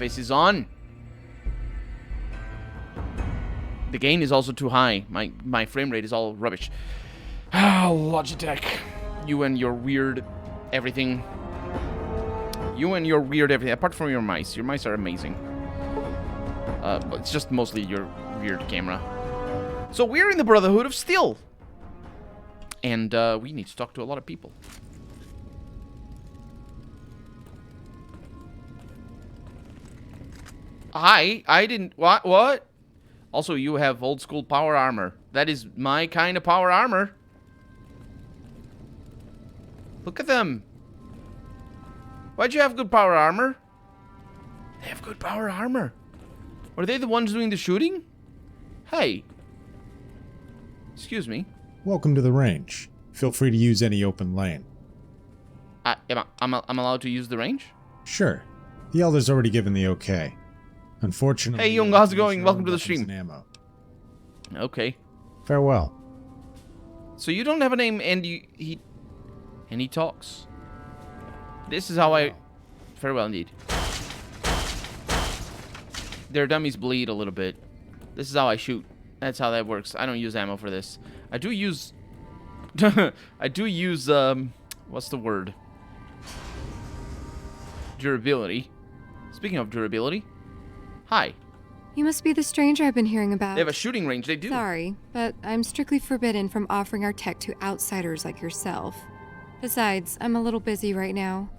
face is on. The gain is also too high. My frame rate is all rubbish. Logitech. You and your weird everything. You and your weird everything. Apart from your mice. Your mice are amazing. But it's just mostly your weird camera. So we're in the Brotherhood of Steel. And we need to talk to a lot of people. Hi, I didn't... What? Also, you have old school power armor. That is my kind of power armor. Look at them. Why'd you have good power armor? They have good power armor. Are they the ones doing the shooting? Hey. Excuse me. Welcome to the range. Feel free to use any open lane. I'm allowed to use the range? Sure. The Elder's already given the okay. Unfortunately... Hey, Young, how's it going? Welcome to the stream. Ammo. Okay. Farewell. So you don't have a name, and he talks. This is how I... Farewell, indeed. Their dummies bleed a little bit. This is how I shoot. That's how that works. I don't use ammo for this. I do use... I do use, what's the word? Durability. Speaking of durability... Hi. You must be the stranger I've been hearing about. They have a shooting range, they do. Sorry, but I'm strictly forbidden from offering our tech to outsiders like yourself. Besides, I'm a little busy right now.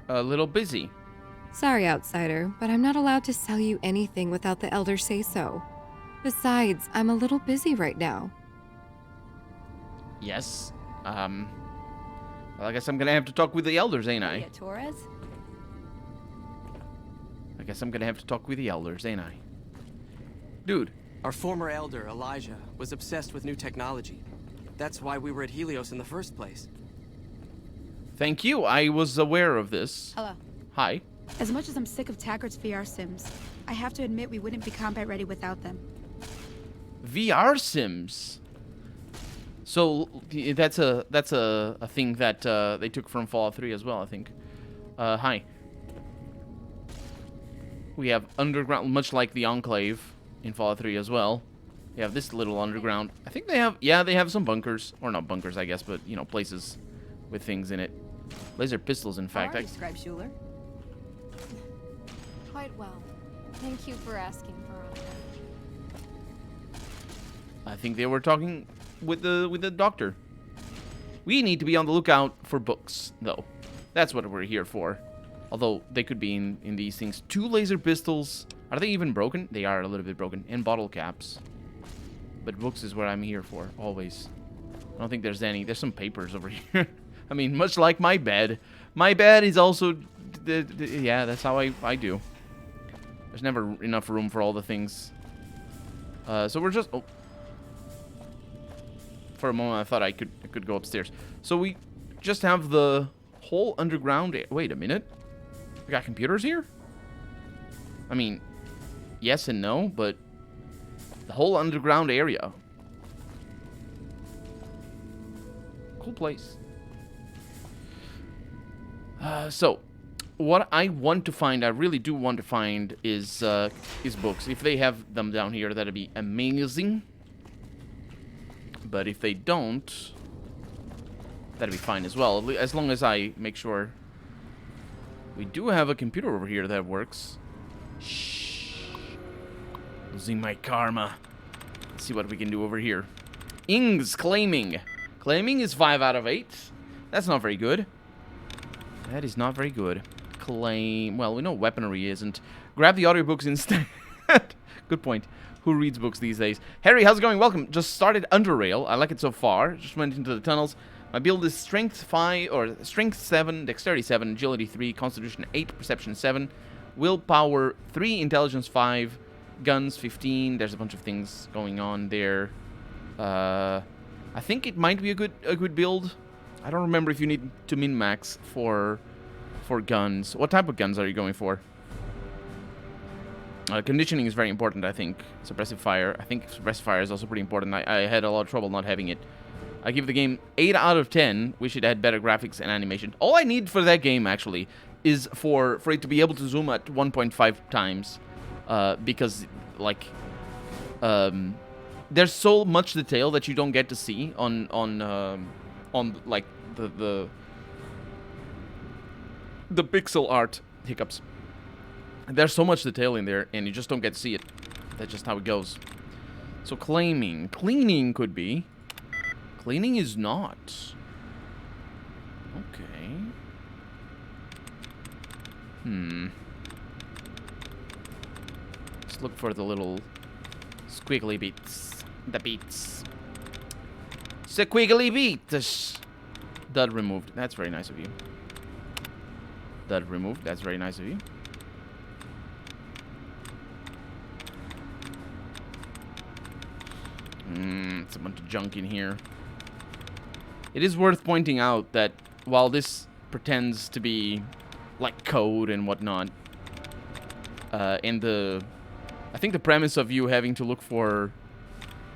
A little busy? Sorry, outsider, but I'm not allowed to sell you anything without the Elder say so. Besides, I'm a little busy right now. Yes. Well, I guess I'm gonna have to talk with the Elders, ain't I? Torres? I guess I'm gonna have to talk with the Elders, ain't I? Dude. Our former Elder, Elijah, was obsessed with new technology. That's why we were at Helios in the first place. Thank you. I was aware of this. Hello. Hi. As much as I'm sick of Tackert's VR sims, I have to admit we wouldn't be combat ready without them. VR sims. So that's a thing that they took from Fallout 3 as well, I think. Hi. We have underground, much like the Enclave in Fallout 3 as well. We have this little underground. I think they have, yeah, they have some bunkers. Or not bunkers, I guess, but, you know, places with things in it. Laser pistols, in fact. How are you, Scribe Schuler? Quite well. Thank you for asking, Veronica. I think they were talking with the doctor. We need to be on the lookout for books, though. That's what we're here for. Although, they could be in these things. 2 laser pistols. Are they even broken? They are a little bit broken. And bottle caps. But books is what I'm here for, always. I don't think there's any. There's some papers over here. I mean, much like my bed. My bed is also... yeah, that's how I do. There's never enough room for all the things. So we're just... Oh. For a moment, I thought I could go upstairs. So we just have the whole underground... Wait a minute. We got computers here? I mean, yes and no, but the whole underground area. Cool place. So, what I want to find, I really do want to find, is books. If they have them down here, that'd be amazing. But if they don't, that'd be fine as well. As long as I make sure. We do have a computer over here that works. Shh. Losing my karma. Let's see what we can do over here. Ings claiming. Claiming is 5 out of 8. That's not very good. That is not very good. Claim. Well, we know weaponry isn't. Grab the audiobooks instead. Good point. Who reads books these days? Harry, how's it going? Welcome. Just started Underrail. I like it so far. Just went into the tunnels. My build is Strength 5, or Strength 7, Dexterity 7, Agility 3, Constitution 8, Perception 7, Willpower 3, Intelligence 5, Guns 15. There's a bunch of things going on there. I think it might be a good build. I don't remember if you need to min-max for guns. What type of guns are you going for? Conditioning is very important, I think. Suppressive fire. I think suppressive fire is also pretty important. I had a lot of trouble not having it. I give the game 8 out of 10. Wish it had better graphics and animation. All I need for that game, actually, is for it to be able to zoom at 1.5 times, because like there's so much detail that you don't get to see on like the pixel art hiccups. There's so much detail in there, and you just don't get to see it. That's just how it goes. So cleaning could be. Cleaning is not. Okay. Let's look for the little squiggly beats. The beats. Squiggly beats. Dud removed. That's very nice of you. Dud removed. That's very nice of you. It's a bunch of junk in here. It is worth pointing out that while this pretends to be like code and whatnot, and I think the premise of you having to look for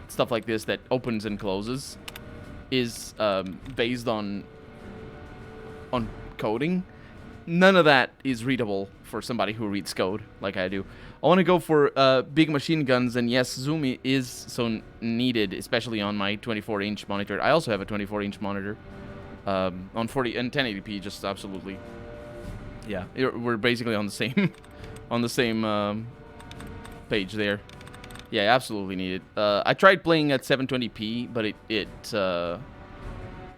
stuff like this that opens and closes is based on coding. None of that is readable for somebody who reads code like I do. I want to go for big machine guns, and yes, zoom is so needed, especially on my 24-inch monitor. I also have a 24-inch monitor on 40 and 1080p. Just absolutely, yeah. We're basically on the same on the same page there. Yeah, absolutely needed. I tried playing at 720p, but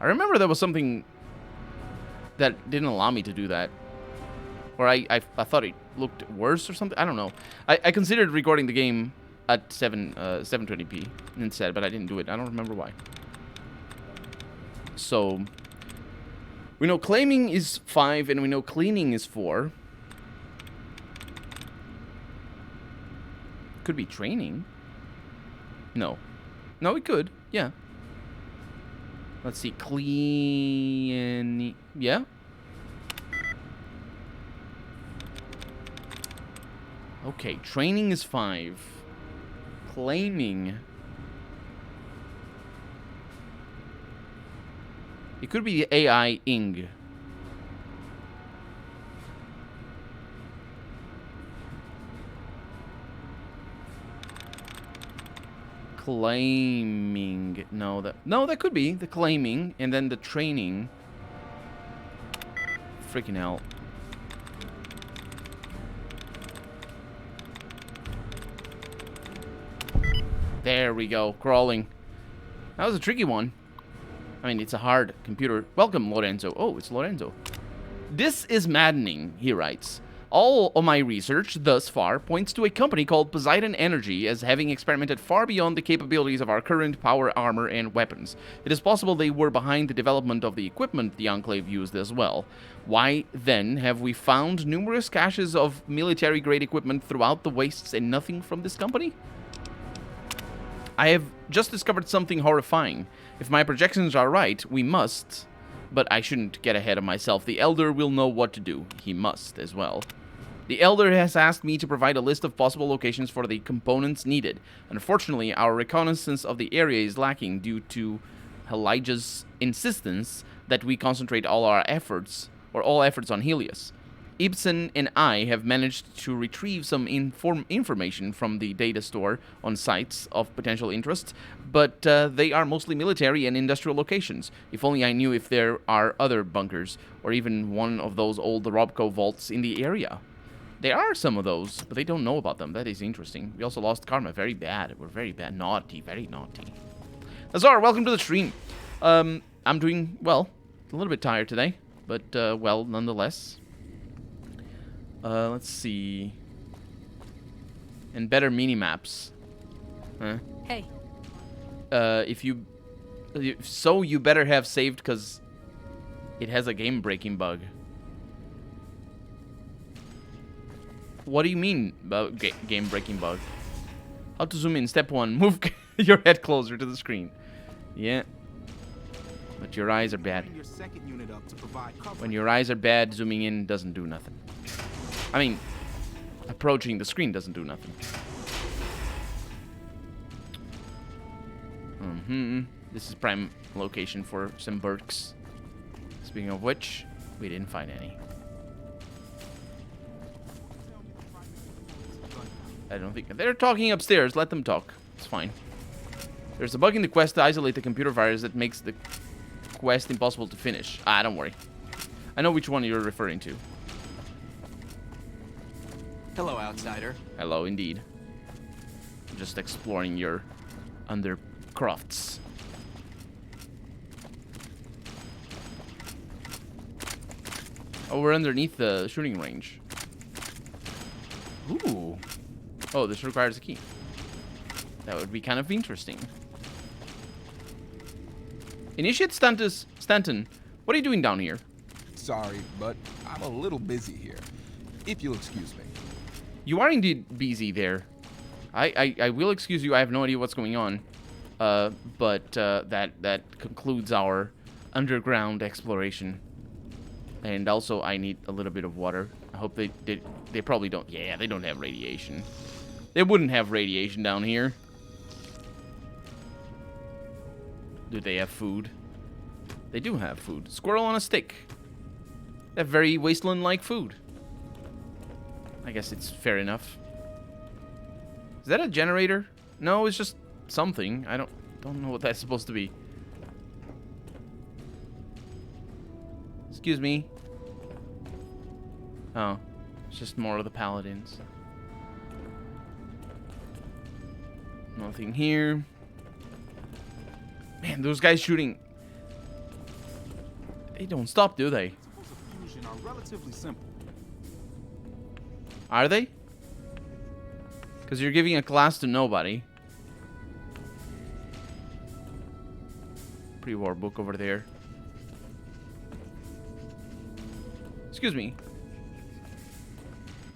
I remember there was something that didn't allow me to do that. Or I thought it looked worse or something. I don't know. I considered recording the game at 720p instead, but I didn't do it. I don't remember why. So we know claiming is 5, and we know cleaning is 4. Could be training. No, it could. Yeah. Let's see. Clean. Yeah. Okay, training is 5. Claiming. It could be the AI Ing. Claiming. No, that could be the claiming, and then the training. Freaking hell. There we go, crawling. That was a tricky one. I mean, it's a hard computer. Welcome, Lorenzo. Oh, it's Lorenzo. This is maddening, he writes. All of my research thus far points to a company called Poseidon Energy as having experimented far beyond the capabilities of our current power armor and weapons. It is possible they were behind the development of the equipment the Enclave used as well. Why, then, have we found numerous caches of military-grade equipment throughout the wastes and nothing from this company? I have just discovered something horrifying. If my projections are right, we must... But I shouldn't get ahead of myself. The Elder will know what to do. He must as well. The Elder has asked me to provide a list of possible locations for the components needed. Unfortunately, our reconnaissance of the area is lacking due to Elijah's insistence that we concentrate all efforts on Helios. Ibsen and I have managed to retrieve some information from the data store on sites of potential interest, but they are mostly military and industrial locations. If only I knew if there are other bunkers, or even one of those old Robco vaults in the area. There are some of those, but they don't know about them. That is interesting. We also lost Karma. Very bad. We're very bad. Naughty. Very naughty. Azar, welcome to the stream. I'm doing, well, a little bit tired today, but, well, nonetheless. Let's see. And better mini-maps. Huh? Hey. So you better have saved, because it has a game-breaking bug. What do you mean about game-breaking bug? How to zoom in? Step 1. Move your head closer to the screen. Yeah. But your eyes are bad. When your eyes are bad, zooming in doesn't do nothing. I mean, approaching the screen doesn't do nothing. This is prime location for some Berks. Speaking of which, we didn't find any. I don't think... They're talking upstairs. Let them talk. It's fine. There's a bug in the quest to isolate the computer virus that makes the quest impossible to finish. Ah, don't worry. I know which one you're referring to. Hello, outsider. Hello, indeed. I'm just exploring your undercrofts. Oh, we're underneath the shooting range. Ooh. Oh, this requires a key. That would be kind of interesting. Initiate Stanton, what are you doing down here? Sorry, but I'm a little busy here. If you'll excuse me. You are indeed busy there. I will excuse you. I have no idea what's going on. But that concludes our underground exploration. And also, I need a little bit of water. I hope they probably don't. Yeah, they don't have radiation. They wouldn't have radiation down here. Do they have food? They do have food. Squirrel on a stick. They have very wasteland-like food. I guess it's fair enough. Is that a generator? No, it's just something. I don't know what that's supposed to be. Excuse me. Oh, it's just more of the paladins. Nothing here. Man, those guys shooting. They don't stop, do they? Fusion are relatively simple. Are they? Because you're giving a class to nobody. Pre-war book over there. Excuse me.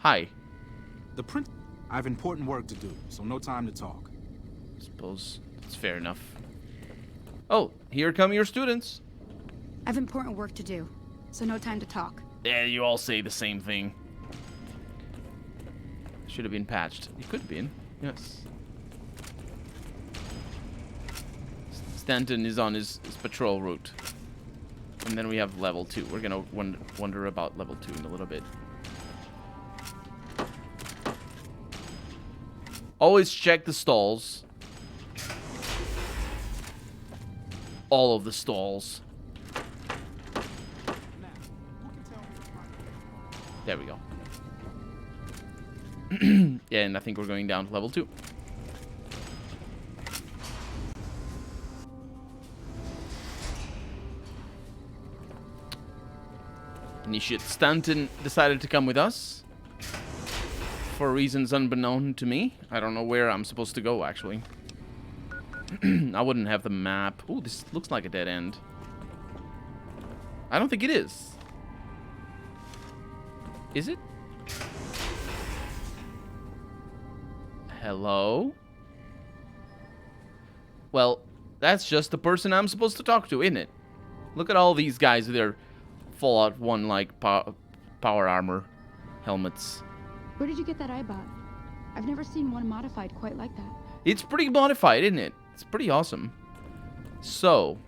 Hi. I have important work to do, so no time to talk. Suppose that's fair enough. Oh, here come your students. I have important work to do, so no time to talk. Yeah, you all say the same thing. Should have been patched. It could have been. Yes. Stanton is on his patrol route. And then we have level 2. We're gonna wonder about level 2 in a little bit. Always check the stalls. All of the stalls. There we go. Yeah, and I think we're going down to level 2. Initiate Stanton decided to come with us. For reasons unbeknown to me. I don't know where I'm supposed to go, actually. I wouldn't have the map. Ooh, this looks like a dead end. I don't think it is. Is it? Hello? Well, that's just the person I'm supposed to talk to, isn't it? Look at all these guys with their Fallout 1 like power armor helmets. Where did you get that eyebot? I've never seen one modified quite like that. It's pretty modified, isn't it? It's pretty awesome. So,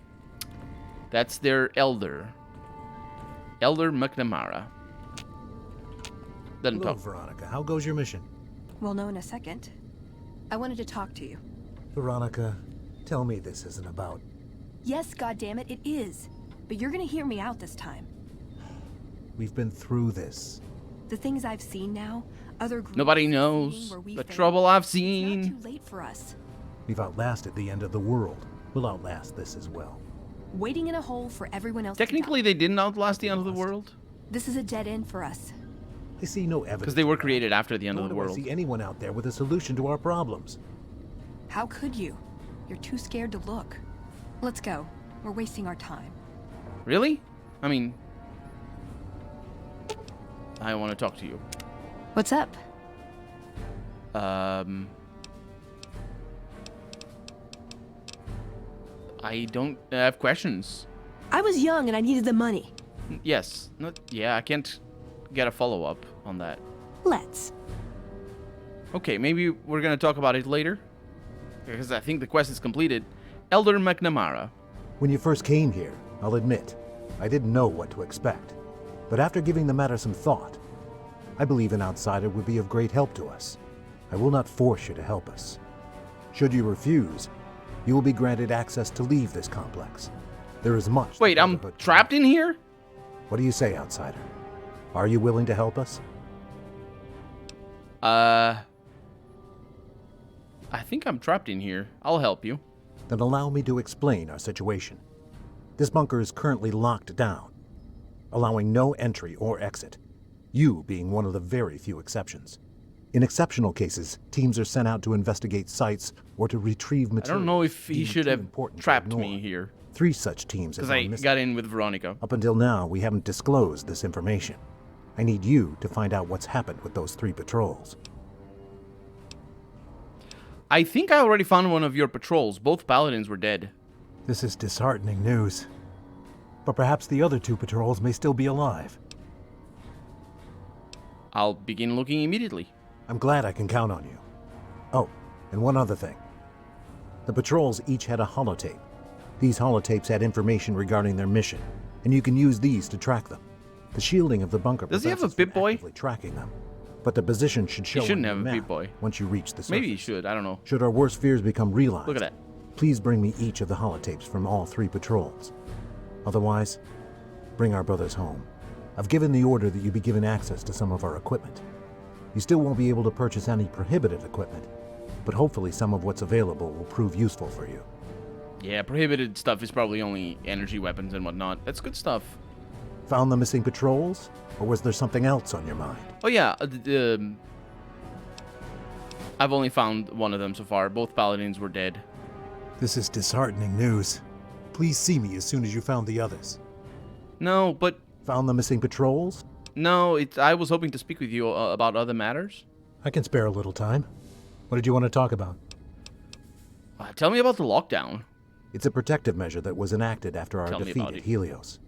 that's their elder. Elder McNamara. Doesn't Hello, talk. Veronica. How goes your mission? We'll know in a second. I wanted to talk to you. Veronica, tell me this isn't about... Yes, goddammit, it is. But you're gonna hear me out this time. We've been through this. The things I've seen now, other groups Nobody knows where we the failed. trouble I've It's seen. not too late for us. We've outlasted the end of the world. We'll outlast this as well. Waiting in a hole for everyone else Technically, to die. they didn't outlast the end of the world. This is a dead end for us. I see no evidence. Because they were of that. created after the end of Nor the do I world. see anyone out there with a solution to our problems. How could you? You're too scared to look. Let's go. We're wasting our time. Really? I mean... I want to talk to you. What's up? I don't have questions. I was young and I needed the money. Yes. Yeah, I can't get a follow-up on that. Let's. Okay, maybe we're gonna talk about it later. Because I think the quest is completed. Elder McNamara. When you first came here, I'll admit, I didn't know what to expect. But after giving the matter some thought, I believe an outsider would be of great help to us. I will not force you to help us. Should you refuse, you will be granted access to leave this complex. There is much... Wait, I'm trapped in here? What do you say, outsider? Are you willing to help us? I think I'm trapped in here. I'll help you. Then allow me to explain our situation. This bunker is currently locked down, allowing no entry or exit, you being one of the very few exceptions. In exceptional cases, teams are sent out to investigate sites or to retrieve I materials. don't know if he deemed should too have important to trapped ignore. me here. 3 such teams Because have I gone missing. got in with Veronica. Up until now, we haven't disclosed this information. I need you to find out what's happened with those 3 patrols. I think I already found one of your patrols. Both paladins were dead. This is disheartening news. But perhaps the other 2 patrols may still be alive. I'll begin looking immediately. I'm glad I can count on you. Oh, and one other thing. The patrols each had a holotape. These holotapes had information regarding their mission, and you can use these to track them. The shielding of the bunker Does he have prevents a us from Pip-Boy? actively tracking them, but the position should show He shouldn't on have your a map Pip-Boy. once you reach the surface. Maybe he should. I don't know. Should our worst fears become realized, Look at that. please bring me each of the holotapes from all 3 patrols. Otherwise, bring our brothers home. I've given the order that you be given access to some of our equipment. You still won't be able to purchase any prohibited equipment, but hopefully some of what's available will prove useful for you. Yeah, prohibited stuff is probably only energy weapons and whatnot. That's good stuff. Found the missing patrols? Or was there something else on your mind? Oh yeah, I've only found one of them so far. Both paladins were dead. This is disheartening news. Please see me as soon as you found the others. No, but Found the missing patrols? no, I was hoping to speak with you about other matters. I can spare a little time. What did you want to talk about? Tell me about the lockdown. It's a protective measure that was enacted after our Tell me defeat about at it. Helios.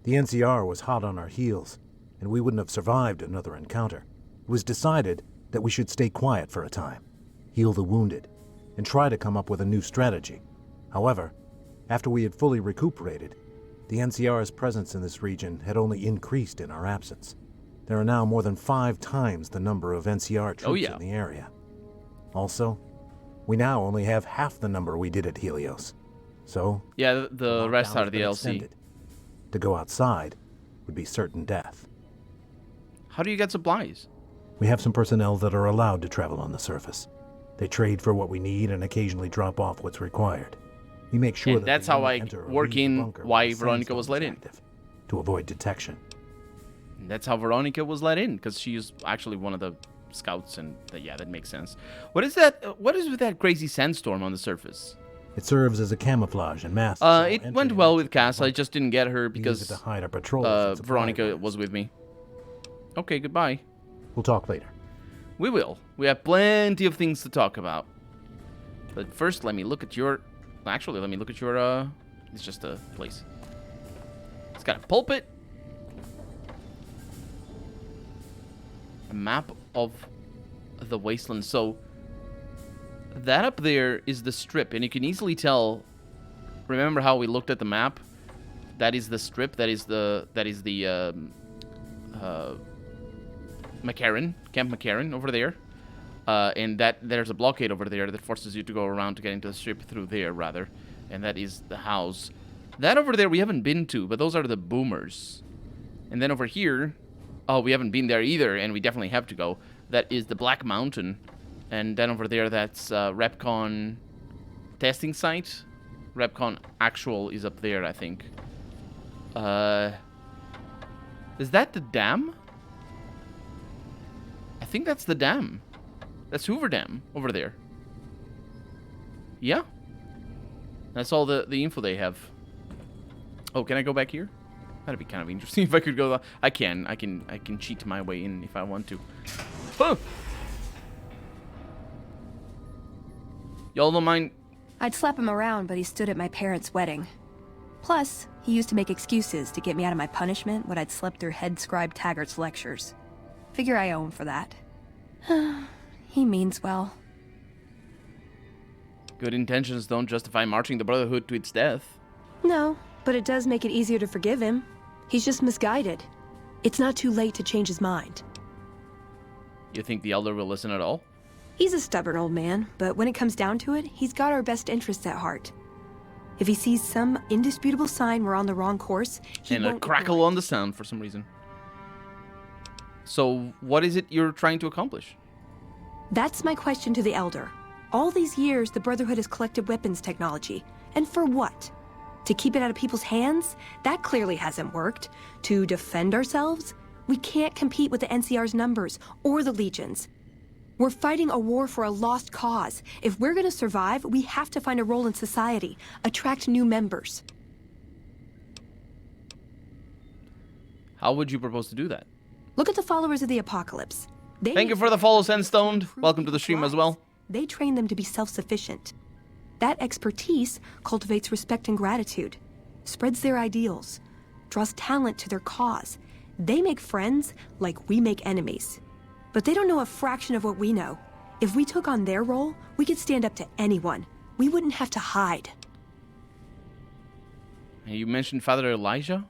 The NCR was hot on our heels, and we wouldn't have survived another encounter. It was decided that we should stay quiet for a time, heal the wounded, and try to come up with a new strategy. However, after we had fully recuperated, the NCR's presence in this region had only increased in our absence. There are now more than 5 times the number of NCR troops in the area. Also, we now only have half the number we did at Helios. So, Yeah, the rest lockdown are has the been LC. extended. To go outside would be certain death. How do you get supplies? We have some personnel that are allowed to travel on the surface. They trade for what we need and occasionally drop off what's required. We make sure And that that's they how only I enter or work leave the in bunker why when the Veronica was sandstorm let is in. active, to avoid detection. And that's how Veronica was let in, because she's actually one of the scouts, and yeah, that makes sense. What is that? What is with that crazy sandstorm on the surface? It serves as a camouflage and mask. It went well with Cass. I just didn't get her because to hide our patrols and supply Veronica runs. was with me. Okay, goodbye. We'll talk later. We will. We have plenty of things to talk about. But first, let me look at your... Actually, let me look at your... It's just a place. It's got a pulpit. A map of the wasteland. So, that up there is the strip. And you can easily tell... Remember how we looked at the map? That is the strip. That is the McCarran, Camp McCarran over there. And that there's a blockade over there that forces you to go around to get into the strip through there, rather. And that is the house. That over there we haven't been to, but those are the boomers. And then over here, oh, we haven't been there either, and we definitely have to go. That is the Black Mountain. And then over there, that's Repcon testing site. Repcon Actual is up there, I think. Is that the dam? I think that's the dam. That's Hoover Dam over there. Yeah. That's all the info they have. Oh, can I go back here? That'd be kind of interesting if I could go. I can cheat my way in if I want to. Oh! Y'all don't mind? I'd slap him around, but he stood at my parents' wedding. Plus, he used to make excuses to get me out of my punishment when I'd slept through Head Scribe Taggart's lectures. Figure I owe him for that. He means well. Good intentions don't justify marching the Brotherhood to its death. No, but it does make it easier to forgive him. He's just misguided. It's not too late to change his mind. You think the Elder will listen at all? He's a stubborn old man, but when it comes down to it, he's got our best interests at heart. If he sees some indisputable sign we're on the wrong course, he And a won't crackle on the sound for some reason. So, what is it you're trying to accomplish? That's my question to the Elder. All these years, the Brotherhood has collected weapons technology. And for what? To keep it out of people's hands? That clearly hasn't worked. To defend ourselves? We can't compete with the NCR's numbers, or the Legion's. We're fighting a war for a lost cause. If we're gonna survive, we have to find a role in society, attract new members. How would you propose to do that? Look at the followers of the Apocalypse. Thank you for the follow, Sandstone. Welcome to the stream as well. They train them to be self-sufficient. That expertise cultivates respect and gratitude, spreads their ideals, draws talent to their cause. They make friends like we make enemies. But they don't know a fraction of what we know. If we took on their role, we could stand up to anyone. We wouldn't have to hide. You mentioned Father Elijah?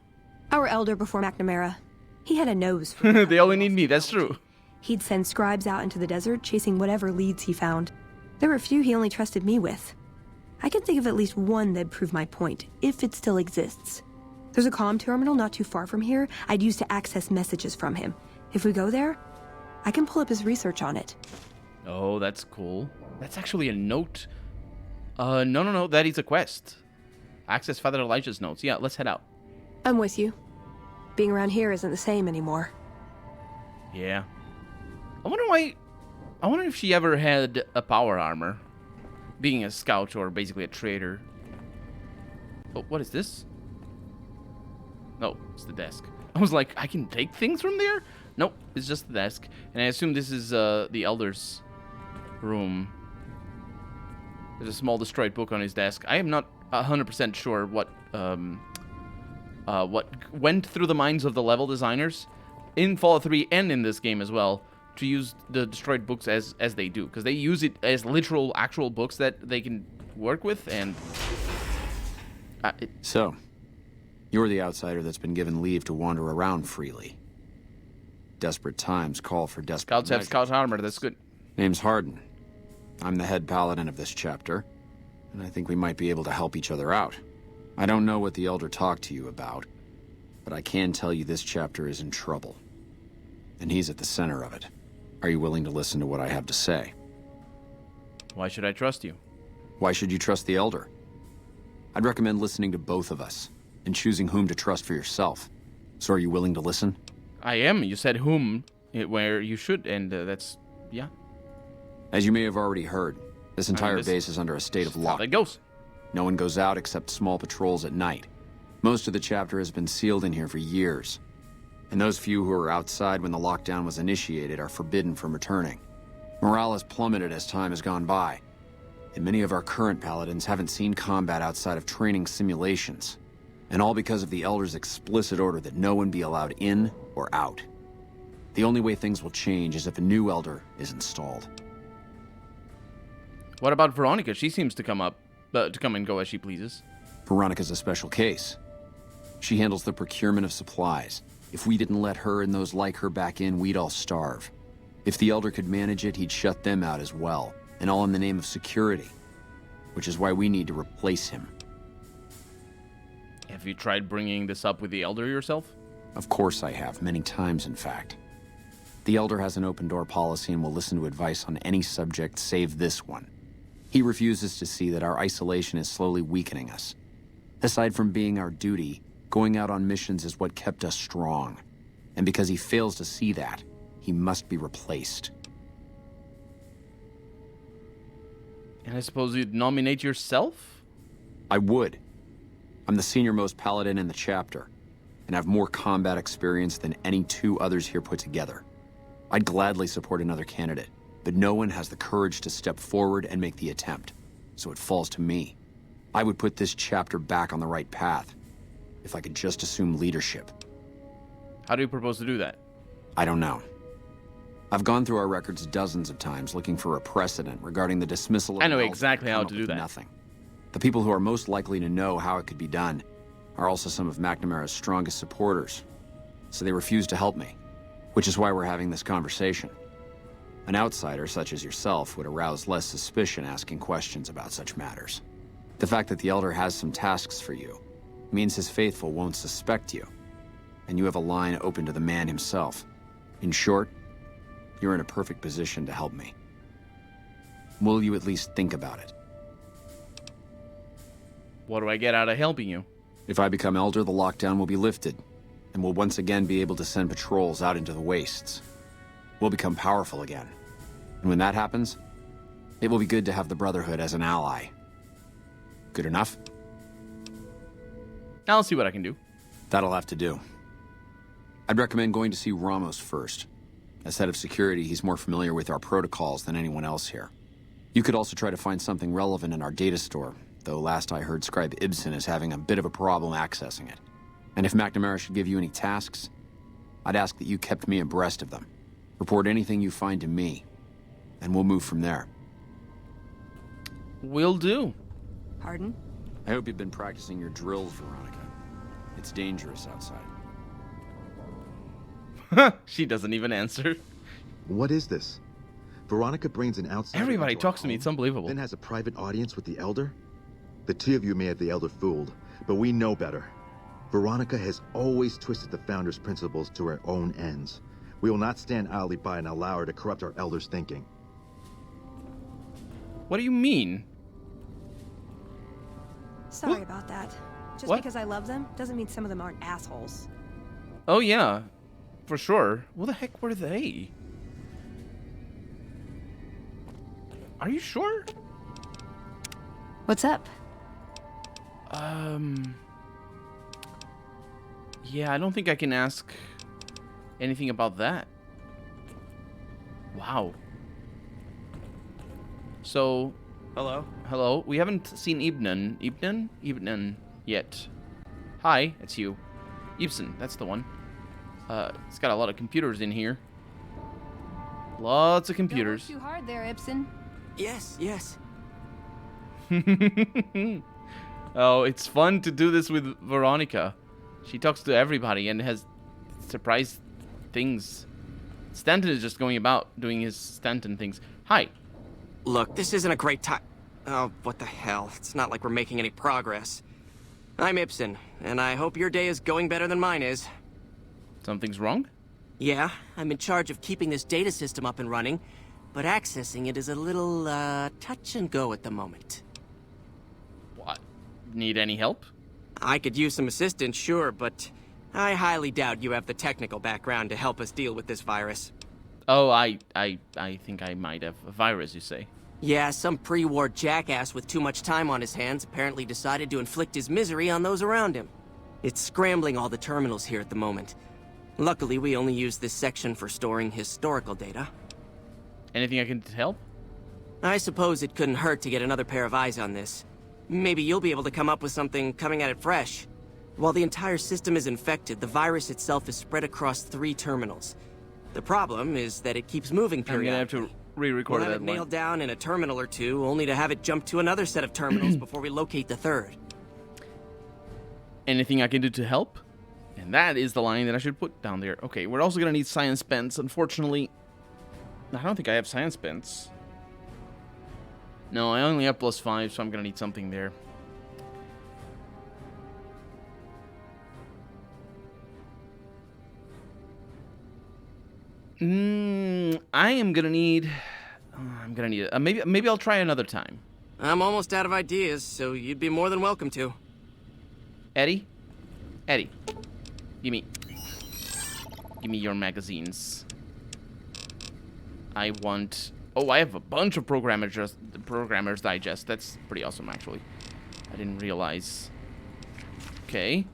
Our Elder before McNamara. He had a nose for They only need me, that's true. He'd send scribes out into the desert, chasing whatever leads he found. There were a few he only trusted me with. I can think of at least one that'd prove my point, if it still exists. There's a comm terminal not too far from here I'd use to access messages from him. If we go there, I can pull up his research on it. Oh, that's cool. That's actually a note. No. That is a quest. Access Father Elijah's notes. Yeah, let's head out. I'm with you. Being around here isn't the same anymore. Yeah. I wonder if she ever had a power armor. Being a scout or basically a trader. Oh, what is this? No, it's the desk. I was like, I can take things from there? Nope, it's just the desk. And I assume this is the Elder's room. There's a small destroyed book on his desk. I am not 100% sure what went through the minds of the level designers in Fallout 3 and in this game as well to use the destroyed books as they do, because they use it as literal actual books that they can work with. And so you're the outsider that's been given leave to wander around freely. Desperate times call for desperate Scouts have measures. scout armor, that's good. Name's Hardin. I'm the head paladin of this chapter, and I think we might be able to help each other out. I don't know what the Elder talked to you about, but I can tell you this chapter is in trouble. And he's at the center of it. Are you willing to listen to what I have to say? Why should I trust you? Why should you trust the Elder? I'd recommend listening to both of us, and choosing whom to trust for yourself. So are you willing to listen? I am. You said whom, where you should, and that's, yeah. As you may have already heard, this entire base is under a state of lock. How that goes. No one goes out except small patrols at night. Most of the chapter has been sealed in here for years. And those few who were outside when the lockdown was initiated are forbidden from returning. Morale has plummeted as time has gone by. And many of our current paladins haven't seen combat outside of training simulations. And all because of the Elder's explicit order that no one be allowed in or out. The only way things will change is if a new Elder is installed. What about Veronica? She seems to come and go as she pleases. Veronica's a special case. She handles the procurement of supplies. If we didn't let her and those like her back in, we'd all starve. If the Elder could manage it, he'd shut them out as well. And all in the name of security. Which is why we need to replace him. Have you tried bringing this up with the Elder yourself? Of course I have, many times in fact. The Elder has an open door policy and will listen to advice on any subject save this one. He refuses to see that our isolation is slowly weakening us. Aside from being our duty, going out on missions is what kept us strong. And because he fails to see that, he must be replaced. And I suppose you'd nominate yourself? I would. I'm the senior-most paladin in the chapter, and have more combat experience than any two others here put together. I'd gladly support another candidate, but no one has the courage to step forward and make the attempt, so it falls to me. I would put this chapter back on the right path, if I could just assume leadership. How do you propose to do that? I don't know. I've gone through our records dozens of times looking for a precedent regarding the dismissal of I know an exactly Elder how to do that. Nothing. The people who are most likely to know how it could be done are also some of McNamara's strongest supporters, so they refuse to help me, which is why we're having this conversation. An outsider such as yourself would arouse less suspicion asking questions about such matters. The fact that the Elder has some tasks for you means his faithful won't suspect you, and you have a line open to the man himself. In short, you're in a perfect position to help me. Will you at least think about it? What do I get out of helping you? If I become Elder, the lockdown will be lifted, and we'll once again be able to send patrols out into the wastes. We'll become powerful again. And when that happens, it will be good to have the Brotherhood as an ally. Good enough? I'll see what I can do. That'll have to do. I'd recommend going to see Ramos first. As head of security, he's more familiar with our protocols than anyone else here. You could also try to find something relevant in our data store, though last I heard Scribe Ibsen is having a bit of a problem accessing it. And if McNamara should give you any tasks, I'd ask that you kept me abreast of them. Report anything you find to me, and we'll move from there. Will do. Pardon? I hope you've been practicing your drills, Veronica. It's dangerous outside. She doesn't even answer. What is this? Veronica brings an outsider. Everybody talks to me. It's unbelievable. Then has a private audience with the Elder? The two of you may have the Elder fooled, but we know better. Veronica has always twisted the Founder's principles to her own ends. We will not stand idly by and allow her to corrupt our Elder's thinking. What do you mean? Sorry about that. Just What? because I love them doesn't mean some of them aren't assholes. Oh, yeah. For sure. What the heck were they? Are you sure? What's up? Yeah, I don't think I can ask anything about that. Wow. So... Hello? Hello? We haven't seen Ibn. Ibn yet. Hi, it's you. Ibsen, that's the one. It's got a lot of computers in here. Lots of computers. Don't work too hard there, Ibsen. Yes, yes. Oh, it's fun to do this with Veronica. She talks to everybody and has surprise things. Stanton is just going about doing his Stanton things. Hi. Look, this isn't a great time. Oh, what the hell. It's not like we're making any progress. I'm Ibsen, and I hope your day is going better than mine is. Something's wrong? Yeah, I'm in charge of keeping this data system up and running, but accessing it is a little, touch and go at the moment. What? Need any help? I could use some assistance, sure, but I highly doubt you have the technical background to help us deal with this virus. Oh, I think I might have a virus, you say. Yeah, some pre-war jackass with too much time on his hands apparently decided to inflict his misery on those around him. It's scrambling all the terminals here at the moment. Luckily, we only use this section for storing historical data. Anything I can help? I suppose it couldn't hurt to get another pair of eyes on this. Maybe you'll be able to come up with something coming at it fresh. While the entire system is infected, the virus itself is spread across 3 terminals. The problem is that it keeps moving periodically. I'm gonna have to re-record we'll have that it nailed down in a terminal or two, only to have it jump to another set of terminals before we locate the 3rd. Anything I can do to help? And that is the line that I should put down there. Okay, we're also gonna need science pens. Unfortunately, I don't think I have science pens. No, I only have +5, so I'm gonna need something there. I am gonna need. I'm gonna need it. Maybe I'll try another time. I'm almost out of ideas, so you'd be more than welcome to. Eddie, give me your magazines. I want. Oh, I have a bunch of Programmer's Digest. That's pretty awesome, actually. I didn't realize. Okay.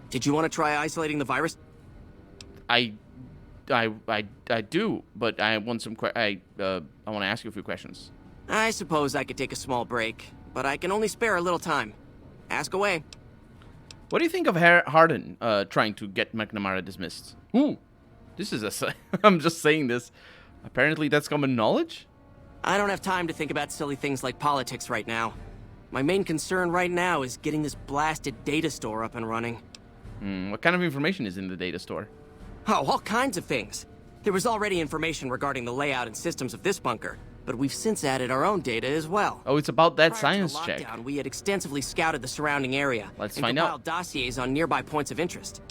Did you want to try isolating the virus? I do, but I want some. I want to ask you a few questions. I suppose I could take a small break, but I can only spare a little time. Ask away. What do you think of Harden trying to get McNamara dismissed? Ooh, this is a. I'm just saying this. Apparently, that's common knowledge. I don't have time to think about silly things like politics right now. My main concern right now is getting this blasted data store up and running. What kind of information is in the data store? Oh, all kinds of things. There was already information regarding the layout and systems of this bunker, but we've since added our own data as well. Oh, it's about that Prior science to the check. lockdown, we had extensively scouted the surrounding area Let's and find compiled out. dossiers on nearby points of interest.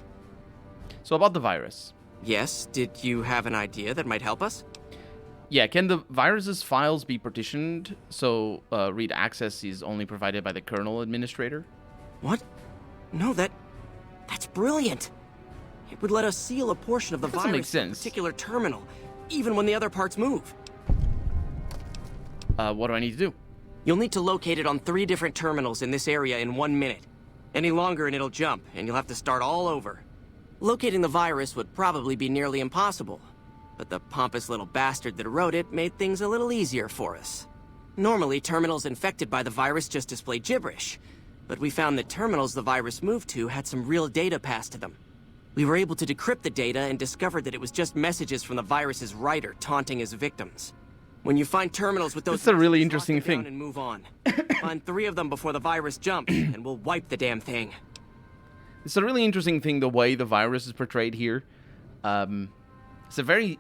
So about the virus. Yes, did you have an idea that might help us? Yeah, can the virus's files be partitioned so read access is only provided by the kernel administrator? What? No, that's brilliant. It would let us seal a portion of the Doesn't make virus to a sense. particular terminal, even when the other parts move. What do I need to do? You'll need to locate it on 3 different terminals in this area in 1 minute. Any longer and it'll jump, and you'll have to start all over. Locating the virus would probably be nearly impossible, but the pompous little bastard that wrote it made things a little easier for us. Normally, terminals infected by the virus just display gibberish, but we found that terminals the virus moved to had some real data passed to them. We were able to decrypt the data and discovered that it was just messages from the virus's writer taunting his victims. When you find terminals with those That's a really messages, interesting lock them thing. down and move on. Find 3 of them before the virus jumps, and we'll wipe the damn thing. It's a really interesting thing, the way the virus is portrayed here. It's a very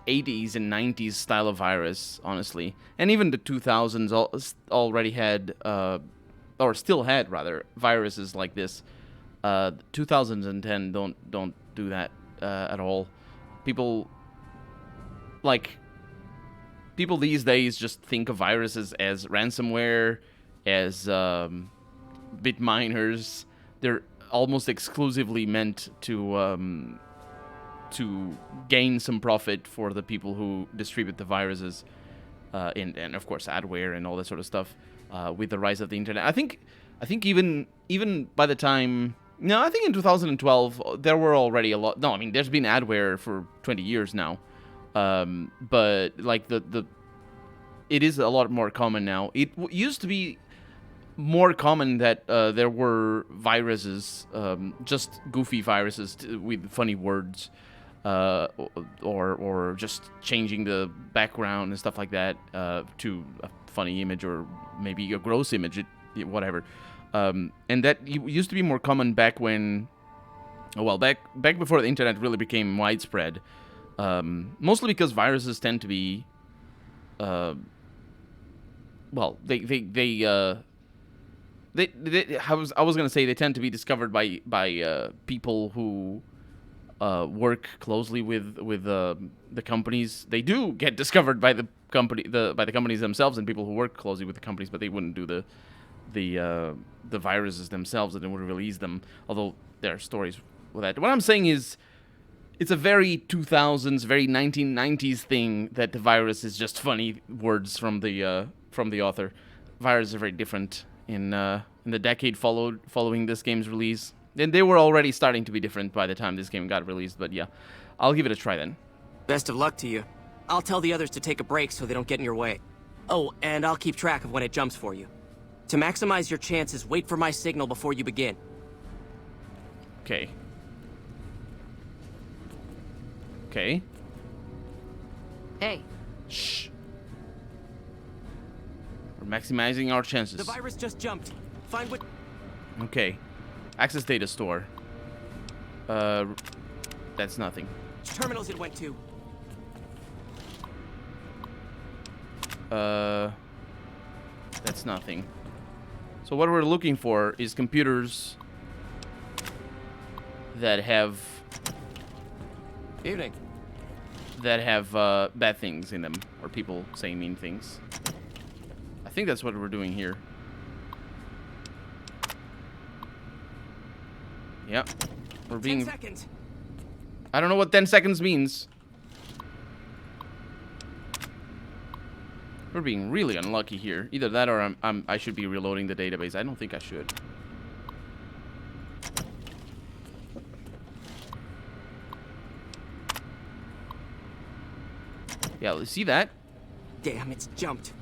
80s and 90s style of virus, honestly. And even the 2000s already had, or still had, rather, viruses like this. 2010 don't do that at all. People these days just think of viruses as ransomware, as bit miners. They're almost exclusively meant to gain some profit for the people who distribute the viruses, and of course adware and all that sort of stuff. With the rise of the internet, I think even by the time, no, I think in 2012 there were already a lot. No, I mean there's been adware for 20 years now, but like it is a lot more common now. It used to be more common that there were viruses, just goofy viruses with funny words, or just changing the background and stuff like that to a funny image or maybe a gross image, whatever. And that used to be more common back when, well, back before the internet really became widespread. Mostly because viruses tend to be, well, I was gonna say they tend to be discovered by people who work closely with the companies. They do get discovered by the companies themselves and people who work closely with the companies, but they wouldn't do the viruses themselves, and they wouldn't release them. Although there are stories with that. What I'm saying is, it's a very 2000s, very 1990s thing that the virus is just funny words from the author. Viruses are very different in the decade following this game's release. And they were already starting to be different by the time this game got released, but yeah. I'll give it a try then. Best of luck to you. I'll tell the others to take a break so they don't get in your way. Oh, and I'll keep track of when it jumps for you. To maximize your chances, wait for my signal before you begin. Okay. Okay. Hey. Shh. We're maximizing our chances. The virus just jumped. Find what... Okay. Access data store. That's nothing. Terminals it went to. That's nothing. So what we're looking for is computers that have... Evening. That have bad things in them, or people saying mean things. I think that's what we're doing here. Yep. We're being... 10 seconds. I don't know what 10 seconds means. We're being really unlucky here. Either that or I should be reloading the database. I don't think I should. Yeah, see that? Damn, it's jumped.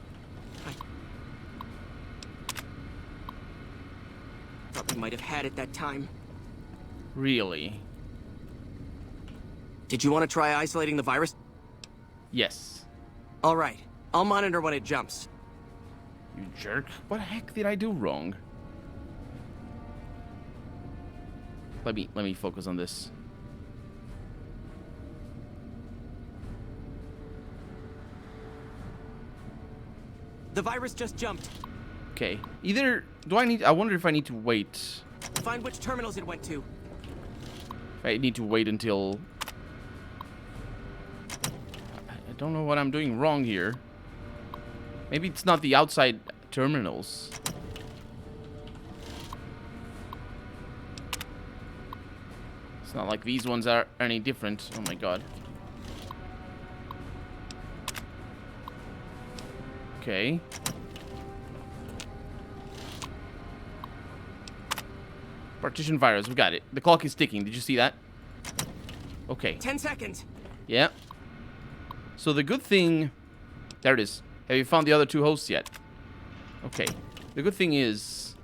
I thought we might have had it that time. Really? Did you want to try isolating the virus? Yes. All right. I'll monitor when it jumps. You jerk. What the heck did I do wrong? Let me focus on this. The virus just jumped. Okay. Either... I wonder if I need to wait. Find which terminals it went to. If I need to wait until... I don't know what I'm doing wrong here. Maybe it's not the outside terminals. It's not like these ones are any different. Oh my god. Okay. Partition virus, we got it. The clock is ticking. Did you see that? Okay. 10 seconds. Yeah. So the good thing... There it is. Have you found the other 2 hosts yet? Okay. The good thing is...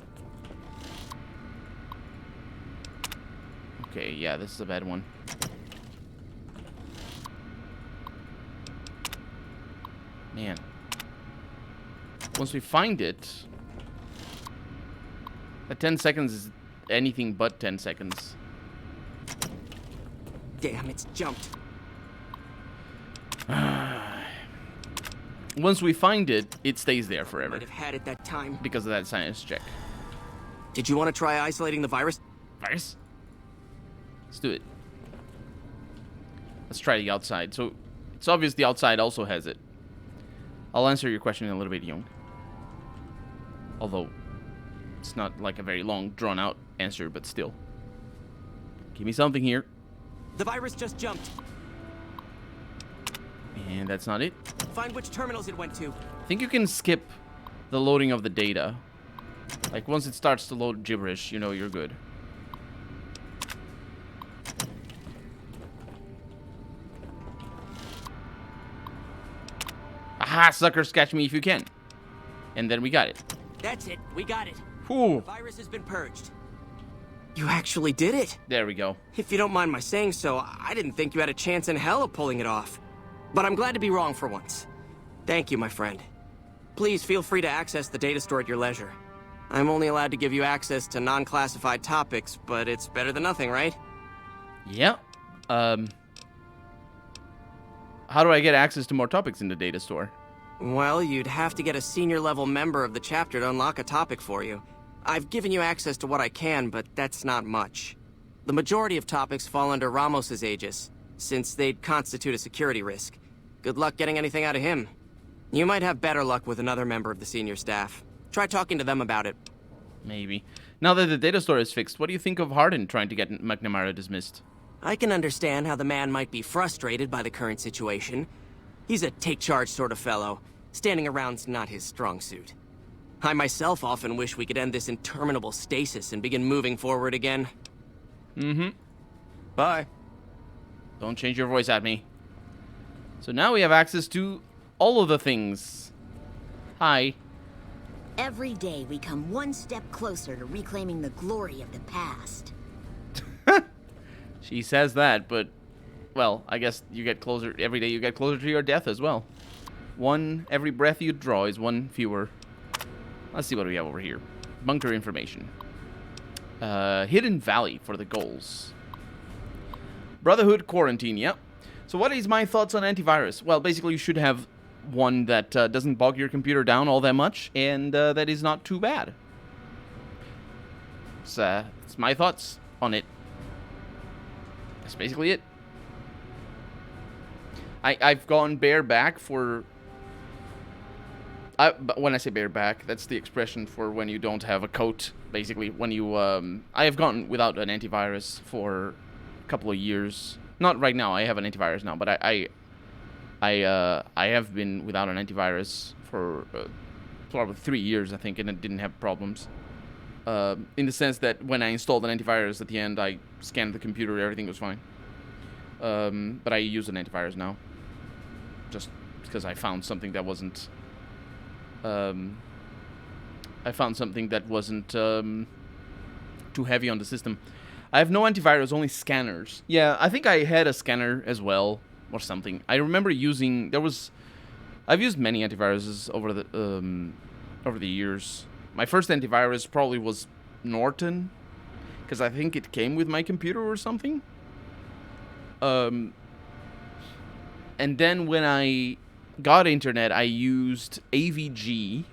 Okay, yeah, this is a bad one. Man. Once we find it... That 10 seconds is anything but 10 seconds. Damn, it's jumped. Once we find it, it stays there forever. Might have had it that time. Because of that science check. Did you want to try isolating the virus? Virus? Let's do it. Let's try the outside. So, it's obvious the outside also has it. I'll answer your question in a little bit, Young. Although, it's not like a very long, drawn-out answer, but still. Give me something here. The virus just jumped. And that's not it. Find which terminals it went to. I think you can skip the loading of the data. Like, once it starts to load gibberish, you know you're good. Aha, suckers, catch me if you can. And then we got it. That's it. We got it. Whew. The virus has been purged. You actually did it. There we go. If you don't mind my saying so, I didn't think you had a chance in hell of pulling it off. But I'm glad to be wrong for once. Thank you, my friend. Please feel free to access the data store at your leisure. I'm only allowed to give you access to non-classified topics, but it's better than nothing, right? Yeah. How do I get access to more topics in the data store? Well, you'd have to get a senior-level member of the chapter to unlock a topic for you. I've given you access to what I can, but that's not much. The majority of topics fall under Ramos's aegis, since they'd constitute a security risk. Good luck getting anything out of him. You might have better luck with another member of the senior staff. Try talking to them about it. Maybe. Now that the data store is fixed, what do you think of Hardin trying to get McNamara dismissed? I can understand how the man might be frustrated by the current situation. He's a take-charge sort of fellow. Standing around's not his strong suit. I myself often wish we could end this interminable stasis and begin moving forward again. Mm-hmm. Bye. Don't change your voice at me. So now we have access to all of the things. Hi. Every day we come one step closer to reclaiming the glory of the past. She says that, but, well, I guess you get closer, every day you get closer to your death as well. Every breath you draw is one fewer. Let's see what we have over here. Bunker information. Hidden Valley for the goals. Brotherhood Quarantine, yep. So what is my thoughts on antivirus? Well, basically you should have one that doesn't bog your computer down all that much, and that is not too bad. It's my thoughts on it. That's basically it. I've gone bareback for... when I say bareback, that's the expression for when you don't have a coat. Basically, when you... I have gone without an antivirus for a couple of years. Not right now, I have an antivirus now, but I have been without an antivirus for probably 3 years, I think, and it didn't have problems. In the sense that when I installed an antivirus at the end, I scanned the computer, everything was fine. But I use an antivirus now. Just because I found something that wasn't... too heavy on the system. I have no antivirus, only scanners. Yeah, I think I had a scanner as well, or something. I remember using... I've used many antiviruses over the years. My first antivirus probably was Norton, because I think it came with my computer or something. And then when I got internet, I used AVG,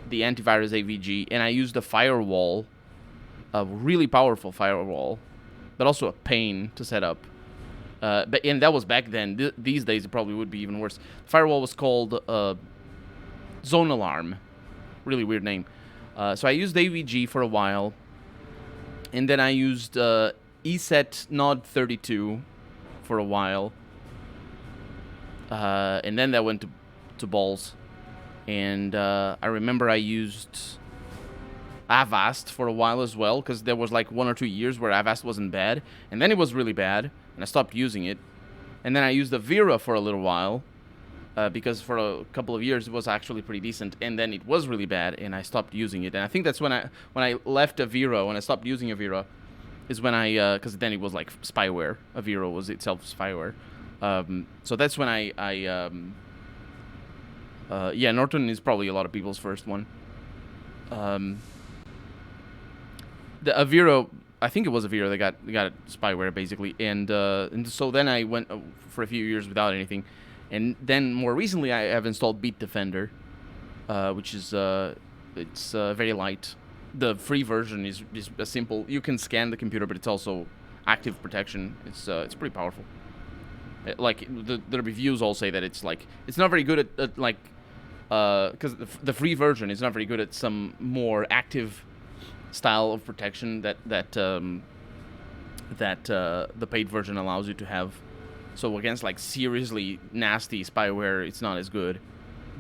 the antivirus AVG, and I used a firewall, a really powerful firewall, but also a pain to set up. And that was back then. These days, it probably would be even worse. The firewall was called Zone Alarm. Really weird name. So I used AVG for a while, and then I used ESET Nod 32 for a while, and then that went to balls. And I remember I used Avast for a while as well, because there was like 1 or 2 years where Avast wasn't bad, and then it was really bad, and I stopped using it. And then I used Avira for a little while, because for a couple of years it was actually pretty decent, and then it was really bad, and I stopped using it. And I think that's when I left Avira, when I stopped using Avira, is when I, because then it was like spyware. Avira was itself spyware. So that's when yeah, Norton is probably a lot of people's first one. The Avira, I think it was Avira that got spyware basically, and so then I went for a few years without anything, and then more recently I have installed Beat Defender, which is it's very light. The free version is a simple. You can scan the computer, but it's also active protection. It's pretty powerful. Like the reviews all say that it's not very good at like, because the free version is not very good at some more active style of protection that the paid version allows you to have. So against like seriously nasty spyware, it's not as good,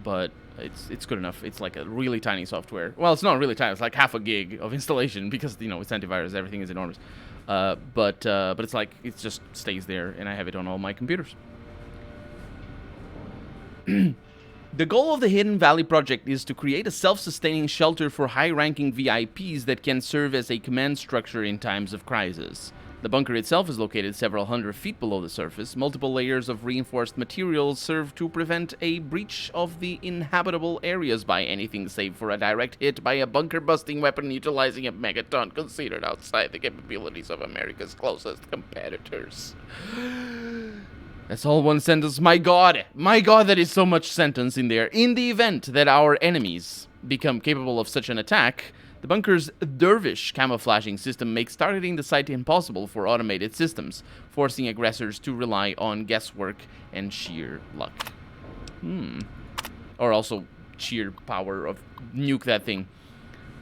but it's good enough. It's like a really tiny software. Well, it's not really tiny. It's like half a gig of installation because it's antivirus. Everything is enormous. But it's like it just stays there, and I have it on all my computers. The goal of the Hidden Valley project is to create a self-sustaining shelter for high-ranking VIPs that can serve as a command structure in times of crisis. The bunker itself is located several hundred feet below the surface. Multiple layers of reinforced materials serve to prevent a breach of the inhabitable areas by anything save for a direct hit by a bunker-busting weapon utilizing a megaton considered outside the capabilities of America's closest competitors. That's all one sentence. My God, that is so much sentence in there. In the event that our enemies become capable of such an attack, the bunker's Dervish camouflaging system makes targeting the site impossible for automated systems, forcing aggressors to rely on guesswork and sheer luck. Or also sheer power of nuke that thing.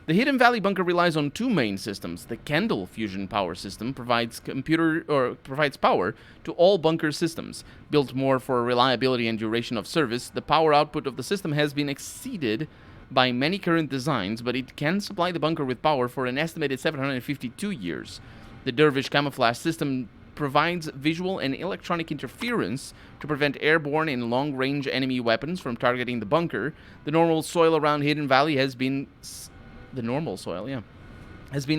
The Hidden Valley bunker relies on 2 main systems. The Kendall fusion power system provides power to all bunker systems. Built more for reliability and duration of service, the power output of the system has been exceeded by many current designs, but it can supply the bunker with power for an estimated 752 years. The Dervish camouflage system provides visual and electronic interference to prevent airborne and long-range enemy weapons from targeting the bunker. The normal soil around Hidden Valley has been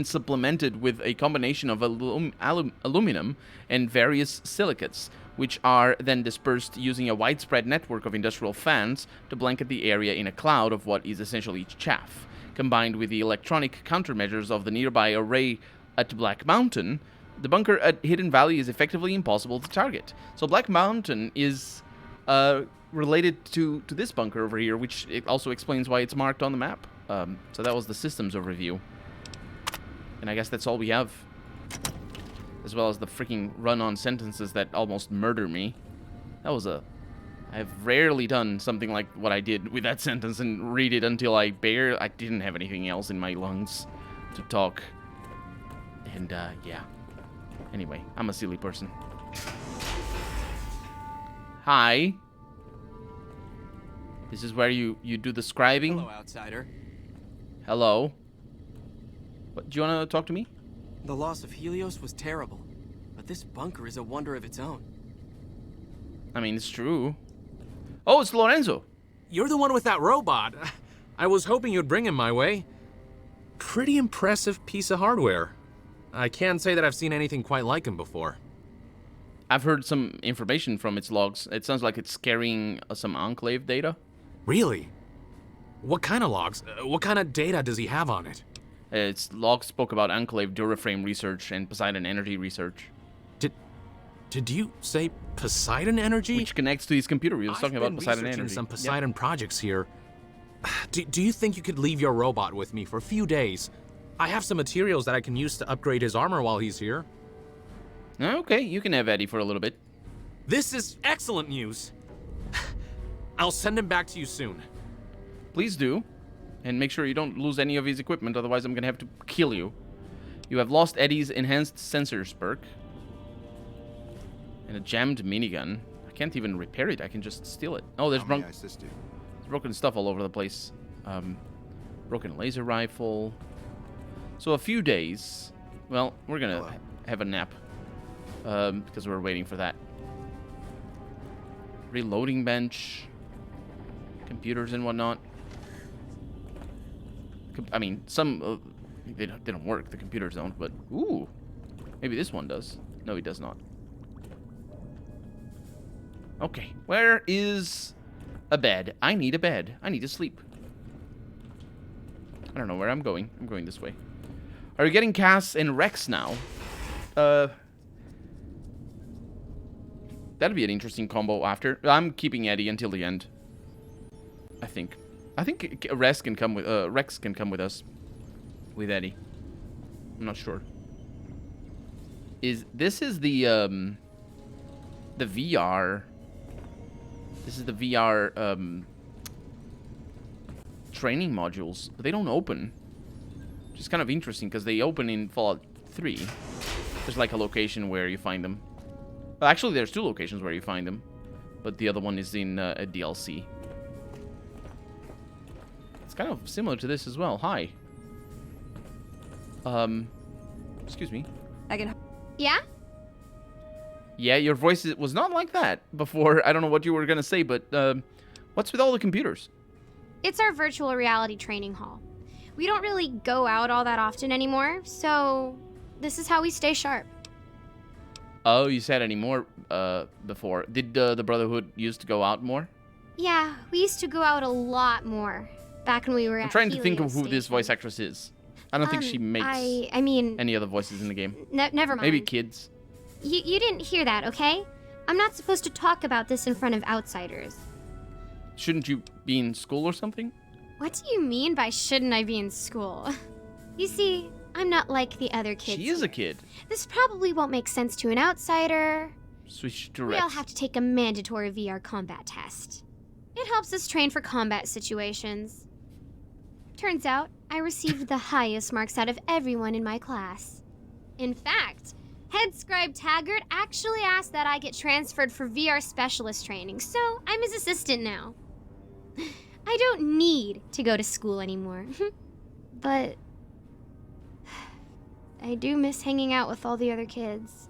supplemented with a combination of aluminum and various silicates, which are then dispersed using a widespread network of industrial fans to blanket the area in a cloud of what is essentially chaff. Combined with the electronic countermeasures of the nearby array at Black Mountain, the bunker at Hidden Valley is effectively impossible to target. So Black Mountain is related to this bunker over here, which it also explains why it's marked on the map. So that was the systems overview. And I guess that's all we have. As well as the freaking run-on sentences that almost murder me. That was I've rarely done something like what I did with that sentence and read it until I didn't have anything else in my lungs to talk. And, yeah. Anyway, I'm a silly person. Hi. This is where you do the scribing? Hello, outsider. Hello. What, do you want to talk to me? The loss of Helios was terrible, but this bunker is a wonder of its own. I mean, it's true. Oh, it's Lorenzo. You're the one with that robot. I was hoping you'd bring him my way. Pretty impressive piece of hardware. I can't say that I've seen anything quite like him before. I've heard some information from its logs. It sounds like it's carrying some Enclave data. Really? What kind of logs? What kind of data does he have on it? Its logs spoke about Enclave Duraframe research and Poseidon Energy research. Did you say Poseidon energy? Which connects to his computer. We were talking about Poseidon researching energy. some Poseidon projects here. Do you think you could leave your robot with me for a few days? I have some materials that I can use to upgrade his armor while he's here. Okay, you can have Eddie for a little bit. This is excellent news. I'll send him back to you soon. Please do. And make sure you don't lose any of his equipment, otherwise I'm going to have to kill you. You have lost Eddie's enhanced sensors perk. And a jammed minigun. I can't even repair it, I can just steal it. Oh, there's broken stuff all over the place. Broken laser rifle. So a few days. Well, we're going to have a nap. Because we're waiting for that. Reloading bench. Computers and whatnot. I mean, some they don't work. The computers don't. But ooh, maybe this one does. No, it does not. Okay, where is a bed? I need a bed. I need to sleep. I don't know where I'm going. I'm going this way. Are you getting Cass and Rex now? That'd be an interesting combo after. I'm keeping Eddie until the end. I think Rex can come with us. With Eddie. I'm not sure. This is the VR. This is the VR training modules. They don't open. Which is kind of interesting because they open in Fallout 3. There's like a location where you find them. Well, actually, there's 2 locations where you find them, but the other one is in a DLC. It's kind of similar to this as well. Hi. Excuse me. Yeah? Yeah, your voice was not like that before. I don't know what you were gonna say, but what's with all the computers? It's our virtual reality training hall. We don't really go out all that often anymore, so this is how we stay sharp. Oh, you said anymore before. Did the Brotherhood used to go out more? Yeah, we used to go out a lot more back when we were I'm trying to think of who this voice actress is. I don't think she makes I mean, any other voices in the game. Never mind. Maybe kids. You didn't hear that, okay? I'm not supposed to talk about this in front of outsiders. Shouldn't you be in school or something? What do you mean by shouldn't I be in school? You see, I'm not like the other kids. She is a kid. This probably won't make sense to an outsider. Switch to We Rex. all have to take a mandatory VR combat test. It helps us train for combat situations. Turns out, I received the highest marks out of everyone in my class. In fact, Head Scribe Taggart actually asked that I get transferred for VR specialist training, so I'm his assistant now. I don't need to go to school anymore. But I do miss hanging out with all the other kids.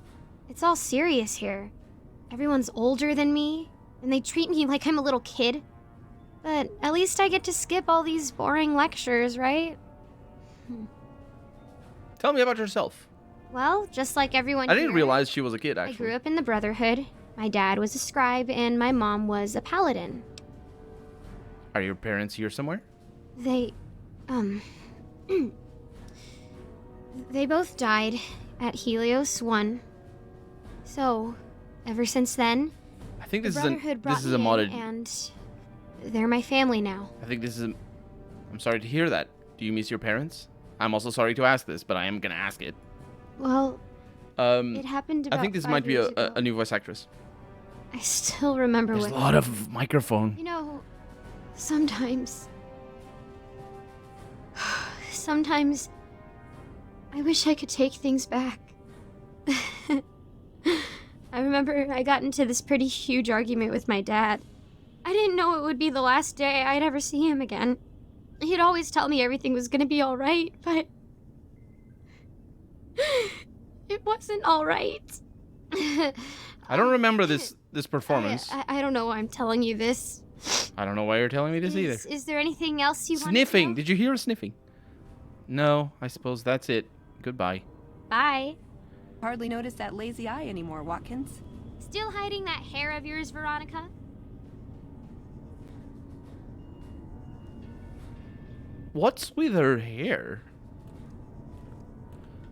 It's all serious here. Everyone's older than me, and they treat me like I'm a little kid. But at least I get to skip all these boring lectures, right? Tell me about yourself. Well, just like everyone I didn't here, realize she was a kid, actually. I grew up in the Brotherhood. My dad was a scribe, and my mom was a paladin. Are your parents here somewhere? They, they both died at Helios 1. So, ever since then, I think this the is Brotherhood brought this is a me in, modded. and they're my family now. I think this is. I'm sorry to hear that. Do you miss your parents? I'm also sorry to ask this, but I am gonna ask it. Well, it happened about I think this 5 might be years a ago. new voice actress. I still remember There's what a lot of microphone. You know, sometimes I wish I could take things back. I remember I got into this pretty huge argument with my dad. I didn't know it would be the last day I'd ever see him again. He'd always tell me everything was gonna be alright, but it wasn't alright. I don't remember this performance. I don't know why I'm telling you this. I don't know why you're telling me this either. Is there anything else you want to Sniffing. know? Did you hear her sniffing? No, I suppose that's it. Goodbye. Bye. Hardly notice that lazy eye anymore, Watkins. Still hiding that hair of yours, Veronica? What's with her hair?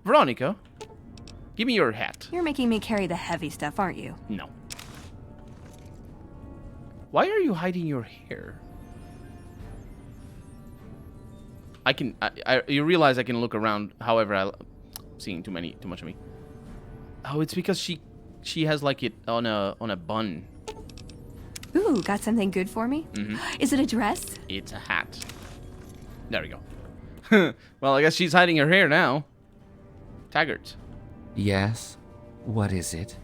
Veronica, Give me your hat. You're making me carry the heavy stuff, aren't you? No. Why are you hiding your hair? I can. You realize I can look around. However, I'm seeing too much of me. Oh, it's because she has like it on a bun. Ooh, got something good for me? Mm-hmm. Is it a dress? It's a hat. There we go. Well, I guess she's hiding her hair now. Taggart. Yes? What is it?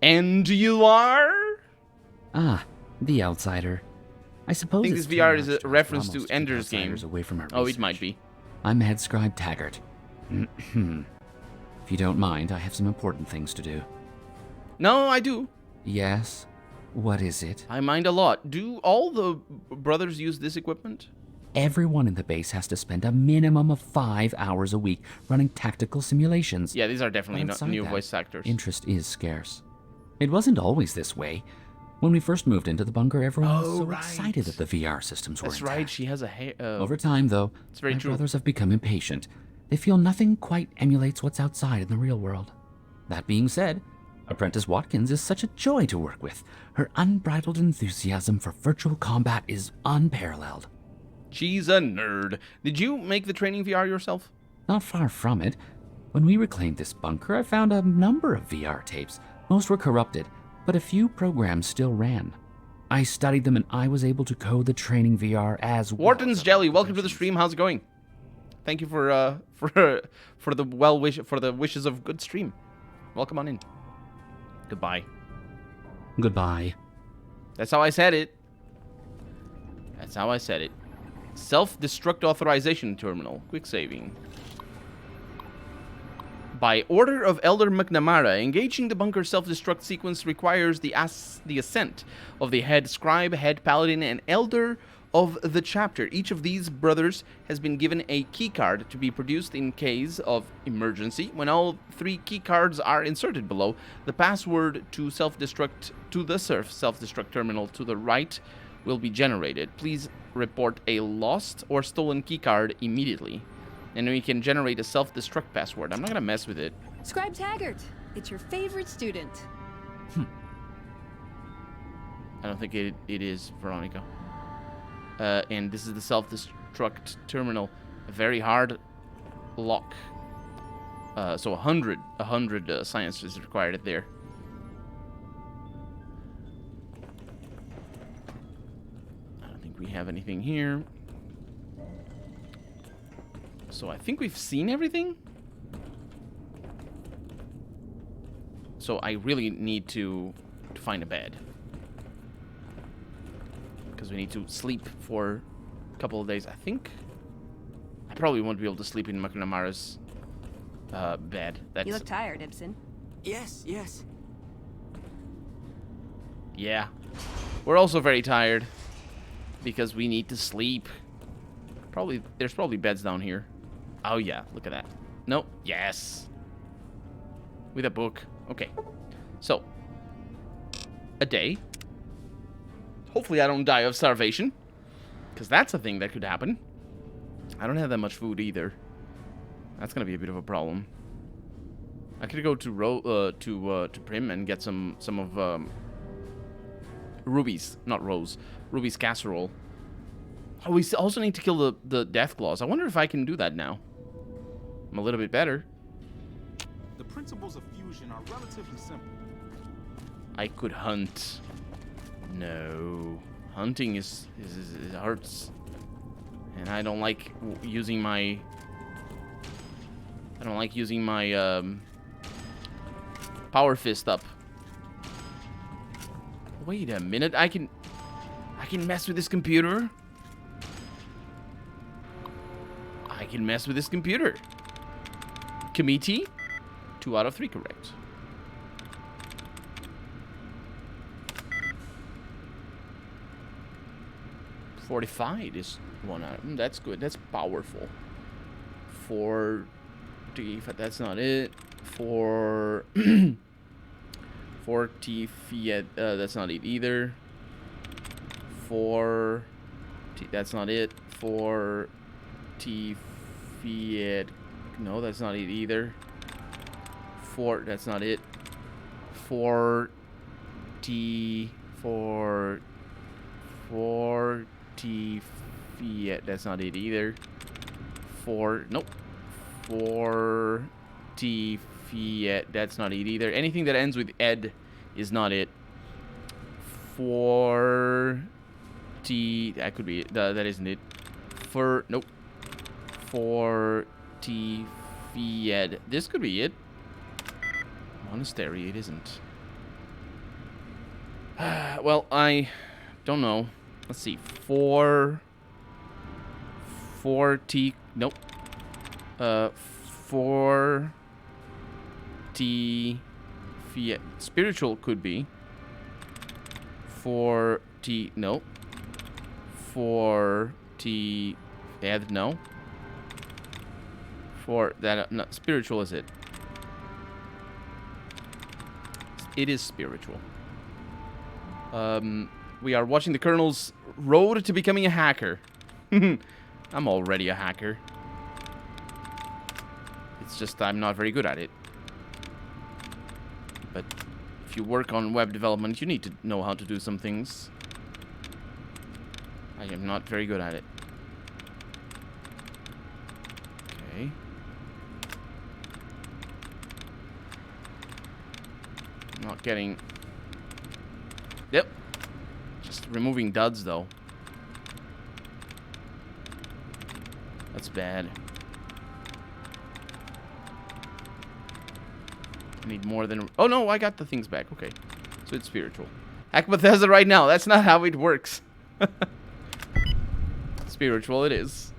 And you are? Ah, the outsider. I suppose I think it's this too VR much is a to reference to almost keep Ender's Game. outsiders away from our Oh, it research. might be. I'm Head Scribe Taggart. If you don't mind, I have some important things to do. No, I do. Yes? What is it? I mind a lot. Do all the brothers use this equipment? Everyone in the base has to spend a minimum of 5 hours a week running tactical simulations. Yeah, these are definitely But not outside new that, voice actors. Interest is scarce. It wasn't always this way. When we first moved into the bunker, everyone was so excited that the VR systems were That's intact. right, she has a hair. Over time, though, it's very my true. brothers have become impatient. They feel nothing quite emulates what's outside in the real world. That being said, Apprentice Watkins is such a joy to work with. Her unbridled enthusiasm for virtual combat is unparalleled. She's a nerd. Did you make the training VR yourself? Not far from it. When we reclaimed this bunker, I found a number of VR tapes. Most were corrupted, but a few programs still ran. I studied them and I was able to code the training VR as well. Wharton's Jelly, welcome to the stream. How's it going? Thank you for the wishes of good stream. Welcome on in. Goodbye. Goodbye. That's how I said it. That's how I said it. Self-destruct authorization terminal. Quick saving. By order of Elder McNamara, engaging the bunker self-destruct sequence requires the assent of the head scribe, head paladin, and elder of the chapter. Each of these brothers has been given a keycard to be produced in case of emergency. When all 3 keycards are inserted below, the password to self-destruct to the self-destruct terminal to the right will be generated. Please report a lost or stolen keycard immediately. And we can generate a self-destruct password. I'm not gonna mess with it. Scribe Taggart, it's your favorite student. I don't think it is, Veronica. And this is the self-destruct terminal. A very hard lock. So 100 science is required there. I don't think we have anything here. So I think we've seen everything. So I really need to find a bed. Because we need to sleep for a couple of days. I think I probably won't be able to sleep in McNamara's bed. You look tired, Ibsen. Yes. Yeah. We're also very tired. Because we need to sleep. There's probably beds down here. Oh yeah, look at that. Nope. Yes. With a book. Okay. So. A day. Hopefully I don't die of starvation. Because that's a thing that could happen. I don't have that much food either. That's going to be a bit of a problem. I could go to Prim and get some of Ruby's, not Rose, Ruby's casserole. Oh, we also need to kill the death claws. I wonder if I can do that now. I'm a little bit better. The principles of fusion are relatively simple. I could hunt. No. Hunting it hurts. And I don't like using my... power fist up. Wait a minute. I can mess with this computer. I can mess with this computer. Committee? 2 out of 3 correct. Fortified is 1 out. That's good. That's powerful. 40. That's not it. 40 Fiat. That's not it either. 40. That's not it. 40 Fiat. No, that's not it either. That's not it. 40 Fiat. That's not it either. Nope. 40 Fiat. That's not it either. Anything that ends with ed is not it. 40. That could be it. That isn't it. Nope. 40 Fiat. This could be it. Monastery. It isn't. Well, I don't know. Let's see. 40. Nope. 40 Fiat. Spiritual could be. 40. Nope. 40. Ed. No. For that. No, spiritual is it. It is spiritual. We are watching the Colonel's road to becoming a hacker. I'm already a hacker. It's just I'm not very good at it. But if you work on web development, you need to know how to do some things. I am not very good at it. Okay. Not getting... Yep. Just removing duds, though. That's bad. I need more than... Oh, no, I got the things back. Okay. So it's spiritual. Hack Bethesda right now. That's not how it works. Spiritual it is.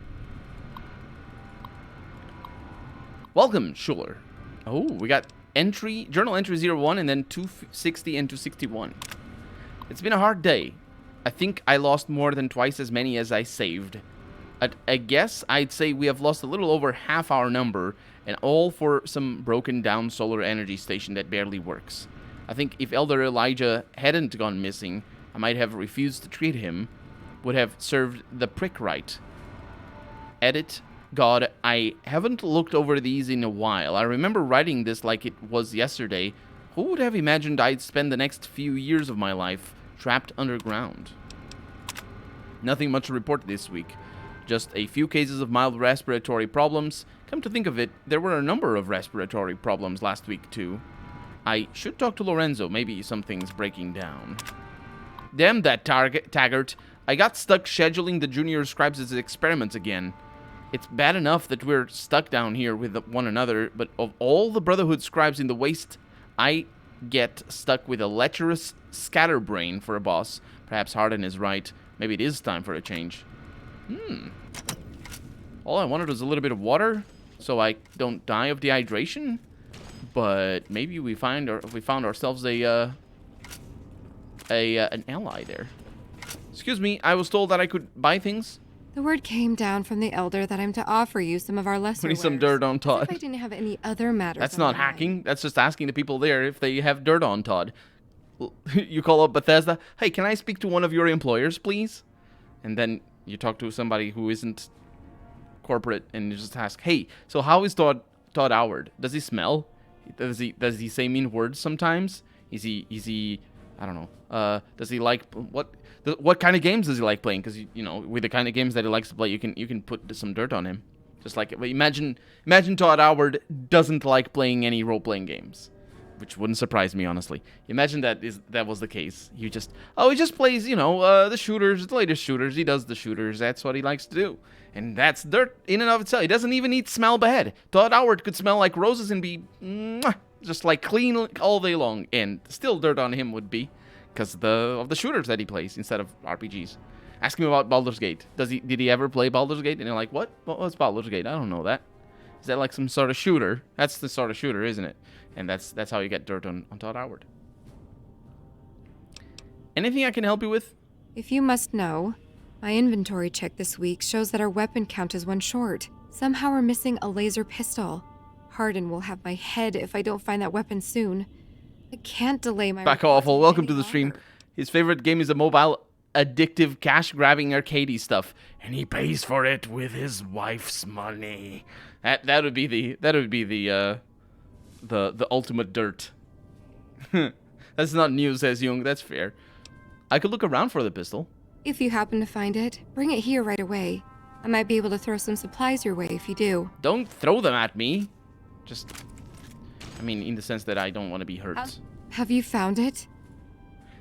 Welcome, Schuller. Oh, we got journal entry 01 and then 260 and 261. It's been a hard day. I think I lost more than twice as many as I saved. I guess I'd say we have lost a little over half our number, and all for some broken down solar energy station that barely works. I think if Elder Elijah hadn't gone missing, I might have refused to treat him, would have served the prick right. Edit. God, I haven't looked over these in a while. I remember writing this like it was yesterday. Who would have imagined I'd spend the next few years of my life trapped underground? Nothing much to report this week. Just a few cases of mild respiratory problems. Come to think of it, there were a number of respiratory problems last week too. I should talk to Lorenzo, maybe something's breaking down. Damn that Taggart. I got stuck scheduling the junior scribes' experiments again. It's bad enough that we're stuck down here with one another, but of all the Brotherhood scribes in the waste, I get stuck with a lecherous scatterbrain for a boss. Perhaps Hardin is right. Maybe it is time for a change. All I wanted was a little bit of water, so I don't die of dehydration. But maybe we found ourselves an ally there. Excuse me, I was told that I could buy things. The word came down from the Elder that I'm to offer you some of our lesser We need some dirt on Todd. If I didn't have any other matters. That's not hacking. That's just asking the people there if they have dirt on Todd. You call up Bethesda. Hey, can I speak to one of your employers, please? And then you talk to somebody who isn't corporate, and you just ask, "Hey, so how is Todd Howard? Does he smell? Does he say mean words sometimes? Is he? I don't know. Does he like what kind of games does he like playing? Because you know, with the kind of games that he likes to play, you can put some dirt on him. Just like imagine Todd Howard doesn't like playing any role-playing games, which wouldn't surprise me, honestly. Imagine that was the case. He just plays, you know, the shooters, the latest shooters. He does the shooters. That's what he likes to do, and that's dirt in and of itself. He doesn't even need smell bad. Todd Howard could smell like roses and be just like clean all day long, and still dirt on him would be. Because of the shooters that he plays instead of RPGs. Ask him about Baldur's Gate. Did he ever play Baldur's Gate? And you're like, what? What's Baldur's Gate? I don't know that. Is that like some sort of shooter? That's the sort of shooter, isn't it? And that's how you get dirt on Todd Howard. Anything I can help you with? If you must know, my inventory check this week shows that our weapon count is one short. Somehow we're missing a laser pistol. Hardin will have my head if I don't find that weapon soon. I can't delay my... Back awful. Welcome to the stream. His favorite game is a mobile, addictive, cash-grabbing, arcadey stuff, and he pays for it with his wife's money. That would be the the ultimate dirt. That's not news, says Jung. That's fair. I could look around for the pistol. If you happen to find it, bring it here right away. I might be able to throw some supplies your way if you do. Don't throw them at me. Just, I mean, in the sense that I don't want to be hurt. Have you found it?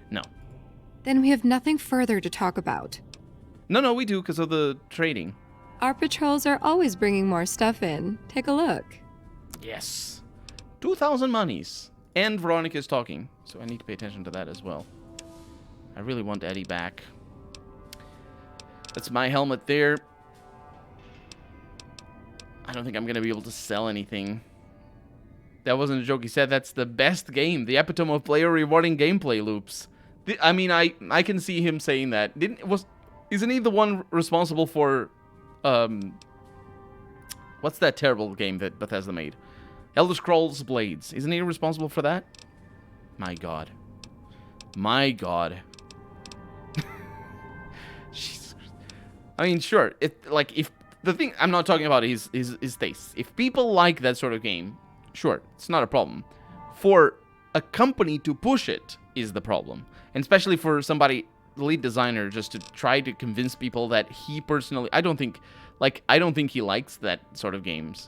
No. Then we have nothing further to talk about. No, we do because of the trading. Our patrols are always bringing more stuff in. Take a look. Yes. 2,000 monies. And Veronica is talking, so I need to pay attention to that as well. I really want Eddie back. That's my helmet there. I don't think I'm going to be able to sell anything. That wasn't a joke. He said that's the best game. The epitome of player rewarding gameplay loops. I mean, I can see him saying that. Isn't he the one responsible for... what's that terrible game that Bethesda made? Elder Scrolls Blades. Isn't he responsible for that? My god. My god. Jesus Christ. I mean, sure. If the thing I'm not talking about is taste. If people like that sort of game, sure, it's not a problem. For a company to push it is the problem. And especially for somebody, the lead designer, just to try to convince people that he personally... I don't think he likes that sort of games.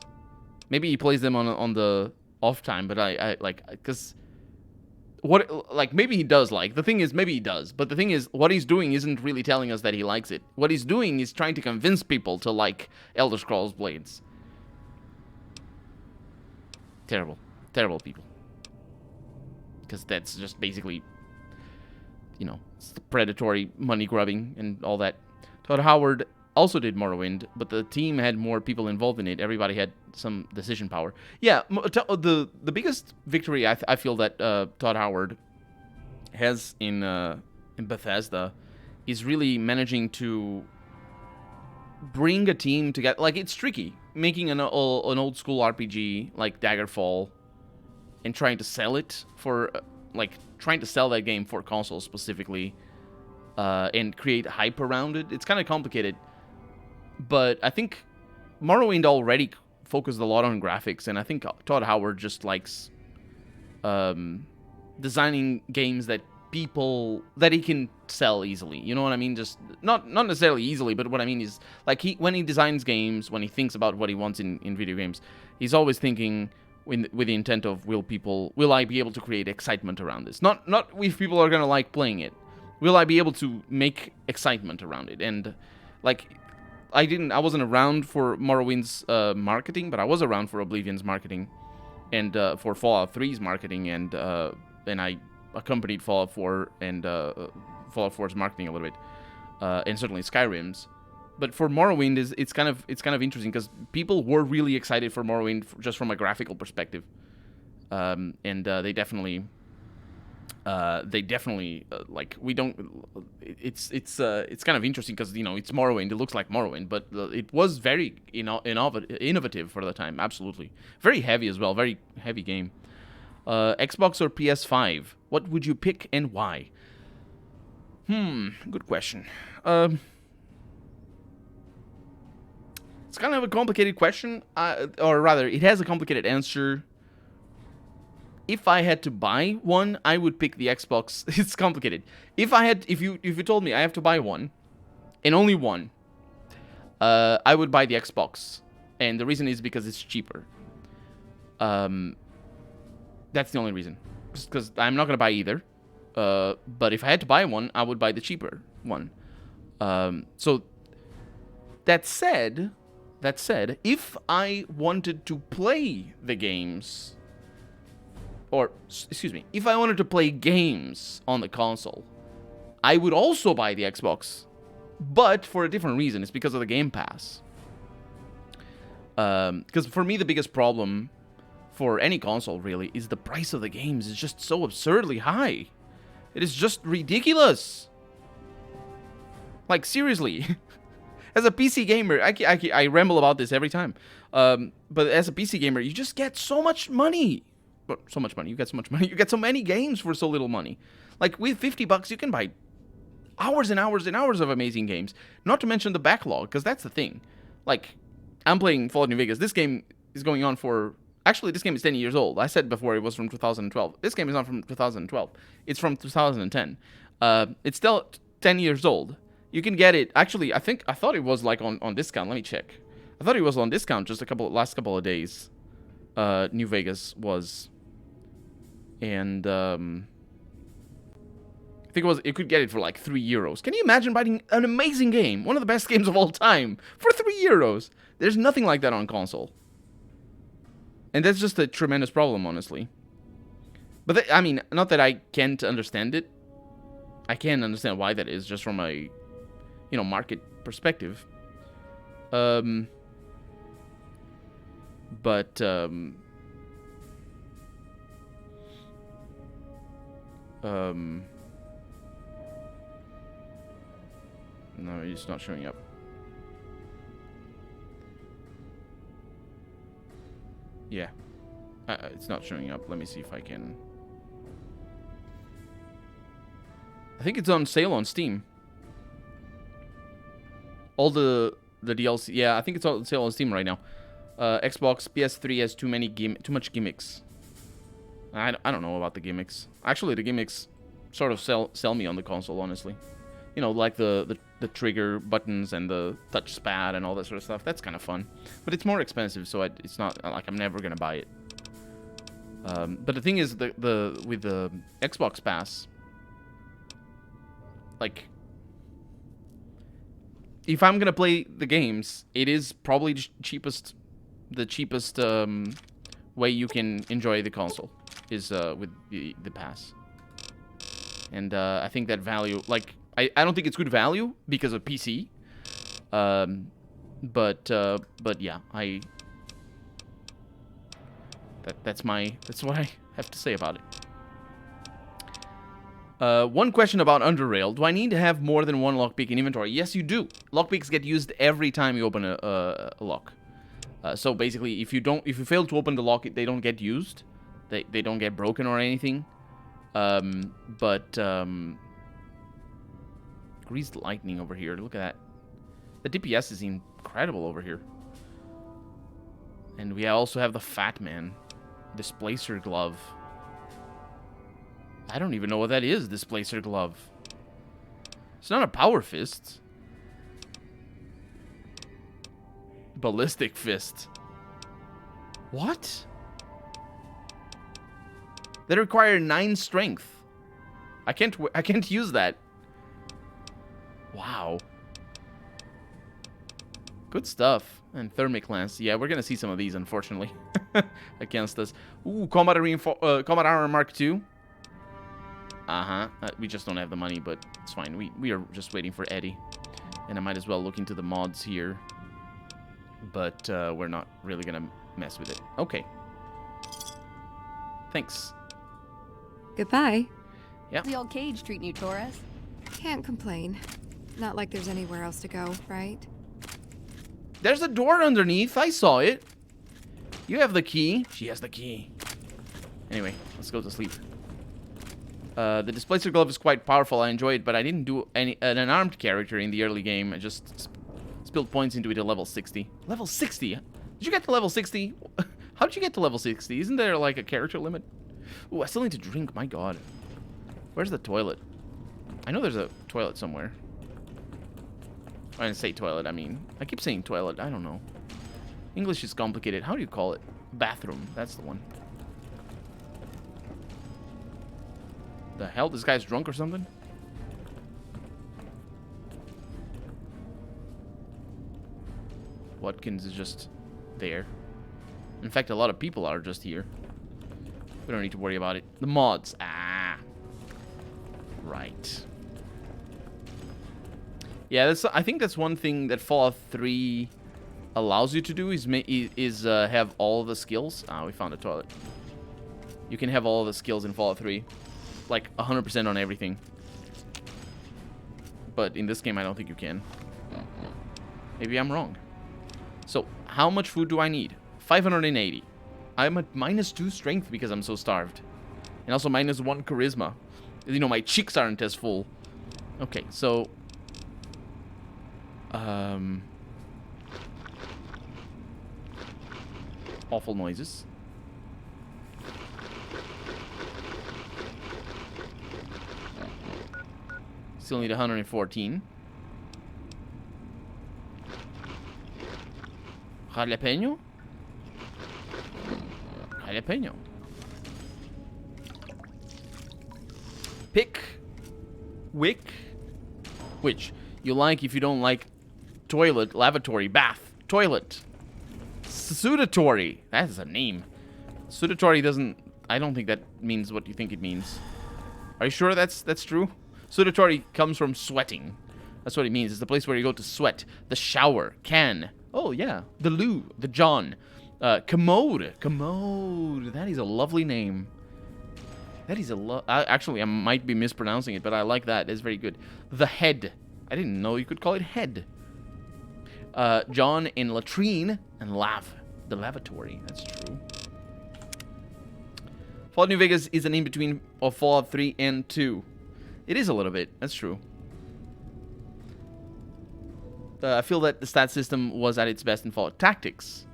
Maybe he plays them on the off time, but I like... Because... maybe he does like. The thing is, maybe he does. But the thing is, what he's doing isn't really telling us that he likes it. What he's doing is trying to convince people to like Elder Scrolls Blades. Terrible. Terrible people. Because that's just basically... You know, it's the predatory money grubbing and all that. Todd Howard also did Morrowind, but the team had more people involved in it. Everybody had some decision power. Yeah, the biggest victory I feel that Todd Howard has in Bethesda is really managing to bring a team together. Like, it's tricky making an old school RPG like Daggerfall and trying to sell it for trying to sell that game for consoles specifically and create hype around it. It's kind of complicated. But I think Morrowind already focused a lot on graphics, and I think Todd Howard just likes designing games that he can sell easily. You know what I mean? Just not necessarily easily, but what I mean is like when he designs games, when he thinks about what he wants in video games, he's always thinking with the intent of will I be able to create excitement around this? Not if people are gonna like playing it. Will I be able to make excitement around it? And like. I wasn't around for Morrowind's marketing, but I was around for Oblivion's marketing, and for Fallout 3's marketing, and I accompanied Fallout 4 and Fallout 4's marketing a little bit, and certainly Skyrim's. But for Morrowind, it's kind of interesting because people were really excited for Morrowind just from a graphical perspective, and they definitely like we don't. It's kind of interesting because it's Morrowind. It looks like Morrowind, but it was very innovative for the time. Absolutely, very heavy as well. Very heavy game. Xbox or PS5? What would you pick and why? Good question. It's kind of a complicated question, or rather, it has a complicated answer. If I had to buy one, I would pick the Xbox. It's complicated. If you told me I have to buy one, and only one, I would buy the Xbox. And the reason is because it's cheaper. That's the only reason. Just because I'm not going to buy either. But if I had to buy one, I would buy the cheaper one. So, that said, if I wanted to play the games... Or, excuse me, if I wanted to play games on the console, I would also buy the Xbox, but for a different reason. It's because of the Game Pass. Because for me, the biggest problem for any console, really, is the price of the games is just so absurdly high. It is just ridiculous. Like, seriously. As a PC gamer, I ramble about this every time. But as a PC gamer, you just get so much money. So much money. You get so much money. You get so many games for so little money. Like, with $50, you can buy hours and hours and hours of amazing games. Not to mention the backlog, because that's the thing. Like, I'm playing Fallout New Vegas. This game is going on for Actually, this game is 10 years old. I said before it was from 2012. This game is not from 2012. It's from 2010. It's still 10 years old. You can get it. Actually, I thought it was like on discount. Let me check. I thought it was on discount just last couple of days. New Vegas was. And I think you could get it for like €3. Can you imagine buying an amazing game, one of the best games of all time, for €3? There's nothing like that on console. And that's just a tremendous problem, honestly. But I mean, not that I can't understand it. I can understand why that is, just from a, market perspective. But no, it's not showing up. Yeah. It's not showing up. Let me see if I can. I think it's on sale on Steam. All the DLC. Yeah, I think it's on sale on Steam right now. Xbox, PS3 has too much gimmicks. I don't know about the gimmicks. Actually, the gimmicks sort of sell me on the console, honestly. Like the trigger buttons and the touchpad and all that sort of stuff. That's kind of fun. But it's more expensive, so it's not like I'm never gonna buy it. But the thing is, with the Xbox Pass, like, if I'm gonna play the games, it is probably the cheapest way you can enjoy the console is with the Pass. And I think that value, like, I don't think it's good value because of PC. But yeah, that's what I have to say about it. One question about Underrail. Do I need to have more than one lockpick in inventory? Yes, you do. Lockpicks get used every time you open a lock. So basically, if you fail to open the lock, they don't get used. They don't get broken or anything. Greased lightning over here. Look at that. The DPS is incredible over here. And we also have the Fat Man. Displacer glove. I don't even know what that is, Displacer glove. It's not a power fist. Ballistic fist. What? They require 9 strength. I can't use that. Wow. Good stuff. And Thermic Lance. Yeah, we're gonna see some of these, unfortunately, against us. Ooh, Combat Armor Mark II. We just don't have the money, but it's fine. We are just waiting for Eddie. And I might as well look into the mods here. But we're not really gonna mess with it. Okay. Thanks. Goodbye. Yeah. How's the old cage treating you, Torres? Can't complain. Not like there's anywhere else to go, right? There's a door underneath. I saw it. You have the key. She has the key. Anyway, let's go to sleep. The Displacer glove is quite powerful. I enjoy it, but I didn't do an unarmed character in the early game. I just spilled points into it at level 60. Level 60? Did you get to level 60? How did you get to level 60? Isn't there like a character limit? Ooh, I still need to drink. My God. Where's the toilet? I know there's a toilet somewhere. I didn't say toilet, I mean, I keep saying toilet, I don't know. English is complicated. How do you call it? Bathroom, that's the one. The hell? This guy's drunk or something? Watkins is just there. In fact, a lot of people are just here. We don't need to worry about it. The mods. Ah. Right. Yeah, I think that's one thing that Fallout 3 allows you to do is have all the skills. Ah, we found a toilet. You can have all the skills in Fallout 3. Like 100% on everything. But in this game, I don't think you can. Maybe I'm wrong. So, how much food do I need? 580. I'm at -2 strength because I'm so starved. And also -1 charisma. You know, my cheeks aren't as full. Okay, so... Awful noises. Still need 114. Jalapeno? Jalapeno. Pick. Wick. Which you like if you don't like toilet, lavatory, bath, toilet. Sudatory. That is a name. Sudatory doesn't... I don't think that means what you think it means. Are you sure that's true? Sudatory comes from sweating. That's what it means. It's the place where you go to sweat. The shower. Can. Oh, yeah. The loo. The John. Commode. Commode. That is a lovely name. That is a actually, I might be mispronouncing it, but I like that. It's very good. The head. I didn't know you could call it head. John in latrine and the lavatory. That's true. Fallout New Vegas is an in-between of Fallout 3 and 2. It is a little bit. That's true. I feel that the stat system was at its best in Fallout Tactics.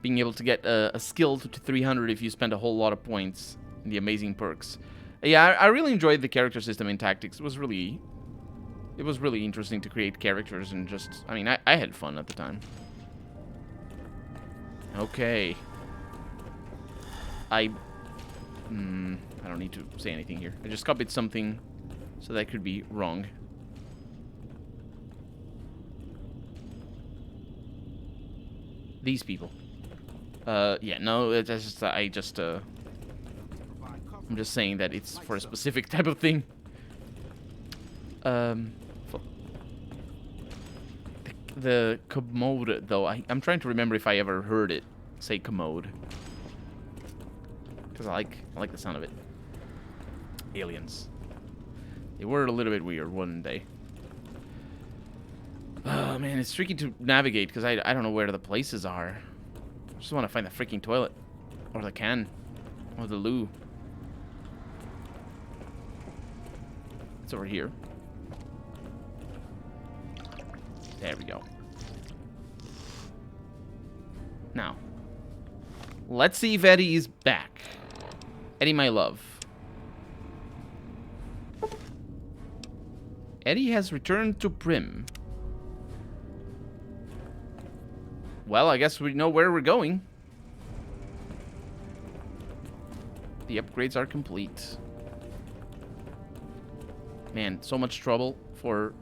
Being able to get a skill to 300 if you spend a whole lot of points in the amazing perks. Yeah, I really enjoyed the character system in Tactics. It was really interesting to create characters and just... I mean, I had fun at the time. Okay. I don't need to say anything here. I just copied something, so that could be wrong. These people. Yeah, no, that's just, I'm just saying that it's for a specific type of thing. The commode, though, I'm trying to remember if I ever heard it say commode. Because I like the sound of it. Aliens. They were a little bit weird, weren't they? Oh, man, it's tricky to navigate because I don't know where the places are. I just want to find the freaking toilet. Or the can. Or the loo. It's over here. There we go. Now, let's see if Eddie is back. Eddie, my love. Eddie has returned to Primm. Well, I guess we know where we're going. The upgrades are complete. Man, so much trouble for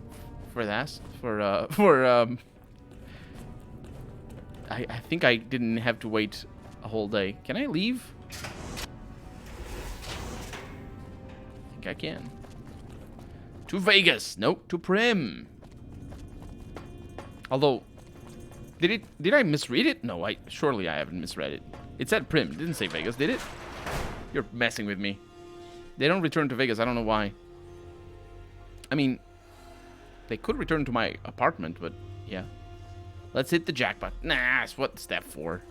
that. I think I didn't have to wait a whole day. Can I leave? I think I can. To Vegas. Nope, to Primm. Although, did I misread it? No, surely I haven't misread it. It said Primm. It didn't say Vegas, did it? You're messing with me. They don't return to Vegas. I don't know why. I mean, they could return to my apartment, but yeah. Let's hit the jackpot. Nah, that's what step 4.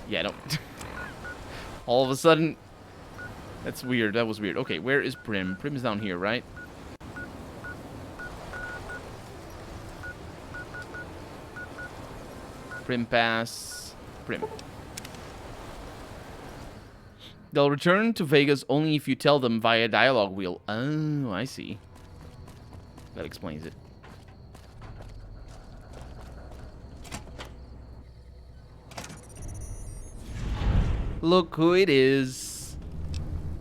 Yeah, don't. All of a sudden, that's weird. That was weird. Okay, where is Primm? Primm is down here, right? Primm Pass. Primm. They'll return to Vegas only if you tell them via dialogue wheel. Oh, I see. That explains it. Look who it is.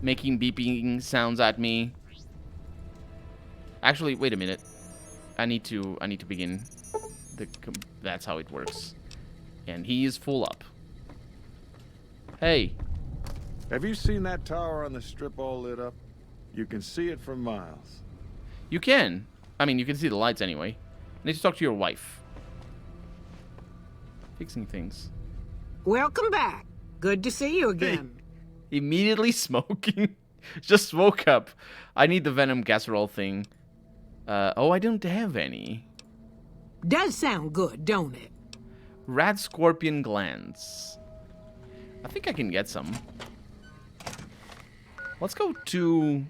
Making beeping sounds at me. Actually, wait a minute. I need to begin. That's how it works. And he is full up. Hey. Have you seen that tower on the strip all lit up? You can see it from miles. You can. I mean, you can see the lights anyway. I need to talk to your wife. Fixing things. Welcome back. Good to see you again. Hey, immediately smoking. Just woke up. I need the Venom casserole thing. Oh, I don't have any. Does sound good, don't it? Rat scorpion glands. I think I can get some. Let's go to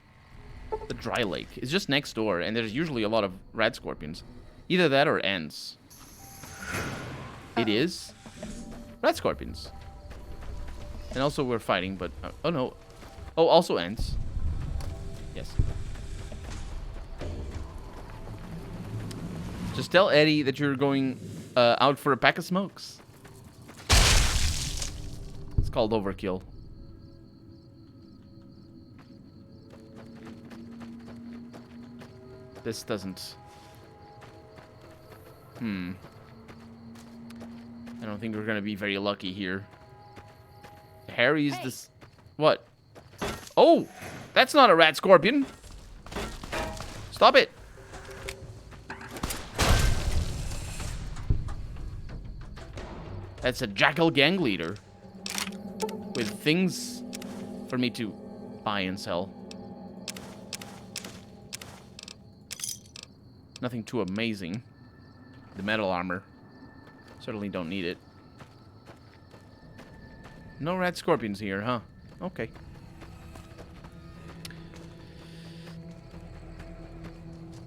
the Dry Lake. It's just next door, and there's usually a lot of rat scorpions. Either that or ants. It is rat scorpions. And also we're fighting, but... oh, no. Oh, also ends. Yes. Just tell Eddie that you're going out for a pack of smokes. It's called overkill. This doesn't... I don't think we're gonna be very lucky here. Harry's this... What? Oh! That's not a rat scorpion! Stop it! That's a jackal gang leader. With things for me to buy and sell. Nothing too amazing. The metal armor. Certainly don't need it. No rat scorpions here, huh? Okay.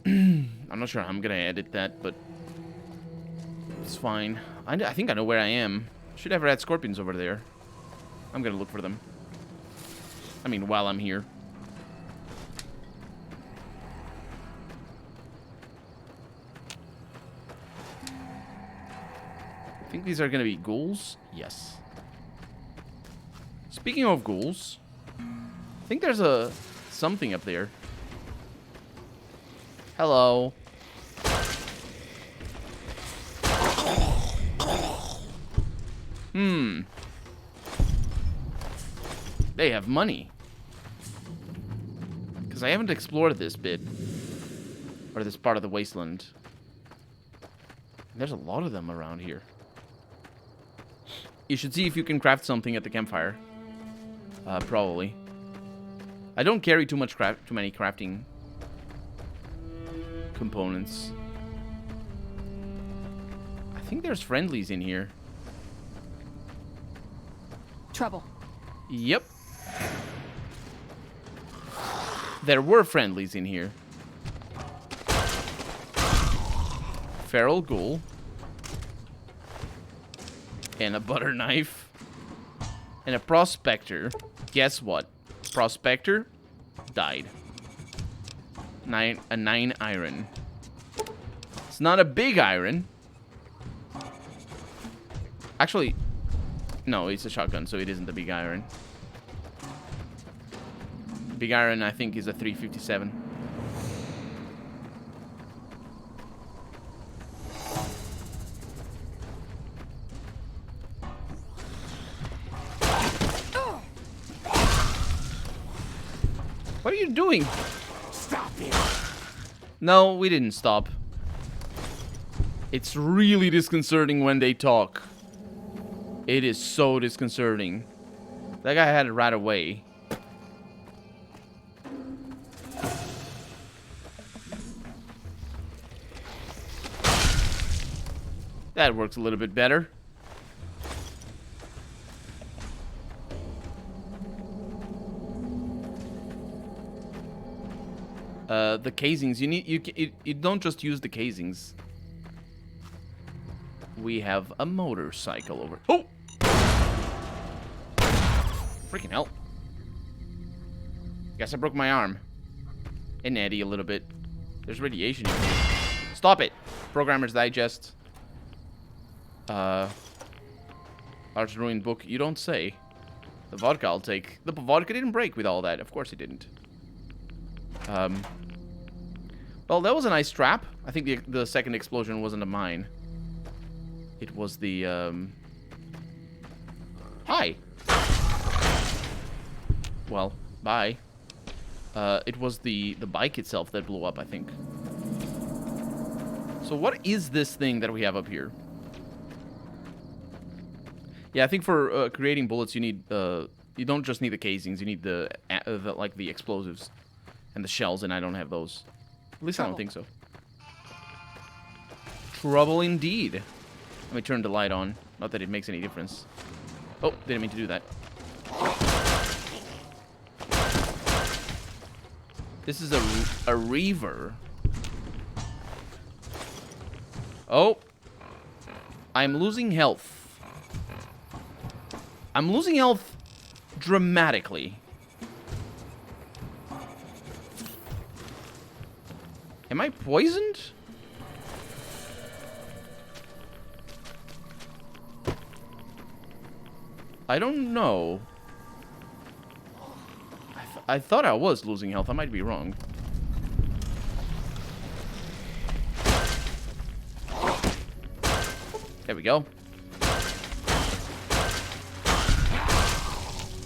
I'm not sure how I'm gonna edit that, but it's fine. I think I know where I am. Should have rat scorpions over there. I'm gonna look for them. I mean, while I'm here. I think these are gonna be ghouls. Yes. Speaking of ghouls, I think there's a something up there. Hello. They have money. Because I haven't explored this bit. Or this part of the wasteland. There's a lot of them around here. You should see if you can craft something at the campfire. Probably. I don't carry too many crafting components. I think there's friendlies in here. Trouble. Yep. There were friendlies in here. Feral ghoul. And a butter knife. And a prospector. Guess what? Prospector died. A 9 iron. It's not a big iron. Actually, no, it's a shotgun, so it isn't a big iron. Big iron, I think, is a 357. What are you doing? Stop it. No, we didn't stop. It's really disconcerting when they talk. It is so disconcerting. That guy had it right away. That works a little bit better. The casings, you don't just use the casings. We have a motorcycle over. Oh! Freaking hell. Guess I broke my arm. And Eddie a little bit. There's radiation in here. Stop it! Programmer's Digest. Large ruined book. You don't say. The vodka I'll take. The vodka didn't break with all that. Of course it didn't. Well, that was a nice trap. I think the second explosion wasn't a mine. It was the, Hi! Well, bye. It was the bike itself that blew up, I think. So what is this thing that we have up here? Yeah, I think for creating bullets, you need, you don't just need the casings. You need the like, the explosives and the shells, and I don't have those. At least I don't think so. Trouble indeed. Let me turn the light on. Not that it makes any difference. Oh, didn't mean to do that. This is a reaver. Oh. I'm losing health. I'm losing health dramatically. Am I poisoned? I don't know. I thought I was losing health. I might be wrong. There we go.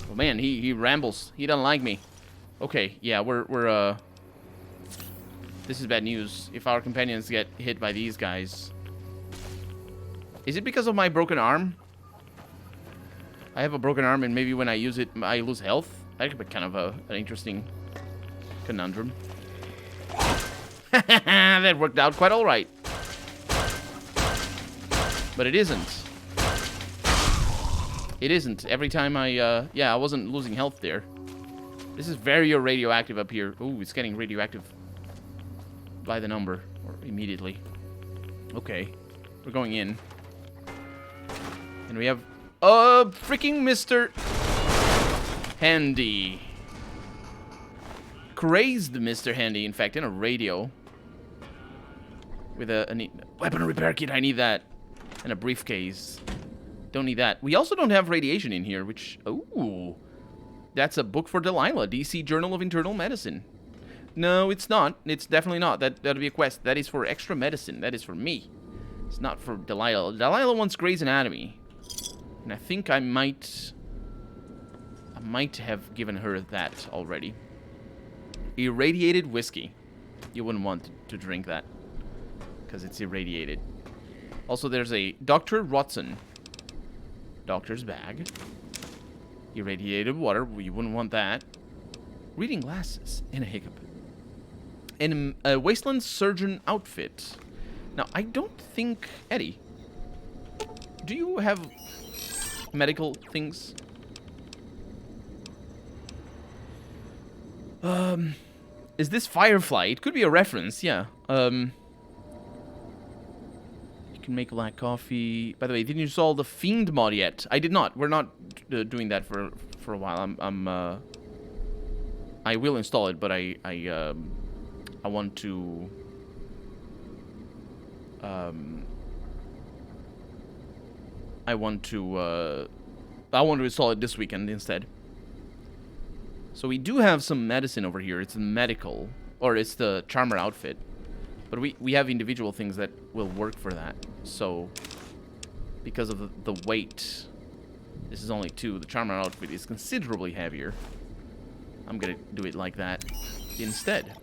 Oh man, he rambles. He doesn't like me. Okay, yeah, we're this is bad news. If our companions get hit by these guys. Is it because of my broken arm? I have a broken arm and maybe when I use it, I lose health? That could be kind of an interesting conundrum. That worked out quite alright. But it isn't. It isn't. Every time I, yeah, I wasn't losing health there. This is very radioactive up here. Ooh, it's getting radioactive by the number, or immediately. Okay, we're going in. And we have, freaking Mr. Handy. Crazed Mr. Handy, in fact, in a radio. With a weapon repair kit, I need that. And a briefcase. Don't need that. We also don't have radiation in here, which, ooh. That's a book for Delilah, DC Journal of Internal Medicine. No, it's not. It's definitely not. That'll be a quest. That is for extra medicine. That is for me. It's not for Delilah. Delilah wants Grey's Anatomy. And I think I might have given her that already. Irradiated whiskey. You wouldn't want to drink that. Because it's irradiated. Also, there's a Dr. Watson. Doctor's bag. Irradiated water. You wouldn't want that. Reading glasses. And a hiccup. And a Wasteland Surgeon outfit. Now, I don't think... Eddie. Do you have medical things? Is this Firefly? It could be a reference, yeah. You can make black coffee. By the way, didn't you install the Fiend mod yet? I did not. We're not doing that for a while. I will install it, but I want to I want to install it this weekend instead. So we do have some medicine over here. It's medical, or it's the Charmer outfit. But we have individual things that will work for that. So, because of the weight, this is only 2. The Charmer outfit is considerably heavier. I'm gonna do it like that instead.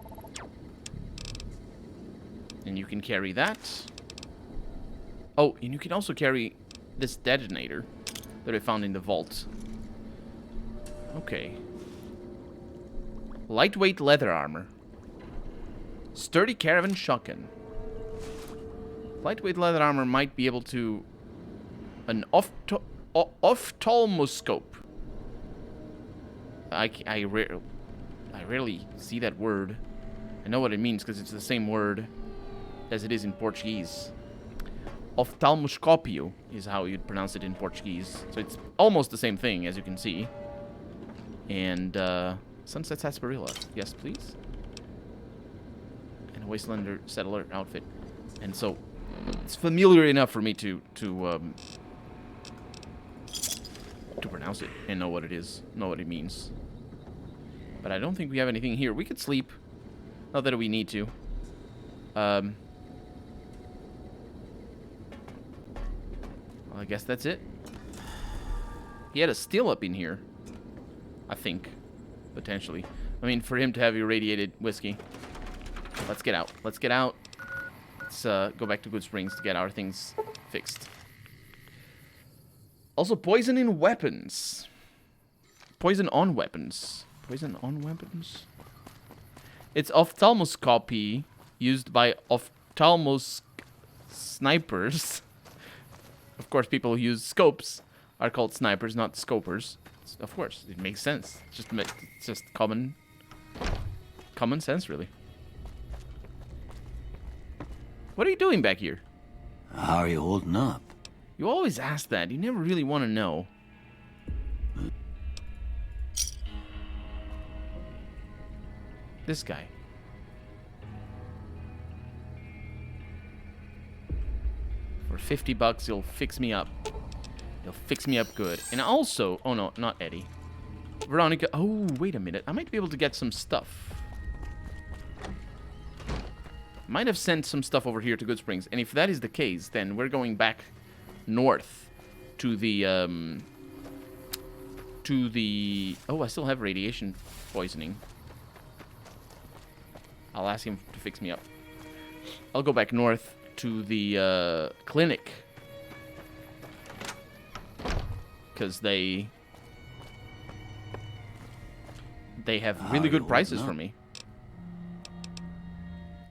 And you can carry that. Oh, and you can also carry this detonator that I found in the vault. Okay. Lightweight leather armor. Sturdy caravan shotgun. Lightweight leather armor might be able to... An ophthalmoscope. I rarely see that word. I know what it means because it's the same word as it is in Portuguese. Ophthalmoscopio is how you'd pronounce it in Portuguese. So it's almost the same thing, as you can see. And, Sunset Sarsaparilla. Yes, please. And a Wastelander Settler outfit. And so, it's familiar enough for me to pronounce it and know what it is, know what it means. But I don't think we have anything here. We could sleep. Not that we need to. Well, I guess that's it. He had a steel up in here. I think. Potentially. I mean, for him to have irradiated whiskey. Let's get out. Let's get out. Let's go back to Good Springs to get our things fixed. Also, poison in weapons. Poison on weapons. Poison on weapons? It's ophthalmoscopy used by ophthalmos snipers. Of course, people who use scopes are called snipers, not scopers. Of course, it makes sense. It's just common sense, really. What are you doing back here? How are you holding up? You always ask that. You never really want to know. This guy. For 50 bucks, he'll fix me up. He'll fix me up good. And also... Oh, no, not Eddie. Veronica... Oh, wait a minute. I might be able to get some stuff. Might have sent some stuff over here to Good Springs. And if that is the case, then we're going back north to the... Oh, I still have radiation poisoning. I'll ask him to fix me up. I'll go back north to the clinic. Because they have really good prices for me.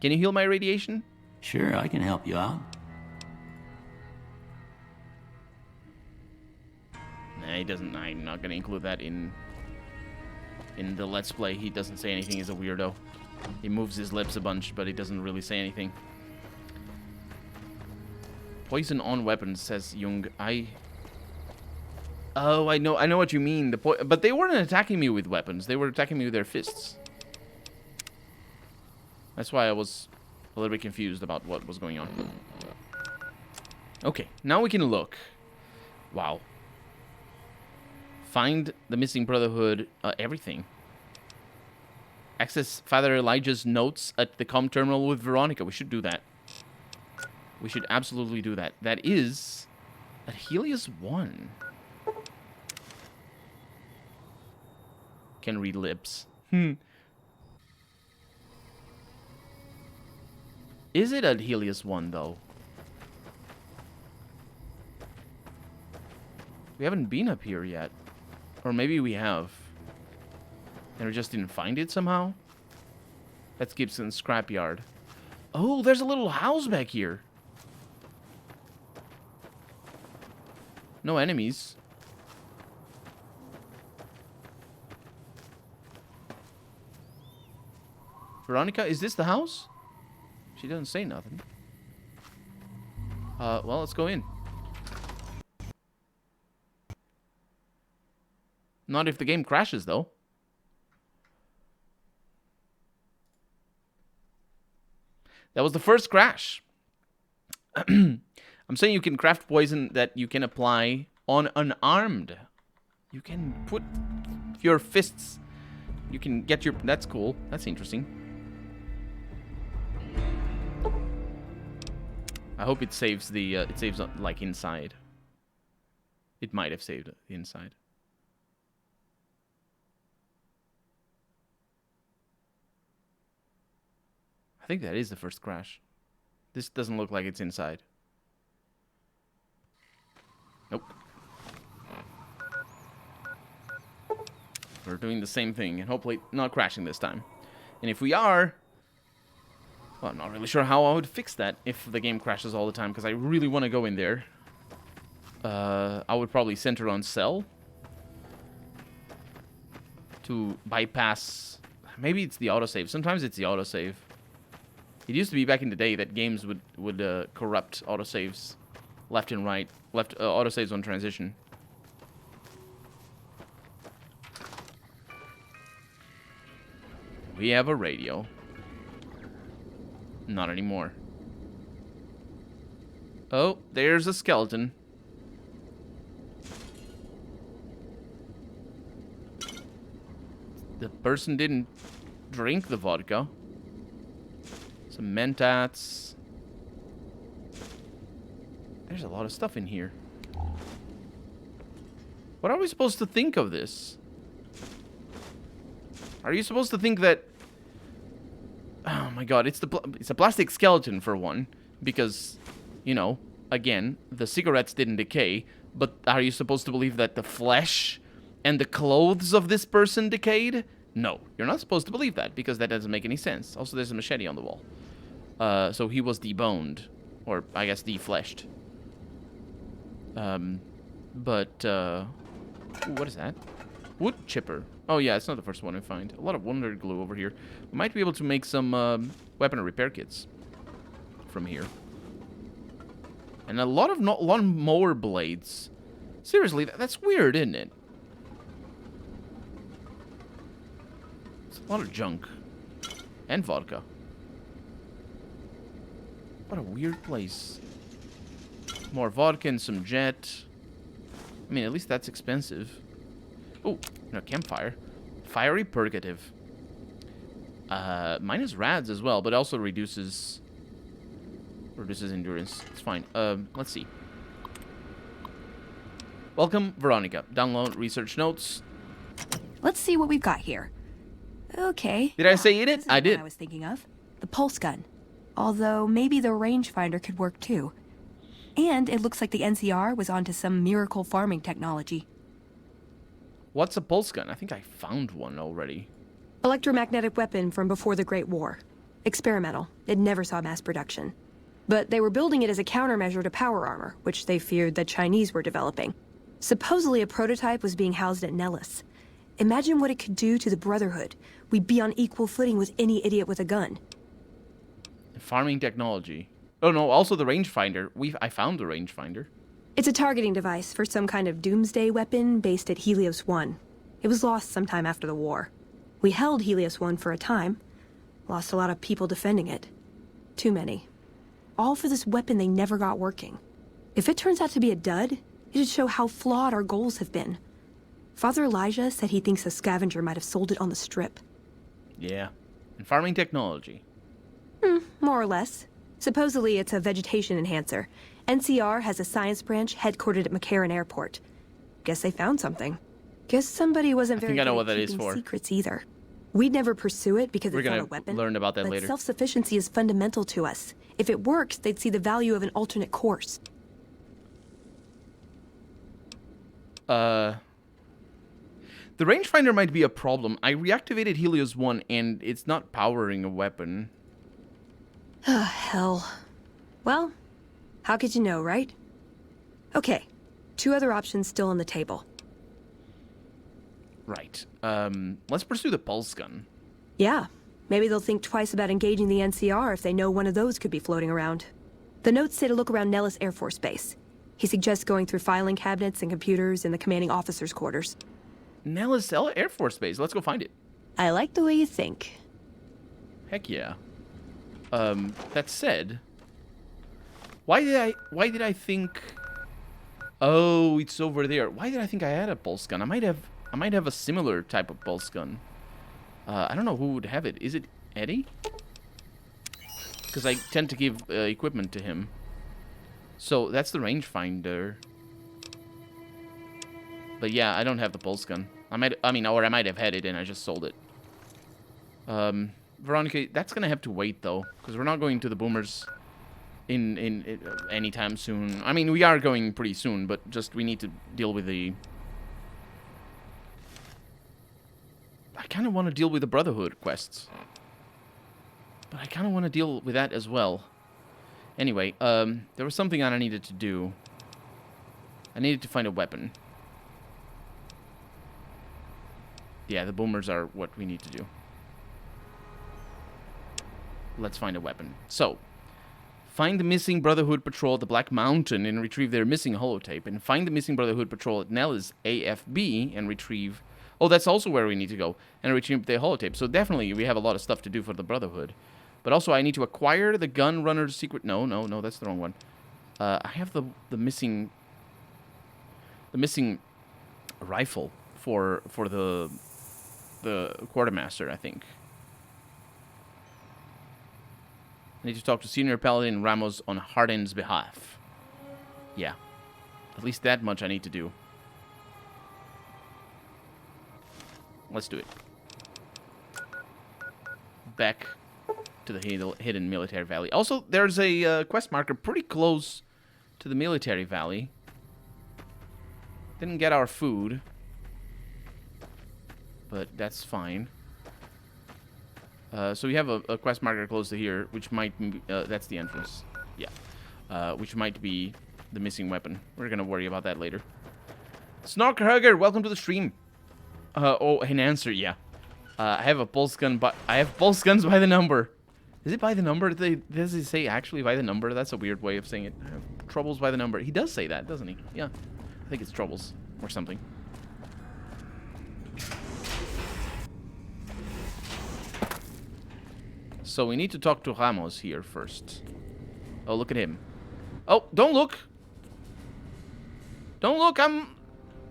Can you heal my radiation? Sure, I can help you out. Nah, he doesn't. I'm not gonna include that in the Let's Play. He doesn't say anything. He's a weirdo. He moves his lips a bunch, but he doesn't really say anything. Poison on weapons, says Jung. Oh, I know what you mean. But they weren't attacking me with weapons. They were attacking me with their fists. That's why I was a little bit confused about what was going on. Okay, now we can look. Wow. Find the missing Brotherhood, everything. Access Father Elijah's notes at the comm terminal with Veronica. We should do that. We should absolutely do that. That is at Helios 1. Can read lips. Is it at Helios 1, though? We haven't been up here yet. Or maybe we have. And we just didn't find it somehow? That's Gibson's scrapyard. Oh, there's a little house back here. No enemies. Veronica, is this the house? She doesn't say nothing. Well, let's go in. Not if the game crashes, though. That was the first crash. I'm saying you can craft poison that you can apply on unarmed. You can put your fists... You can get your... That's cool. That's interesting. I hope it saves the... it saves, like, inside. It might have saved the inside. I think that is the first crash. This doesn't look like it's inside. Nope. We're doing the same thing, and hopefully not crashing this time. And if we are... Well, I'm not really sure how I would fix that if the game crashes all the time, because I really want to go in there. I would probably center on Cell. To bypass... Maybe it's the autosave. Sometimes it's the autosave. It used to be back in the day that games would corrupt autosaves left and right. Autosaves on transition. We have a radio. Not anymore. Oh, there's a skeleton. The person didn't drink the vodka. Some mentats. There's a lot of stuff in here. What are we supposed to think of this? Are you supposed to think that... Oh my god, it's a plastic skeleton for one. Because, you know, again, the cigarettes didn't decay. But are you supposed to believe that the flesh and the clothes of this person decayed? No, you're not supposed to believe that, because that doesn't make any sense. Also, there's a machete on the wall. So he was deboned. Or, I guess, defleshed. Ooh, what is that? Wood chipper. Oh, yeah, it's not the first one I find. A lot of Wonder Glue over here. We might be able to make some weapon repair kits from here. And a lot of lawnmower blades. Seriously, that's weird, isn't it? It's a lot of junk. And vodka. What a weird place. More vodka and some jet. I mean, at least that's expensive. Oh, no, campfire. Fiery purgative. Minus rads as well, but also reduces endurance. It's fine. Let's see. Welcome, Veronica. Download research notes. Let's see what we've got here. Okay. Did I say it? I did. I was thinking of the pulse gun. Although maybe the rangefinder could work too. And it looks like the NCR was onto some miracle farming technology. What's a pulse gun? I think I found one already. Electromagnetic weapon from before the Great War. Experimental. It never saw mass production. But they were building it as a countermeasure to power armor, which they feared the Chinese were developing. Supposedly a prototype was being housed at Nellis. Imagine what it could do to the Brotherhood. We'd be on equal footing with any idiot with a gun. Farming technology. Oh no, also the rangefinder. I found the rangefinder. It's a targeting device for some kind of doomsday weapon based at Helios 1. It was lost sometime after the war. We held Helios 1 for a time. Lost a lot of people defending it. Too many. All for this weapon they never got working. If it turns out to be a dud, it'd show how flawed our goals have been. Father Elijah said he thinks a scavenger might have sold it on the strip. Yeah. And farming technology. More or less. Supposedly it's a vegetation enhancer. NCR has a science branch headquartered at McCarran Airport. Guess they found something. Guess somebody wasn't very good at keeping secrets either. We'd never pursue it because it's not a weapon. Learn about that later. Self-sufficiency is fundamental to us. If it works, they'd see the value of an alternate course. The rangefinder might be a problem. I reactivated Helios 1 and it's not powering a weapon. Ah, hell. Well, how could you know, right? Okay, 2 other options still on the table. Right. Let's pursue the pulse gun. Yeah, maybe they'll think twice about engaging the NCR if they know one of those could be floating around. The notes say to look around Nellis Air Force Base. He suggests going through filing cabinets and computers in the commanding officer's quarters. Nellis Air Force Base. Let's go find it. I like the way you think. Heck yeah. That said, why did I think? Oh, it's over there. Why did I think I had a pulse gun? I might have a similar type of pulse gun. I don't know who would have it. Is it Eddie? Because I tend to give equipment to him. So that's the rangefinder. But yeah, I don't have the pulse gun. I might have had it and I just sold it. Veronica, that's gonna have to wait though, because we're not going to the boomers in anytime soon. I mean, we are going pretty soon, but just we need to deal with the. I kind of want to deal with the Brotherhood quests, but I kind of want to deal with that as well. Anyway, there was something that I needed to do. I needed to find a weapon. Yeah, the boomers are what we need to do. Let's find a weapon. So, find the missing Brotherhood patrol at the Black Mountain and retrieve their missing holotape. And find the missing Brotherhood patrol at Nellis AFB and retrieve... Oh, that's also where we need to go. And retrieve their holotape. So definitely we have a lot of stuff to do for the Brotherhood. But also I need to acquire the gun runner's secret... No, that's the wrong one. I have the missing... The missing rifle for the quartermaster, I think. I need to talk to Senior Paladin Ramos on Hardin's behalf. Yeah. At least that much I need to do. Let's do it. Back to the hidden military valley. Also, there's a quest marker pretty close to the military valley. Didn't get our food. But that's fine. So we have a quest marker close to here, which might be, that's the entrance. Yeah. Which might be the missing weapon. We're gonna worry about that later. Snarkhugger, welcome to the stream. Oh, an answer, yeah. I have a pulse gun, but I have pulse guns by the number. Is it by the number? Does it say actually by the number? That's a weird way of saying it. I have troubles by the number. He does say that, doesn't he? Yeah. I think it's troubles or something. So we need to talk to Ramos here first. Oh, look at him. Oh, don't look! Don't look,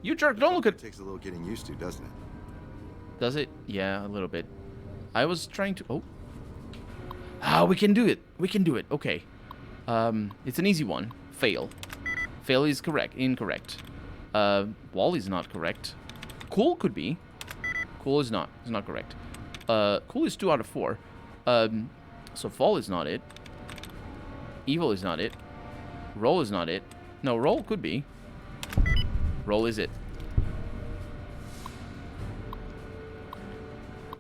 You jerk, don't look at... It takes a little getting used to, doesn't it? Does it? Yeah, a little bit. I was trying to... Oh. Ah, we can do it. We can do it. Okay. It's an easy one. Fail. Fail is correct. Incorrect. Wall is not correct. Cool could be. Cool is not. It's not correct. Cool is 2 out of 4. So fall is not it. Evil is not it. Roll is not it. No, roll could be. Roll is it.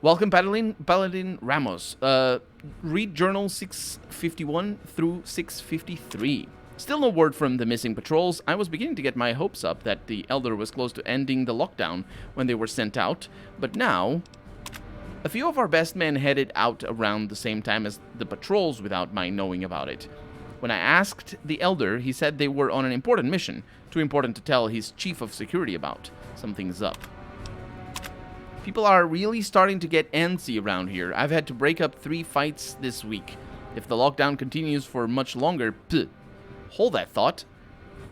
Welcome, Paladin Ramos. Read Journal 651 through 653. Still no word from the missing patrols. I was beginning to get my hopes up that the Elder was close to ending the lockdown when they were sent out, but now... A few of our best men headed out around the same time as the patrols without my knowing about it. When I asked the Elder, he said they were on an important mission, too important to tell his chief of security about. Something's up. People are really starting to get antsy around here. I've had to break up 3 fights this week. If the lockdown continues for much longer, hold that thought.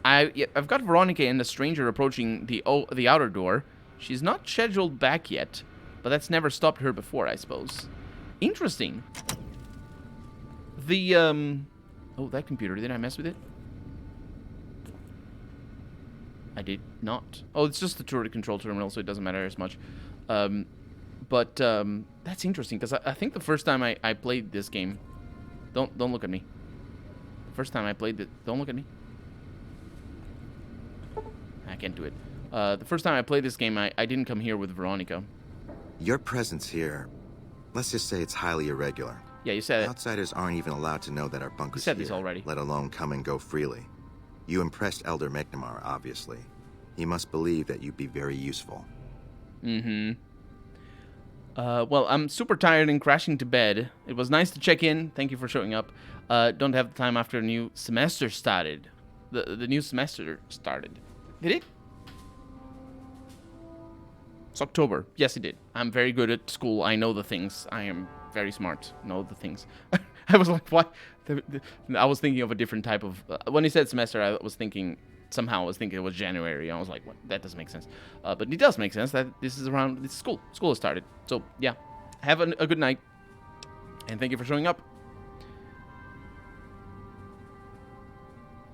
I've got Veronica and a stranger approaching the outer door. She's not scheduled back yet, but that's never stopped her before, I suppose. Interesting. The, Oh, that computer. Did I mess with it? I did not. Oh, it's just the turret control terminal, so it doesn't matter as much. That's interesting, because I think the first time I played this game... Don't look at me. The first time I played it... Don't look at me. I can't do it. The first time I played this game, I didn't come here with Veronica. Your presence here, let's just say it's highly irregular. Yeah, you said it. Outsiders aren't even allowed to know that our bunker's here, these already. Let alone come and go freely. You impressed Elder McNamara, obviously. He must believe that you'd be very useful. Mm-hmm. Well, I'm super tired and crashing to bed. It was nice to check in. Thank you for showing up. Don't have the time after a new semester started. The new semester started. Did it? It's October. Yes, it did. I'm very good at school. I know the things. I am very smart. Know the things. I was like, what? I was thinking of a different type of... when he said semester, I was thinking... Somehow I was thinking it was January. I was like, what? That doesn't make sense. But it does make sense that this is around... It's school. School has started. So, yeah. Have a good night. And thank you for showing up.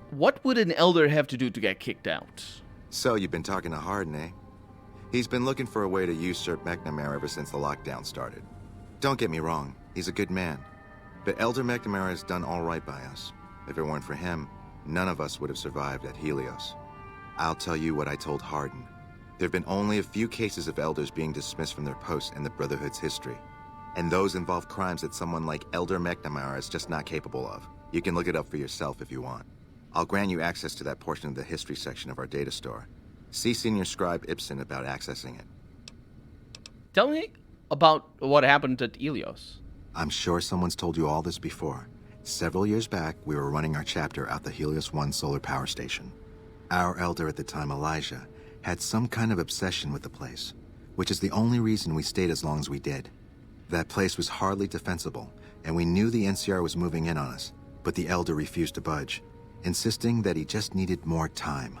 What would an elder have to do to get kicked out? So, you've been talking to Hardin, eh? He's been looking for a way to usurp McNamara ever since the lockdown started. Don't get me wrong. He's a good man. But Elder McNamara has done all right by us. If it weren't for him, none of us would have survived at Helios. I'll tell you what I told Hardin. There have been only a few cases of elders being dismissed from their posts in the Brotherhood's history. And those involve crimes that someone like Elder McNamara is just not capable of. You can look it up for yourself if you want. I'll grant you access to that portion of the history section of our data store. See Senior Scribe Ibsen about accessing it. Tell me about what happened at Helios. I'm sure someone's told you all this before. Several years back, we were running our chapter out the Helios 1 solar power station. Our elder at the time, Elijah, had some kind of obsession with the place, which is the only reason we stayed as long as we did. That place was hardly defensible, and we knew the NCR was moving in on us, but the elder refused to budge, insisting that he just needed more time.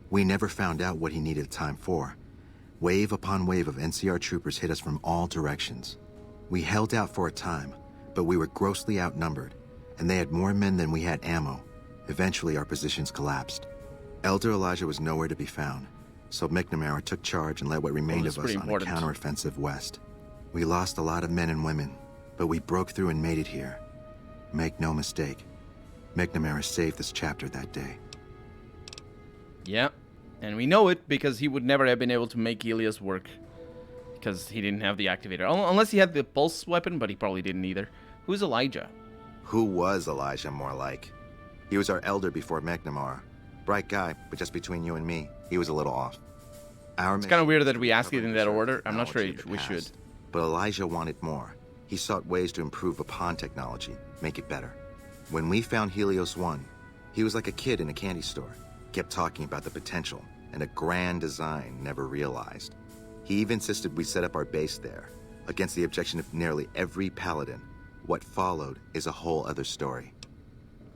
We never found out what he needed time for. Wave upon wave of NCR troopers hit us from all directions. We held out for a time, but we were grossly outnumbered, and they had more men than we had ammo. Eventually, our positions collapsed. Elder Elijah was nowhere to be found, so McNamara took charge and led what remained of us on a counteroffensive west. We lost a lot of men and women, but we broke through and made it here. Make no mistake, McNamara saved this chapter that day. Yeah, and we know it because he would never have been able to make Helios work. Because he didn't have the activator. Unless he had the pulse weapon, but he probably didn't either. Who's Elijah? Who was Elijah, more like? He was our elder before McNamara. Bright guy, but just between you and me, he was a little off. It's kind of weird that we ask it in that order. I'm not sure we should. But Elijah wanted more. He sought ways to improve upon technology, make it better. When we found Helios 1, he was like a kid in a candy store. Kept talking about the potential and a grand design never realized. He even insisted we set up our base there, against the objection of nearly every paladin. What followed is a whole other story.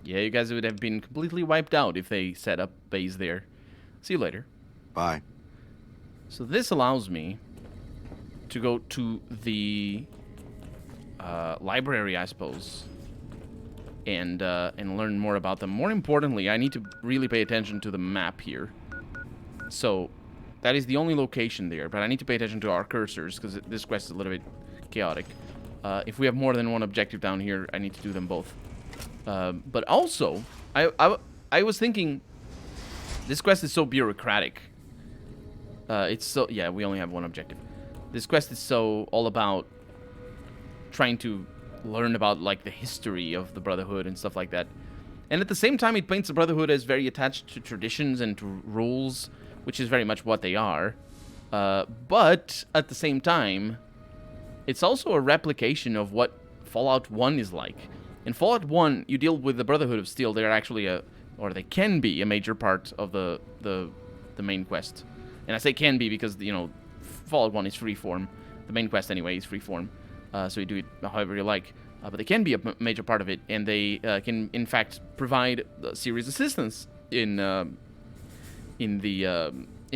Yeah, you guys would have been completely wiped out if they set up base there. See you later. Bye. So this allows me to go to the library, I suppose, and learn more about them. More importantly, I need to really pay attention to the map here. So that is the only location there, but I need to pay attention to our cursors because this quest is a little bit chaotic. If we have more than one objective down here, I need to do them both. But also, I was thinking, this quest is so bureaucratic. It's so, yeah, we only have one objective. This quest is so all about trying to learn about, like, the history of the Brotherhood and stuff like that. And at the same time, it paints the Brotherhood as very attached to traditions and to rules, which is very much what they are. But at the same time, it's also a replication of what Fallout 1 is like. In Fallout 1, you deal with the Brotherhood of Steel. They're actually or they can be a major part of the main quest. And I say can be because, you know, Fallout 1 is freeform. The main quest, anyway, is freeform. So you do it however you like. But they can be a major part of it, and they can, in fact, provide serious assistance in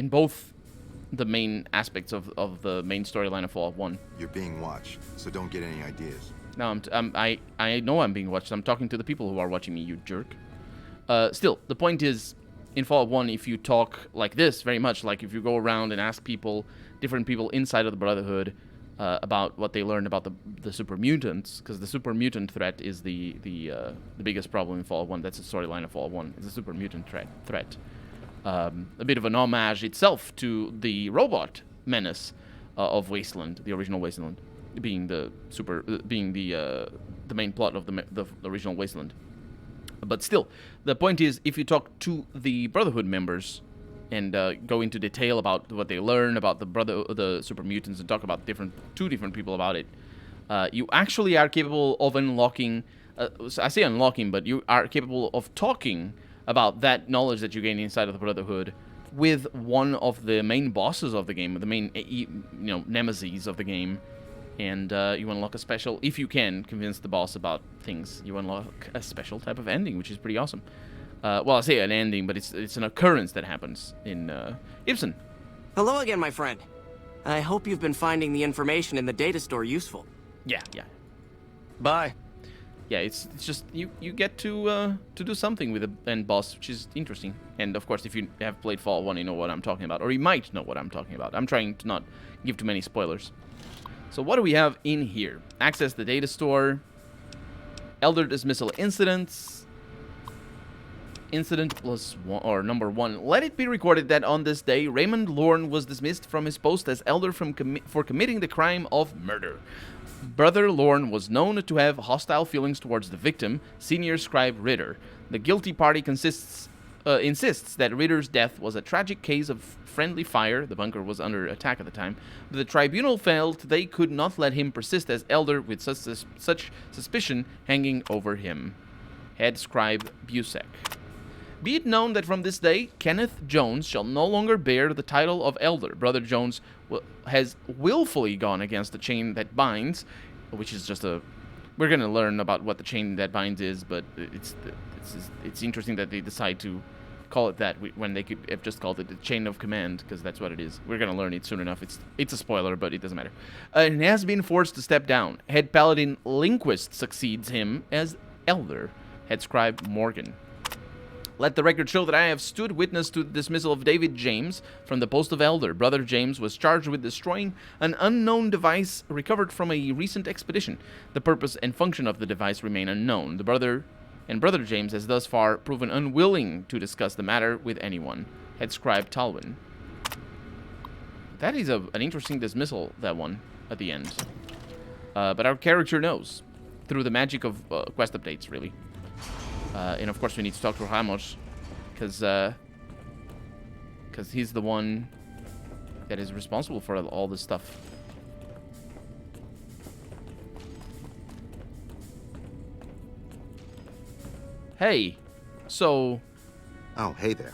both the main aspects of the main storyline of Fallout 1. You're being watched, so don't get any ideas. No, I know I'm being watched. I'm talking to the people who are watching me, you jerk. Still, the point is, in Fallout 1, if you talk like this, very much, like if you go around and ask people, different people inside of the Brotherhood, about what they learned about the super mutants, because the super mutant threat is the biggest problem in Fallout 1. That's the storyline of Fallout 1. It's a super mutant threat. A bit of an homage itself to the robot menace of Wasteland, the original Wasteland, being the main plot of the original Wasteland. But still, the point is, if you talk to the Brotherhood members and go into detail about what they learn about the super mutants and talk about two different people about it, you actually are capable of unlocking. I say unlocking, but you are capable of talking about that knowledge that you gain inside of the Brotherhood with one of the main bosses of the game, the main nemesis of the game, and you unlock a special. If you can convince the boss about things, you unlock a special type of ending, which is pretty awesome. Well, I say an ending, but it's an occurrence that happens in Ibsen. Hello again, my friend. I hope you've been finding the information in the data store useful. Yeah. Bye. Yeah, it's just you get to do something with the end boss, which is interesting. And of course, if you have played Fallout 1, you know what I'm talking about, or you might know what I'm talking about. I'm trying to not give too many spoilers. So what do we have in here? Access the data store. Elder dismissal incidents. Incident plus one, or number 1. Let it be recorded that on this day, Raymond Lorne was dismissed from his post as Elder for committing the crime of murder. Brother Lorne was known to have hostile feelings towards the victim, Senior Scribe Ritter. The guilty party insists that Ritter's death was a tragic case of friendly fire. The bunker was under attack at the time. But the tribunal felt they could not let him persist as Elder with such suspicion hanging over him. Head Scribe Busek. Be it known that from this day, Kenneth Jones shall no longer bear the title of Elder. Brother Jones has willfully gone against the chain that binds, which is just a... We're going to learn about what the chain that binds is, but it's interesting that they decide to call it that when they could have just called it the chain of command, because that's what it is. We're going to learn it soon enough. It's a spoiler, but it doesn't matter. And has been forced to step down. Head Paladin Linquist succeeds him as Elder. Head Scribe Morgan. Let the record show that I have stood witness to the dismissal of David James from the post of Elder. Brother James was charged with destroying an unknown device recovered from a recent expedition. The purpose and function of the device remain unknown. Brother James has thus far proven unwilling to discuss the matter with anyone. Head Scribe Talwin. That is an interesting dismissal, that one, at the end. But our character knows, through the magic of quest updates, really. And of course we need to talk to Ramos, because he's the one that is responsible for all this stuff. Hey, so... Oh, hey there.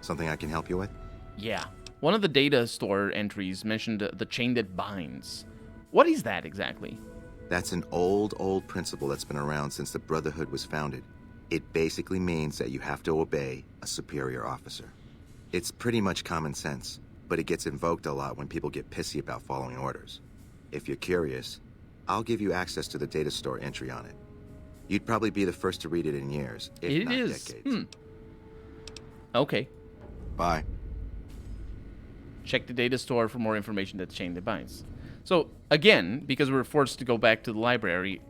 Something I can help you with? Yeah. One of the data store entries mentioned the chain that binds. What is that exactly? That's an old principle that's been around since the Brotherhood was founded. It basically means that you have to obey a superior officer. It's pretty much common sense, but it gets invoked a lot when people get pissy about following orders. If you're curious, I'll give you access to the data store entry on it. You'd probably be the first to read it in years, if not decades. Okay. Bye. Check the data store for more information that's chain that binds. So, again, because we're forced to go back to the library,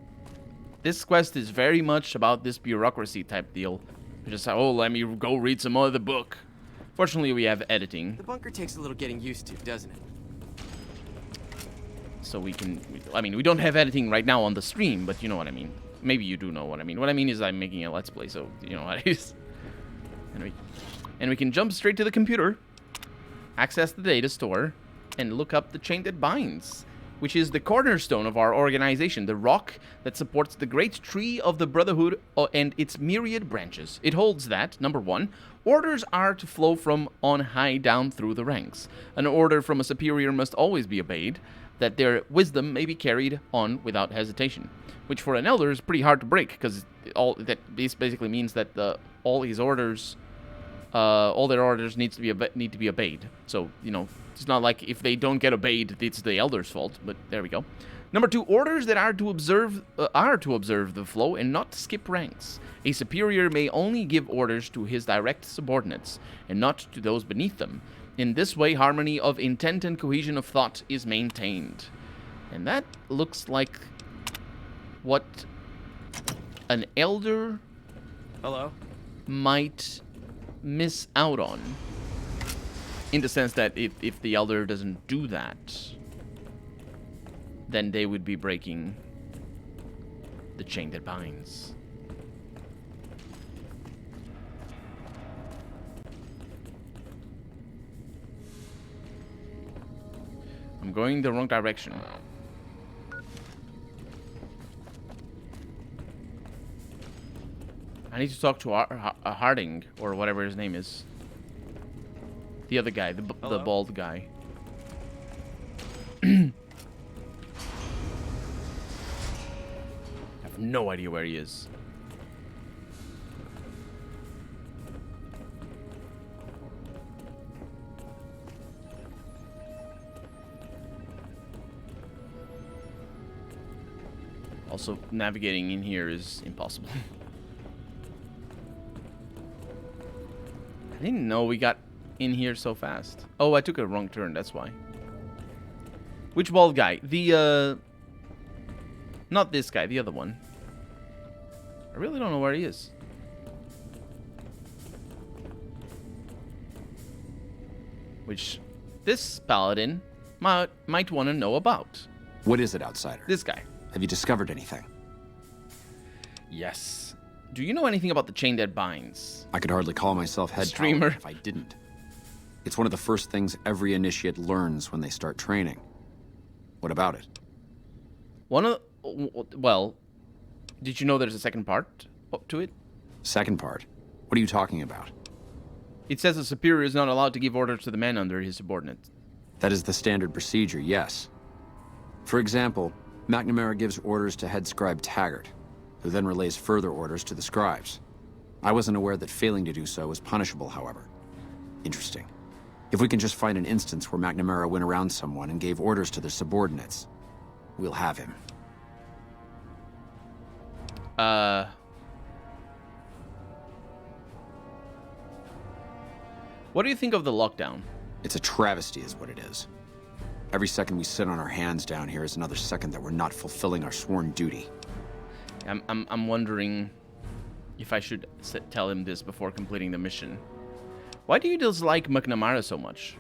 this quest is very much about this bureaucracy type deal. We're just, oh, let me go read some more of the book. Fortunately, we have editing. The bunker takes a little getting used to, doesn't it? So we can, I mean, we don't have editing right now on the stream, but you know what I mean. Maybe you do know what I mean. What I mean is I'm making a Let's Play, so you know what it is. And we can jump straight to the computer, access the data store, and look up the chain that binds, which is the cornerstone of our organization, the rock that supports the great tree of the Brotherhood and its myriad branches. It holds that, number 1, orders are to flow from on high down through the ranks. An order from a superior must always be obeyed, that their wisdom may be carried on without hesitation, which for an elder is pretty hard to break, because this basically means that all their orders need to be obeyed. So, you know, it's not like if they don't get obeyed, it's the elder's fault, but there we go. Number 2, orders that are to observe the flow and not skip ranks. A superior may only give orders to his direct subordinates, and not to those beneath them. In this way, harmony of intent and cohesion of thought is maintained. And that looks like what an elder might miss out on. In the sense that if the elder doesn't do that, then they would be breaking the chain that binds. I'm going the wrong direction. I need to talk to Harding, or whatever his name is. The other guy, the bald guy. I have no idea where he is. Also, navigating in here is impossible. I didn't know we got in here so fast. Oh, I took a wrong turn, that's why. Which bald guy? Not this guy, the other one. I really don't know where he is. Which this paladin might want to know about. What is it, outsider? This guy. Have you discovered anything? Yes. Do you know anything about the chain that binds? I could hardly call myself head streamer if I didn't. It's one of the first things every initiate learns when they start training. What about it? Well, did you know there's a second part to it? Second part? What are you talking about? It says a superior is not allowed to give orders to the men under his subordinates. That is the standard procedure, yes. For example, McNamara gives orders to head scribe Taggart, who then relays further orders to the scribes. I wasn't aware that failing to do so was punishable, however. Interesting. If we can just find an instance where McNamara went around someone and gave orders to their subordinates, we'll have him. What do you think of the lockdown? It's a travesty is what it is. Every second we sit on our hands down here is another second that we're not fulfilling our sworn duty. I'm wondering if I should tell him this before completing the mission. Why do you dislike McNamara so much?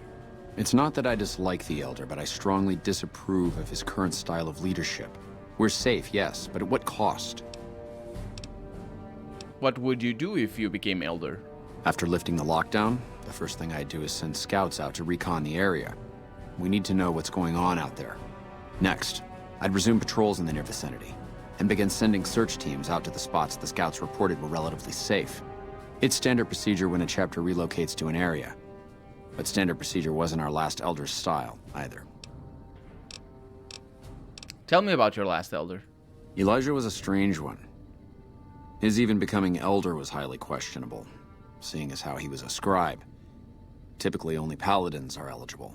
It's not that I dislike the Elder, but I strongly disapprove of his current style of leadership. We're safe, yes, but at what cost? What would you do if you became Elder? After lifting the lockdown, the first thing I'd do is send scouts out to recon the area. We need to know what's going on out there. Next, I'd resume patrols in the near vicinity, and begin sending search teams out to the spots the scouts reported were relatively safe. It's standard procedure when a chapter relocates to an area, but standard procedure wasn't our last Elder's style, either. Tell me about your last Elder. Elijah was a strange one. His even becoming Elder was highly questionable, seeing as how he was a scribe. Typically, only paladins are eligible.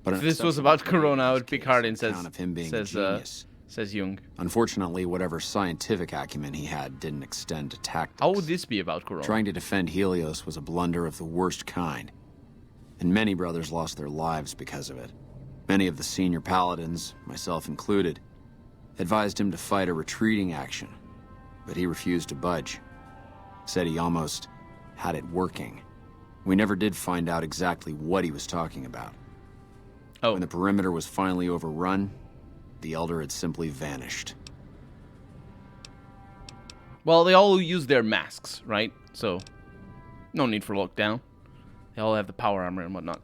But if this was about Corona, I would pick Hardin, says Jung. Unfortunately, whatever scientific acumen he had didn't extend to tactics. How would this be about Corona? Trying to defend Helios was a blunder of the worst kind. And many brothers lost their lives because of it. Many of the senior paladins, myself included, advised him to fight a retreating action. But he refused to budge. Said he almost had it working. We never did find out exactly what he was talking about. Oh. When the perimeter was finally overrun, the Elder had simply vanished. Well, they all use their masks, right? So, no need for lockdown. They all have the power armor and whatnot.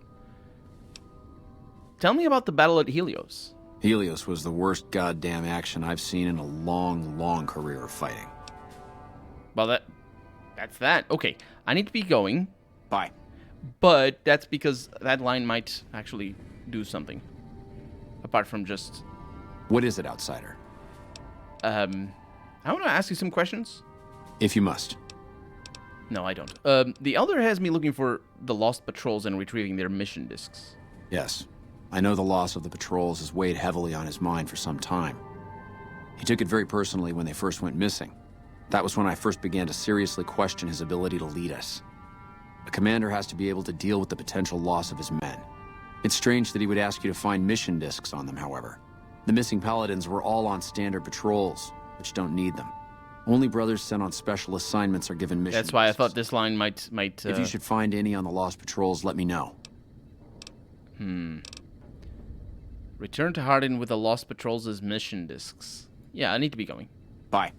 Tell me about the battle at Helios. Helios was the worst goddamn action I've seen in a long, long career of fighting. Well, that's that. Okay, I need to be going. Bye. But that's because that line might actually do something. Apart from just... What is it, Outsider? I want to ask you some questions. If you must. No, I don't. The Elder has me looking for the lost patrols and retrieving their mission discs. Yes. I know the loss of the patrols has weighed heavily on his mind for some time. He took it very personally when they first went missing. That was when I first began to seriously question his ability to lead us. A commander has to be able to deal with the potential loss of his men. It's strange that he would ask you to find mission discs on them, however. The missing paladins were all on standard patrols, which don't need them. Only brothers sent on special assignments are given mission That's why discs. I thought this line might If you should find any on the lost patrols, let me know. Return to Hardin with the lost patrols' mission discs. Yeah, I need to be going. Bye.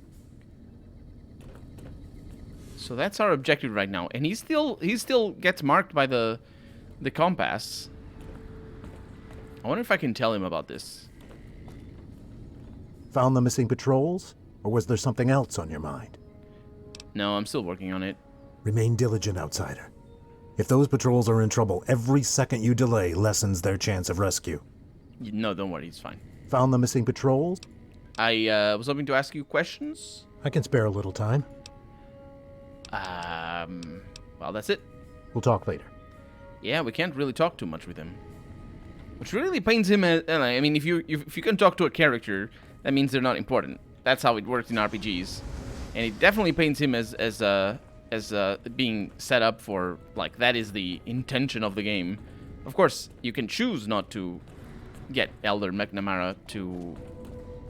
So that's our objective right now, and he still gets marked by the compass. I wonder if I can tell him about this. Found the missing patrols? Or was there something else on your mind? No, I'm still working on it. Remain diligent, Outsider. If those patrols are in trouble, every second you delay lessens their chance of rescue. No, don't worry, it's fine. Found the missing patrols? I was hoping to ask you questions. I can spare a little time. Well, that's it. We'll talk later. Yeah, we can't really talk too much with him. Which really paints him as... I mean, if you can talk to a character, that means they're not important. That's how it works in RPGs. And it definitely paints him as being set up for, like, that is the intention of the game. Of course, you can choose not to get Elder McNamara to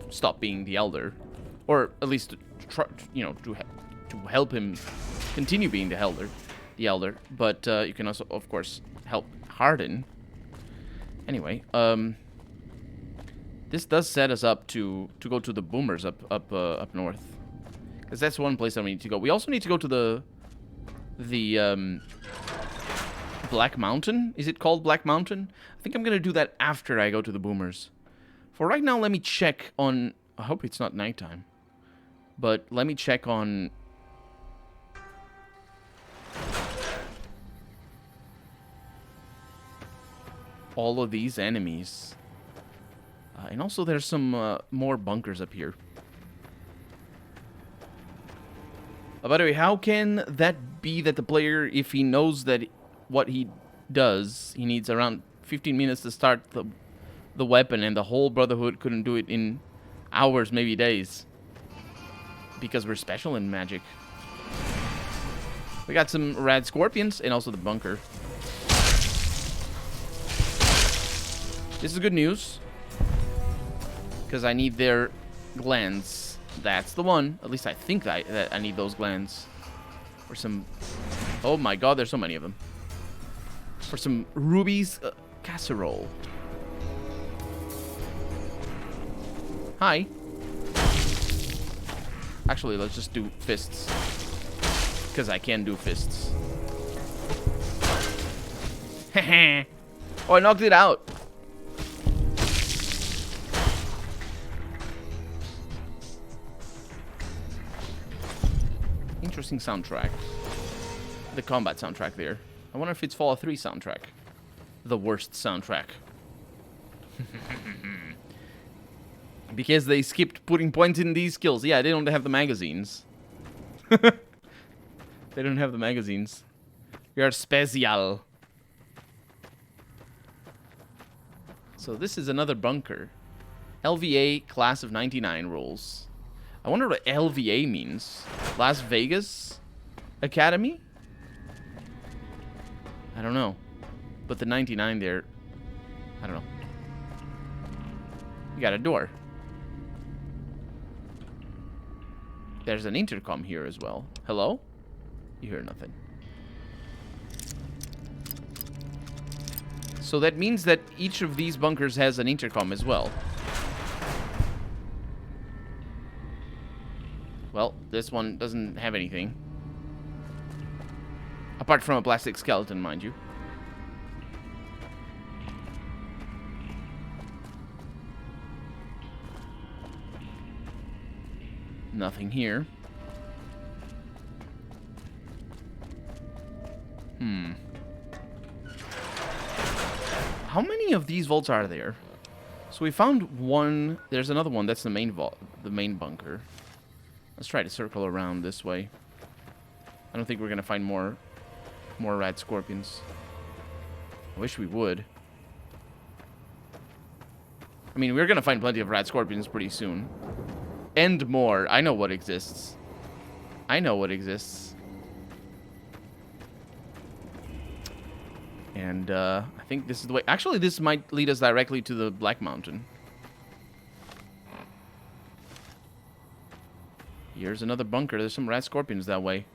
stop being the Elder. Or at least to try, to help him continue being the Elder. But you can also, of course, help Hardin. Anyway, this does set us up to go to the Boomers up north, because that's one place that we need to go. We also need to go to the Black Mountain. Is it called Black Mountain? I think I'm gonna do that after I go to the Boomers. For right now, let me check on. I hope it's not nighttime, but let me check on. All of these enemies. And also there's some more bunkers up here. By the way, how can that be that the player, if he knows that what he does, he needs around 15 minutes to start the weapon, and the whole Brotherhood couldn't do it in hours, maybe days? Because we're special in magic. We got some rad scorpions and also the bunker. This is good news, because I need their glands. That's the one. At least I think that I need those glands. For some... Oh my god, there's so many of them. For some rubies casserole. Hi. Actually, let's just do fists. Because I can do fists. Heh. Oh, I knocked it out. Interesting soundtrack. The combat soundtrack there. I wonder if it's Fallout 3 soundtrack. The worst soundtrack. Because they skipped putting points in these skills. Yeah, they don't have the magazines. They don't have the magazines. You're special. So this is another bunker. LVA class of 99 rules. I wonder what LVA means. Las Vegas Academy? I don't know. But the 99 there, I don't know. You got a door. There's an intercom here as well. Hello? You hear nothing. So that means that each of these bunkers has an intercom as well. Well, this one doesn't have anything. Apart from a plastic skeleton, mind you. Nothing here. How many of these vaults are there? So we found one. There's another one. That's the main vault, the main bunker. Let's try to circle around this way. I don't think we're gonna find more rat scorpions. I wish we would. I mean, we're gonna find plenty of rat scorpions pretty soon. And more. I know what exists. I know what exists. And I think this is the way. Actually, this might lead us directly to the Black Mountain. Here's another bunker. There's some rat scorpions that way.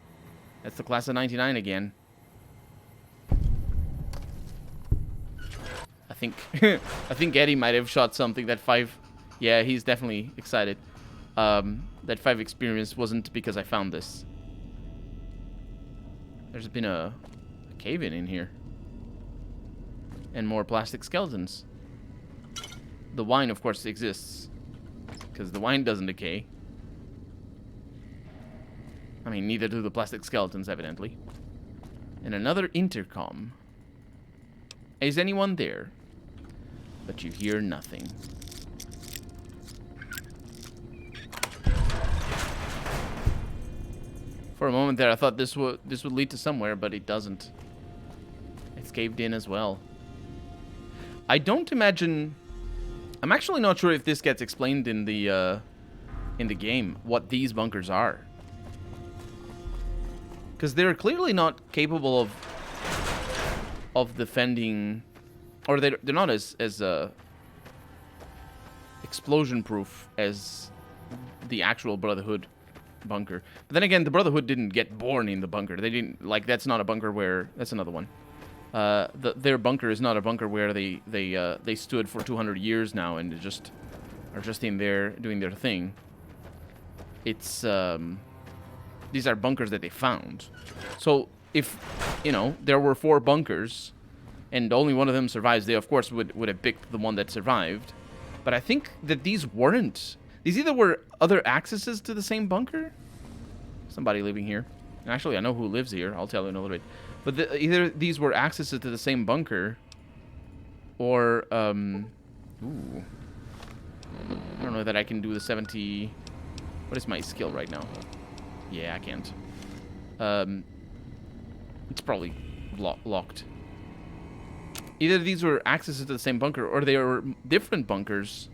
That's the class of 99 again. I think I think Eddie might have shot something. That 5. Yeah, he's definitely excited. That 5 experience wasn't because I found this. There's been a cave-in in here. And more plastic skeletons. The wine, of course, exists. Because the wine doesn't decay. I mean, neither do the plastic skeletons, evidently. And another intercom. Is anyone there? But you hear nothing. For a moment there, I thought this would lead to somewhere, but it doesn't. It's caved in as well. I don't imagine. I'm actually not sure if this gets explained in the game, what these bunkers are, because they're clearly not capable of defending, or they're not as explosion proof as the actual Brotherhood bunker. But then again, the Brotherhood didn't get born in the bunker. They didn't, like, that's not a bunker where, that's another one. Their bunker is not a bunker where they stood for 200 years now and are just in there doing their thing. It's these are bunkers that they found. So if, you know, there were 4 bunkers and only one of them survives, they of course would have picked the one that survived. But I think that these weren't. These either were other accesses to the same bunker. Somebody living here. Actually, I know who lives here. I'll tell you in a little bit. But either these were accesses to the same bunker, or ooh, I don't know that I can do the 70. What is my skill right now? Yeah, I can't. It's probably locked. Either these were accesses to the same bunker, or they were different bunkers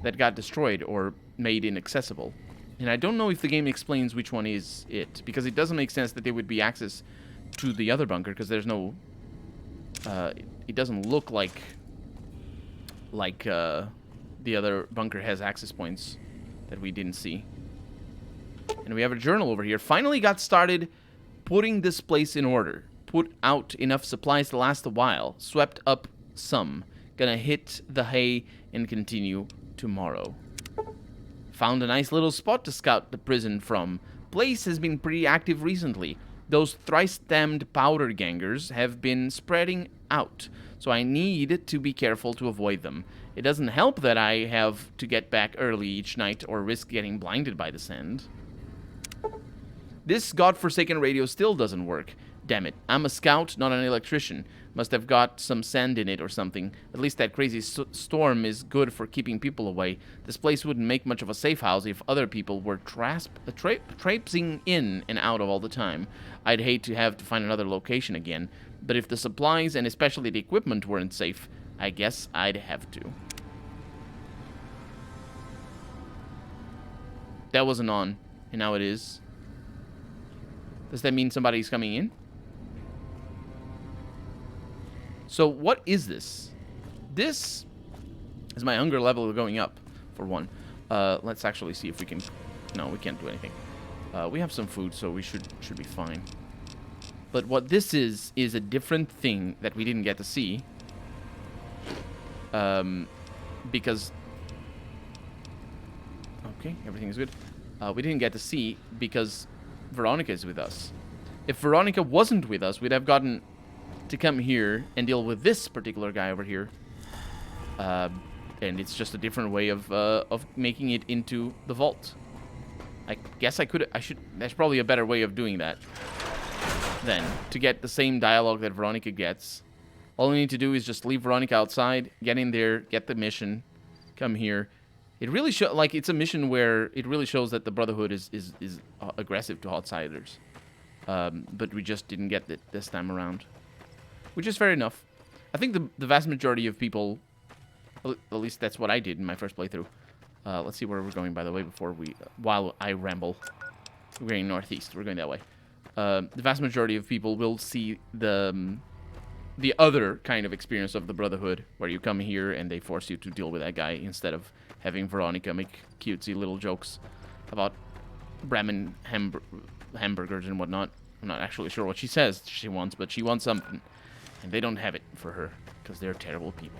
that got destroyed or made inaccessible. And I don't know if the game explains which one is it, because it doesn't make sense that they would be access to the other bunker, because there's no it doesn't look like the other bunker has access points that we didn't see. And we have a journal over here. Finally got started putting this place in order. Put out enough supplies to last a while. Swept up some. Gonna hit the hay and continue tomorrow. Found a nice little spot to scout the prison from. Place has been pretty active recently. Those thrice-damned powder gangers have been spreading out, so I need to be careful to avoid them. It doesn't help that I have to get back early each night or risk getting blinded by the sand. This godforsaken radio still doesn't work. Damn it, I'm a scout, not an electrician. Must have got some sand in it or something. At least that crazy storm is good for keeping people away. This place wouldn't make much of a safe house if other people were traipsing in and out of all the time. I'd hate to have to find another location again. But if the supplies and especially the equipment weren't safe, I guess I'd have to. That wasn't on, and now it is. Does that mean somebody's coming in? So what is this? This is my hunger level going up, for one. Let's actually see if we can... No, we can't do anything. We have some food, so we should be fine. But what this is a different thing that we didn't get to see. Because... Okay, everything is good. We didn't get to see because Veronica is with us. If Veronica wasn't with us, we'd have gotten to come here and deal with this particular guy over here. And it's just a different way of making it into the vault. I guess there's probably a better way of doing that. Then, to get the same dialogue that Veronica gets. All we need to do is just leave Veronica outside, get in there, get the mission, come here. It really it's a mission where it really shows that the Brotherhood is aggressive to outsiders. But we just didn't get it this time around. Which is fair enough. I think the vast majority of people, at least that's what I did in my first playthrough. Let's see where we're going, by the way, while I ramble. We're going northeast. We're going that way. The vast majority of people will see the other kind of experience of the Brotherhood, where you come here and they force you to deal with that guy instead of having Veronica make cutesy little jokes about Bremen hamburgers and whatnot. I'm not actually sure what she says she wants, but she wants something. And they don't have it for her, because they're terrible people.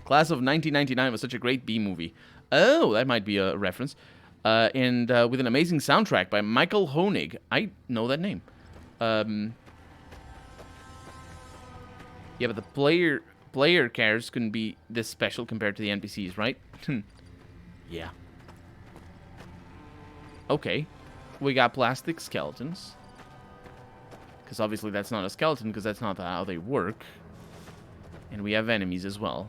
Class of 1999 was such a great B-movie. Oh, that might be a reference. And with an amazing soundtrack by Michael Honig. I know that name. Yeah, but the player characters couldn't be this special compared to the NPCs, right? Yeah. Okay. We got plastic skeletons. Because obviously that's not a skeleton, because that's not how they work. And we have enemies as well.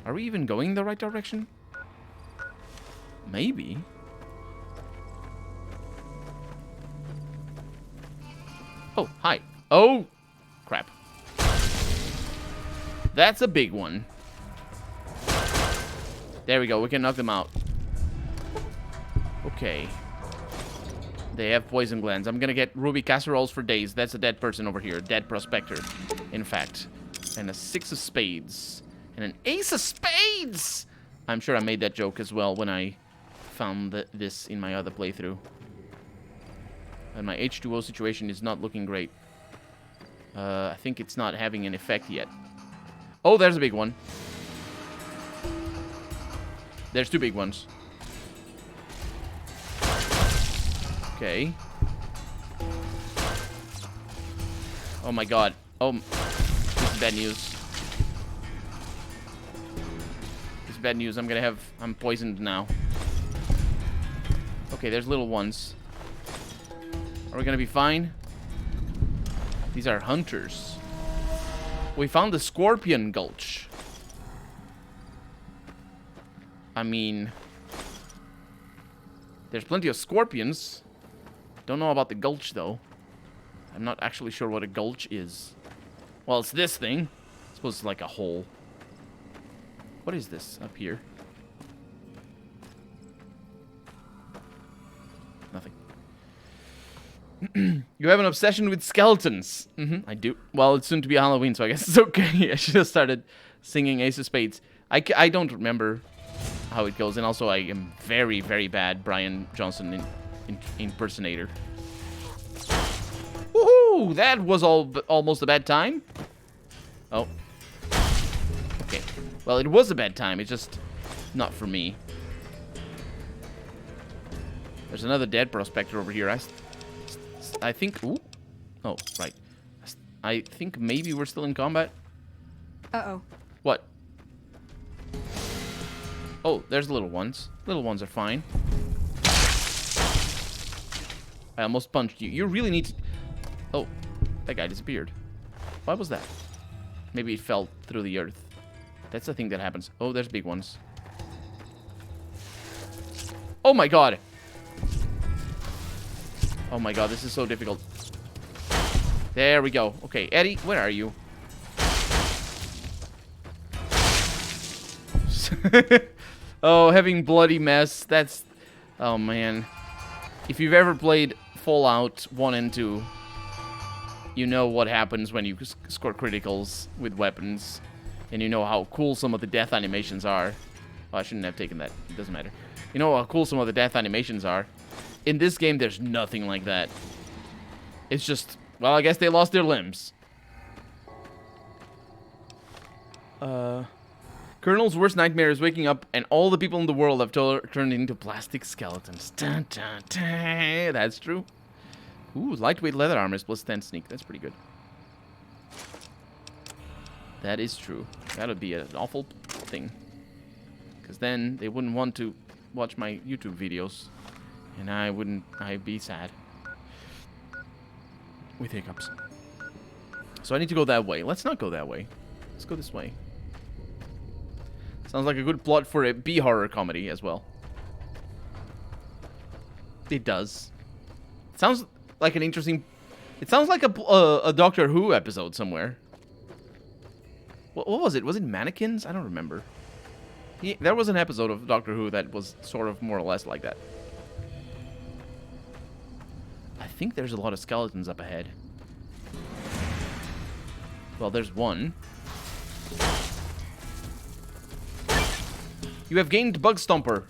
Are we even going the right direction? Maybe. Oh, hi. Oh, crap. That's a big one. There we go. We can knock them out. Okay. They have poison glands. I'm gonna get ruby casseroles for days. That's a dead person over here. Dead prospector, in fact. And a 6 of spades. And an ace of spades! I'm sure I made that joke as well when I found this in my other playthrough. And my H2O situation is not looking great. I think it's not having an effect yet. Oh, there's a big one. There's 2 big ones. Okay. Oh my god. Oh, this is bad news. This is bad news. I'm poisoned now. Okay, there's little ones. Are we gonna be fine? These are hunters. We found the Scorpion Gulch. I mean, there's plenty of scorpions. Don't know about the gulch, though. I'm not actually sure what a gulch is. Well, it's this thing. I suppose it's like a hole. What is this up here? Nothing. You have an obsession with skeletons. I do. Well, it's soon to be Halloween, so I guess it's okay. I should have started singing Ace of Spades. I don't remember how it goes, and also I am very, very bad Brian Johnson impersonator. Woohoo! That was almost a bad time. Oh. Okay. Well, it was a bad time. It's just not for me. There's another dead prospector over here. I think... Ooh. Oh, right. I think maybe we're still in combat. Uh-oh. What? Oh, there's little ones. Little ones are fine. I almost punched you. You really need to... Oh, that guy disappeared. Why was that? Maybe it fell through the earth. That's the thing that happens. Oh, there's big ones. Oh my god! Oh my god, this is so difficult. There we go. Okay, Eddie, where are you? Oh, having bloody mess. That's... Oh, man. If you've ever played Fallout 1 and 2, you know what happens when you score criticals with weapons. And you know how cool some of the death animations are. Oh, I shouldn't have taken that. It doesn't matter. You know how cool some of the death animations are. In this game, there's nothing like that. It's just... Well, I guess they lost their limbs. Colonel's worst nightmare is waking up and all the people in the world have turned into plastic skeletons. Dun, dun, dun. That's true. Ooh, lightweight leather armor plus 10 sneak. That's pretty good. That is true. That would be an awful thing. Because then they wouldn't want to watch my YouTube videos. And I'd be sad. With hiccups. So I need to go that way. Let's not go that way. Let's go this way. Sounds like a good plot for a B-horror comedy as well. It does. It sounds like an interesting... It sounds like a Doctor Who episode somewhere. What was it? Was it Mannequins? I don't remember. There was an episode of Doctor Who that was sort of more or less like that. I think there's a lot of skeletons up ahead. Well, there's one. You have gained Bug Stomper.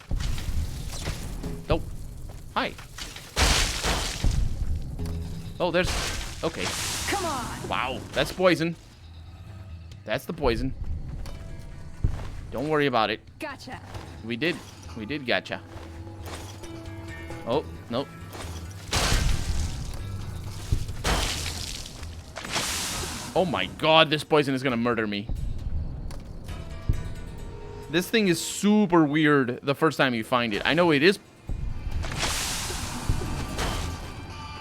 Oh. Hi. Oh, there's... Okay. Come on. Wow, that's poison. That's the poison. Don't worry about it. Gotcha. We did gotcha. Oh, nope. Oh my god, this poison is gonna murder me. This thing is super weird the first time you find it. I know it is.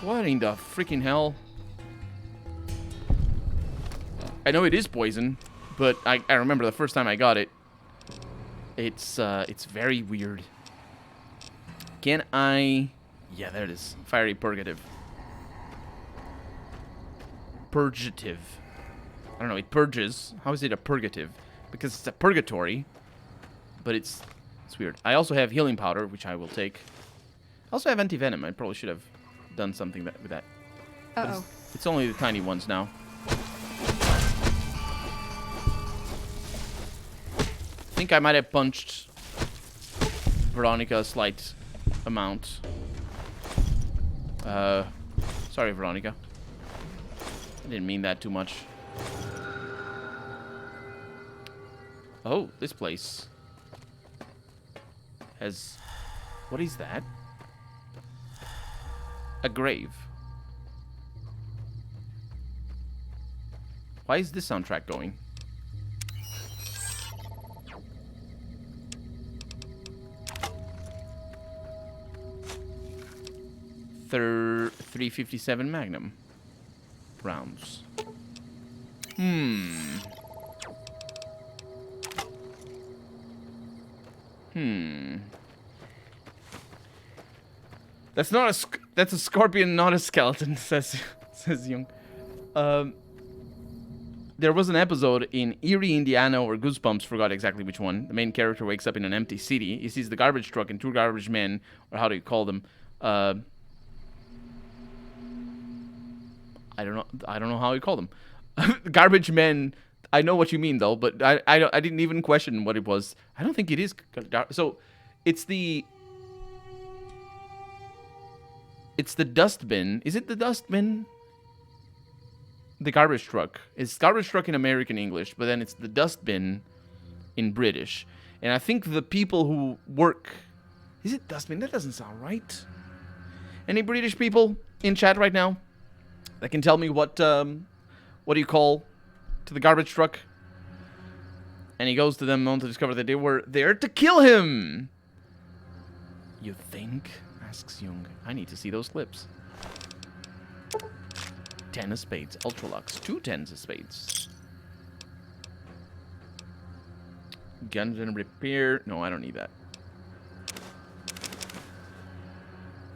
What in the freaking hell? I know it is poison, but I remember the first time I got it. It's very weird. Can I... Yeah, there it is. Fiery Purgative. Purgative. I don't know, it purges. How is it a purgative? Because it's a purgatory. But it's weird. I also have healing powder, which I will take. I also have anti-venom. I probably should have done something with that. Uh-oh. It's only the tiny ones now. I think I might have punched Veronica a slight amount. Sorry, Veronica. I didn't mean that too much. Oh, this place has... What is that? A grave. Why is this soundtrack going? .357 Magnum rounds. That's a scorpion, not a skeleton, says Jung. There was an episode in Erie, Indiana, or Goosebumps, forgot exactly which one. The main character wakes up in an empty city. He sees the garbage truck and two garbage men, or how do you call them? I don't know how you call them. Garbage men. I know what you mean though, but I didn't even question what it was. I don't think it is. So, it's the dustbin. Is it the dustbin? The garbage truck. It's garbage truck in American English, but then it's the dustbin in British. And I think the people who work... Is it dustbin? That doesn't sound right. Any British people in chat right now that can tell me what do you call to the garbage truck? And he goes to them only to discover that they were there to kill him. You think? Asks Jung. I need to see those clips. 10 of spades. Ultralux. 2 10s of spades. Guns and repair. No, I don't need that.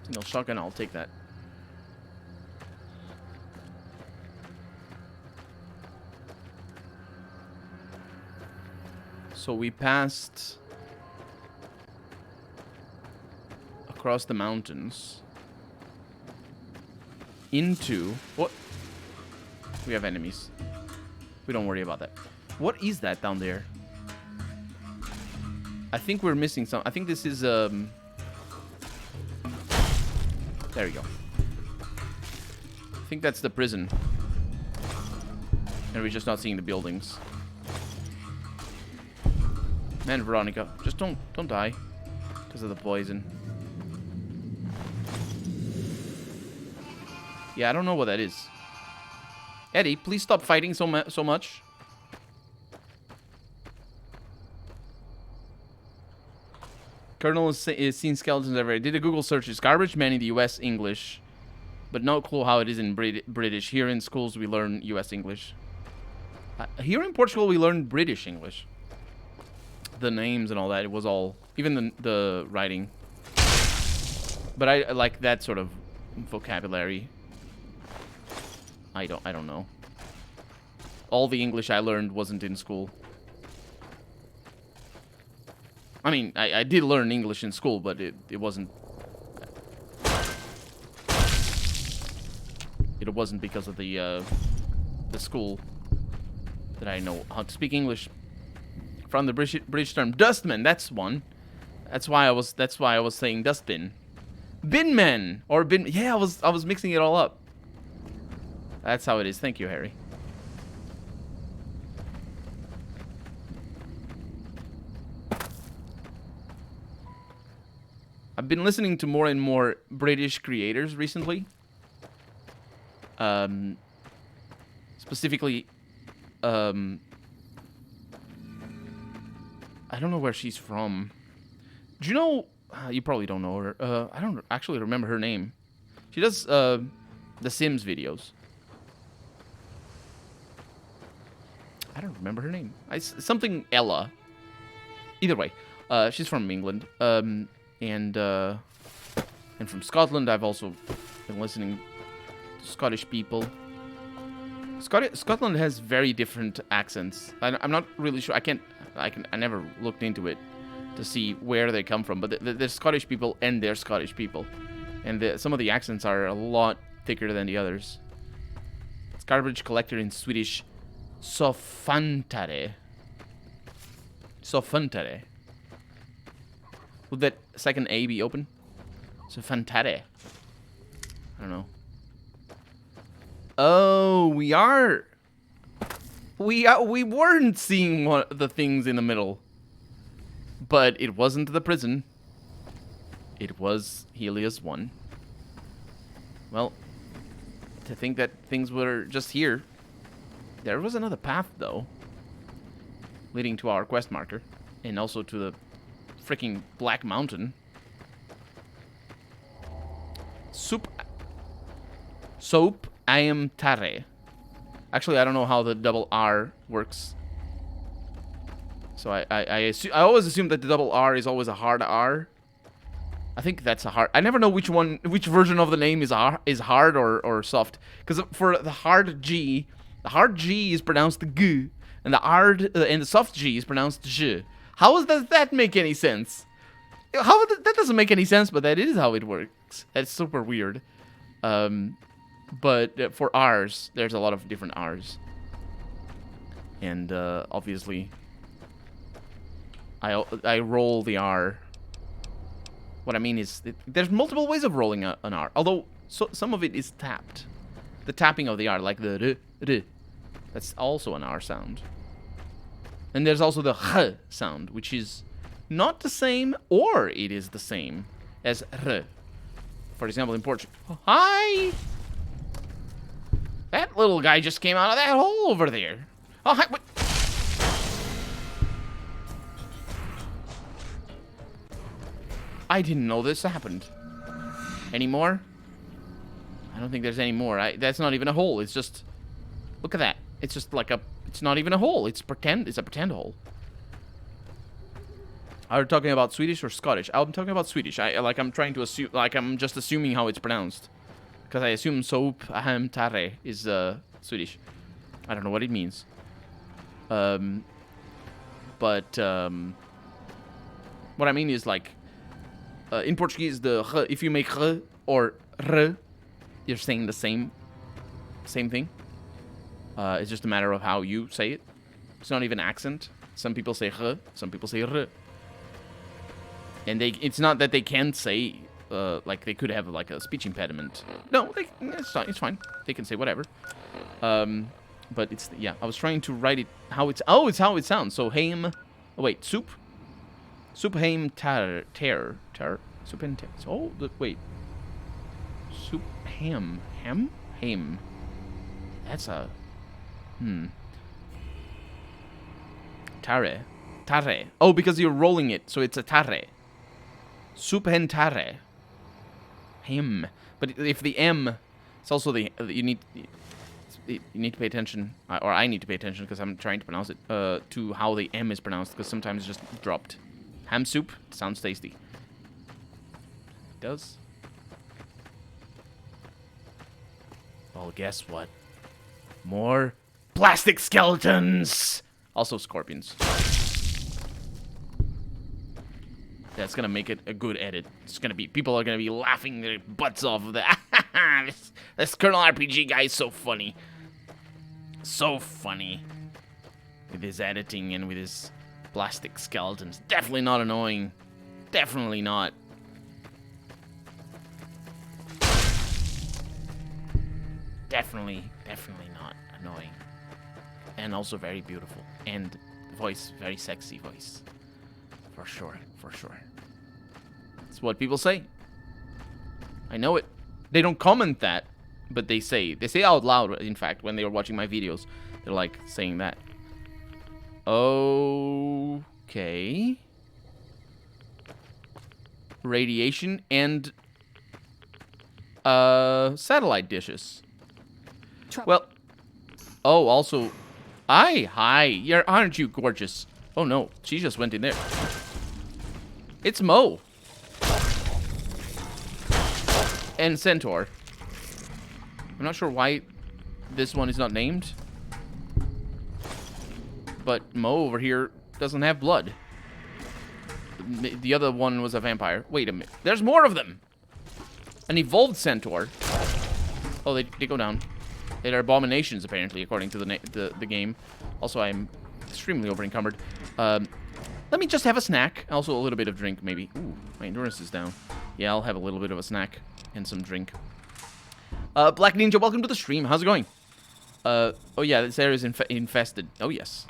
Single shotgun, I'll take that. So we passed across the mountains into... What? We have enemies. We don't worry about that. What is that down there? I think we're missing some. I think this is... There we go. I think that's the prison. And we're just not seeing the buildings. Man, Veronica, just don't die because of the poison. Yeah, I don't know what that is. Eddie, please stop fighting so much. Colonel is seen skeletons everywhere. Did a Google search. Is garbage man in the U.S. English, but no clue how it is in British. Here in schools we learn U.S. English. Here in Portugal we learn British English. The names and all that, it was all, even the writing. But I like that sort of vocabulary. I don't know. All the English I learned wasn't in school. I mean, I did learn English in school, but it wasn't. It wasn't because of the school that I know how to speak English. From the British term dustman, that's one. That's why I was saying dustbin. Binman or bin. Yeah, I was mixing it all up. That's how it is. Thank you, Harry. I've been listening to more and more British creators recently. Specifically, I don't know where she's from. Do you know... you probably don't know her. I don't actually remember her name. She does the Sims videos. I don't remember her name. Something Ella. Either way, she's from England. And from Scotland. I've also been listening to Scottish people. Scotland has very different accents. I'm not really sure. I never looked into it to see where they come from, but they're Scottish people and they're Scottish people. And some of the accents are a lot thicker than the others. It's garbage collector in Swedish. Sofantare. Sofantare. Would that second A be open? Sofantare. I don't know. Oh, we weren't seeing one of the things in the middle. But it wasn't the prison. It was Helios 1. Well, to think that things were just here. There was another path, though. Leading to our quest marker. And also to the freaking Black Mountain. Soap Ayamtare. Actually, I don't know how the double R works. So I always assume that the double R is always a hard R. I think that's a hard. I never know which version of the name is hard or soft. Because for the hard G is pronounced G, and the soft G is pronounced J. How does that make any sense? That doesn't make any sense, but that is how it works. That's super weird. But for R's, there's a lot of different R's. And obviously, I roll the R. What I mean is, there's multiple ways of rolling an R. Although, some of it is tapped. The tapping of the R, like the R. That's also an R sound. And there's also the H sound, which is not the same, or it is the same as R. For example, in Portugal. Oh, hi! That little guy just came out of that hole over there. Oh, hi! What? I didn't know this happened. Any more? I don't think there's any more. That's not even a hole. It's just... Look at that. It's just like a... It's not even a hole. It's a pretend hole. Are you talking about Swedish or Scottish? I'm talking about Swedish. I'm trying to assume... Like, I'm just assuming how it's pronounced. Because I assume soap ham tare is Swedish. I don't know what it means. What I mean is, like... in Portuguese, if you make or r, you're saying the same thing. It's just a matter of how you say it. It's not even accent. Some people say some people say r. And it's not that they can't say, like they could have like a speech impediment. No, it's fine. They can say whatever. But it's, yeah, I was trying to write it how it's how it sounds. So ham, oh wait, soup ham soup and tear. Oh, wait. Soup ham. Ham. That's a... Tare. Oh, because you're rolling it, so it's a tare. Soup and tare. Ham. But if the M, it's also the... You need to pay attention, or I need to pay attention, because I'm trying to pronounce it, to how the M is pronounced, because sometimes it's just dropped. Ham soup sounds tasty. It does. Well, guess what? More plastic skeletons! Also scorpions. That's gonna make it a good edit. It's gonna be... People are gonna be laughing their butts off of that. This Colonel RPG guy is so funny. So funny. With his editing and with his plastic skeletons. Definitely not annoying. Definitely not. Definitely not annoying. And also very beautiful. And voice, very sexy voice. For sure. That's what people say. I know it. They don't comment that, but they say out loud, in fact, when they were watching my videos. They're like saying that. Okay. Radiation and satellite dishes. Well, oh, also, hi, aren't you gorgeous? Oh no, she just went in there. It's Mo. And Centaur. I'm not sure why this one is not named. But Mo over here doesn't have blood. The other one was a vampire. Wait a minute. There's more of them. An evolved Centaur. Oh, they go down. They're abominations, apparently, according to the game. Also, I'm extremely over-encumbered. Let me just have a snack. Also, a little bit of drink, maybe. Ooh, my endurance is down. Yeah, I'll have a little bit of a snack and some drink. Black Ninja, welcome to the stream. How's it going? Oh, yeah, this area is infested. Oh, yes.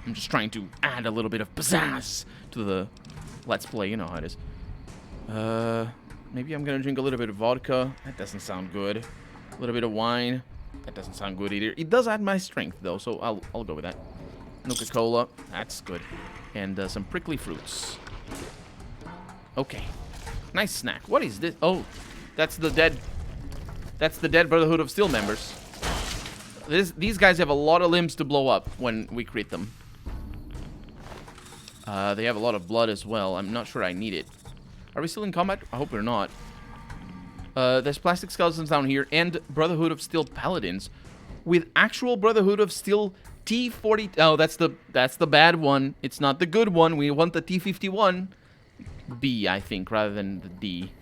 I'm just trying to add a little bit of pizzazz to the Let's Play. You know how it is. Maybe I'm gonna drink a little bit of vodka. That doesn't sound good. A little bit of wine. That doesn't sound good either. It does add my strength, though, so I'll go with that. Nuka-Cola. That's good. And some prickly fruits. Okay. Nice snack. What is this? Oh, that's the dead Brotherhood of Steel members. These guys have a lot of limbs to blow up when we crit them. They have a lot of blood as well. I'm not sure I need it. Are we still in combat? I hope we're not. There's plastic skeletons down here and Brotherhood of Steel paladins with actual Brotherhood of Steel T-40. Oh, that's the bad one. It's not the good one. We want the T-51 B, I think, rather than the D.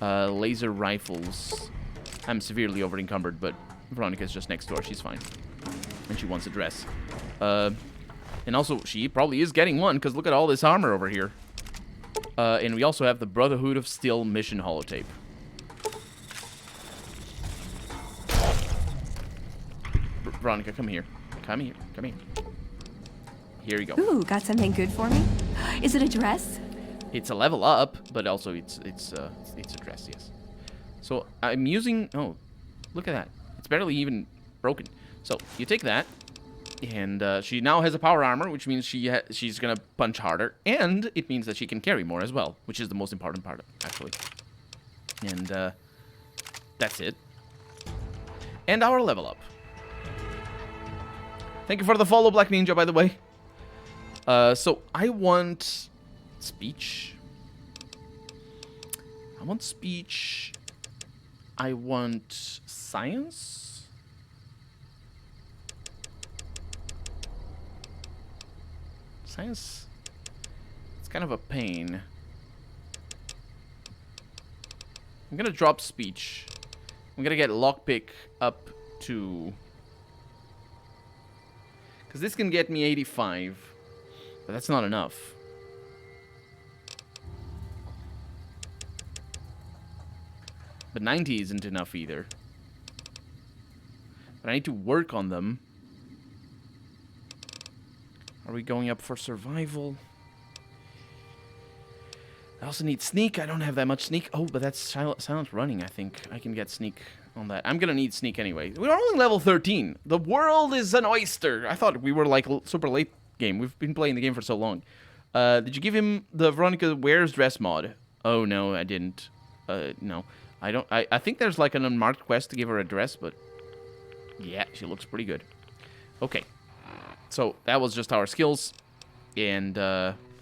Laser rifles. I'm severely over-encumbered, but Veronica's just next door. She's fine. And she wants a dress. And also, she probably is getting one, because look at all this armor over here. And we also have the Brotherhood of Steel mission holotape. Veronica, come here. Come here. Come here. Here you go. Ooh, got something good for me? Is it a dress? It's a level up, but also it's a dress, yes. So I'm using... Oh, look at that. It's barely even broken. So you take that, and she now has a power armor, which means she's gonna punch harder, and it means that she can carry more as well, which is the most important part, actually. And that's it. And our level up. Thank you for the follow, Black Ninja, by the way. So I want speech. I want speech. I want science. Science. It's kind of a pain. I'm gonna drop speech. I'm gonna get lockpick up to... because this can get me 85. But that's not enough. But 90 isn't enough either. But I need to work on them. Are we going up for survival? I also need sneak. I don't have that much sneak. Oh, but that's silent running, I think. I can get sneak on that. I'm gonna need sneak anyway. We're only level 13. The world is an oyster. I thought we were like super late game. We've been playing the game for so long. Did you give him the Veronica Wears dress mod? Oh, no, I didn't. No. I don't. I think there's like an unmarked quest to give her a dress, but yeah, she looks pretty good. Okay. So that was just our skills, and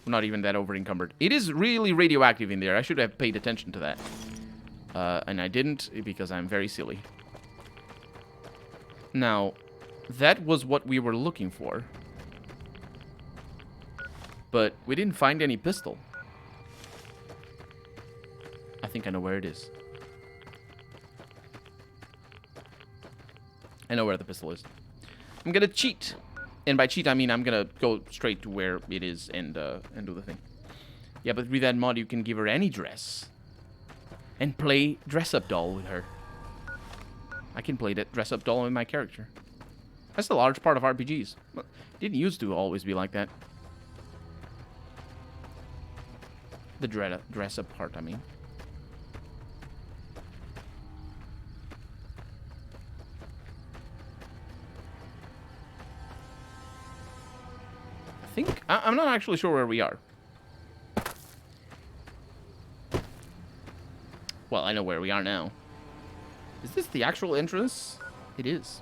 not even that over encumbered. It is really radioactive in there. I should have paid attention to that. And I didn't because I'm very silly. Now, that was what we were looking for. But we didn't find any pistol. I think I know where it is. I know where the pistol is. I'm gonna cheat. And by cheat, I mean I'm gonna go straight to where it is and do the thing. Yeah, but with that mod, you can give her any dress. And play dress-up doll with her. I can play that dress-up doll with my character. That's a large part of RPGs. It didn't used to always be like that. The dress-up part, I mean. I think... I'm not actually sure where we are. Well, I know where we are now. Is this the actual entrance? It is.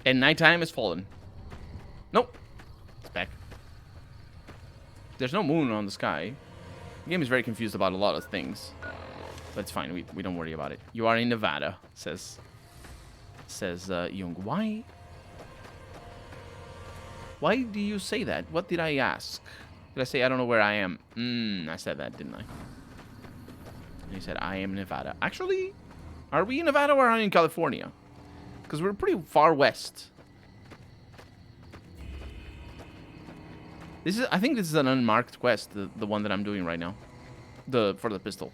And nighttime has fallen. Nope. It's back. There's no moon on the sky. The game is very confused about a lot of things. But it's fine. We don't worry about it. You are in Nevada, says Jung. Why do you say that? What did I ask? Did I say I don't know where I am? I said that, didn't I? And he said I am in Nevada. Actually, are we in Nevada or are we in California? Because we're pretty far west. This is, I think this is an unmarked quest, the one that I'm doing right now. For the pistol.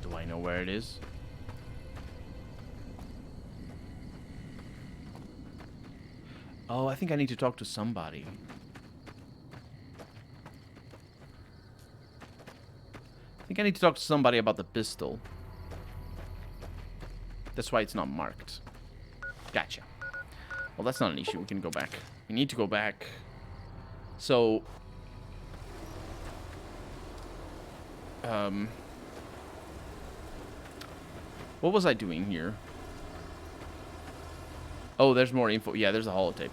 Do I know where it is? Oh, I think I need to talk to somebody. I think I need to talk to somebody about the pistol. That's why it's not marked. Gotcha. Well, that's not an issue. We can go back. We need to go back. So... what was I doing here? Oh, there's more info. Yeah, there's a holotape.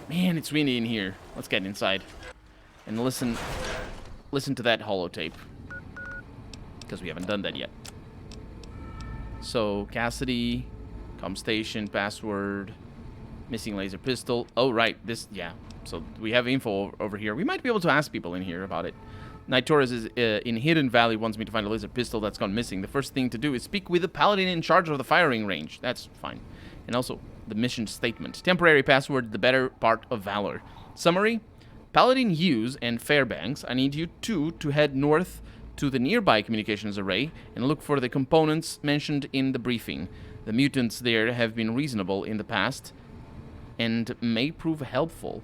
Man, it's windy in here. Let's get inside. And listen to that holotape. Because we haven't done that yet. So, Cassidy, comm station, password, missing laser pistol. Oh, right. This, yeah. So, we have info over here. We might be able to ask people in here about it. Night Torres is in Hidden Valley, wants me to find a laser pistol that's gone missing. The first thing to do is speak with the paladin in charge of the firing range. That's fine. And also, the mission statement. Temporary password, the better part of valor. Summary, Paladin Hughes and Fairbanks, I need you two to head north to the nearby communications array and look for the components mentioned in the briefing. The mutants there have been reasonable in the past, and may prove helpful.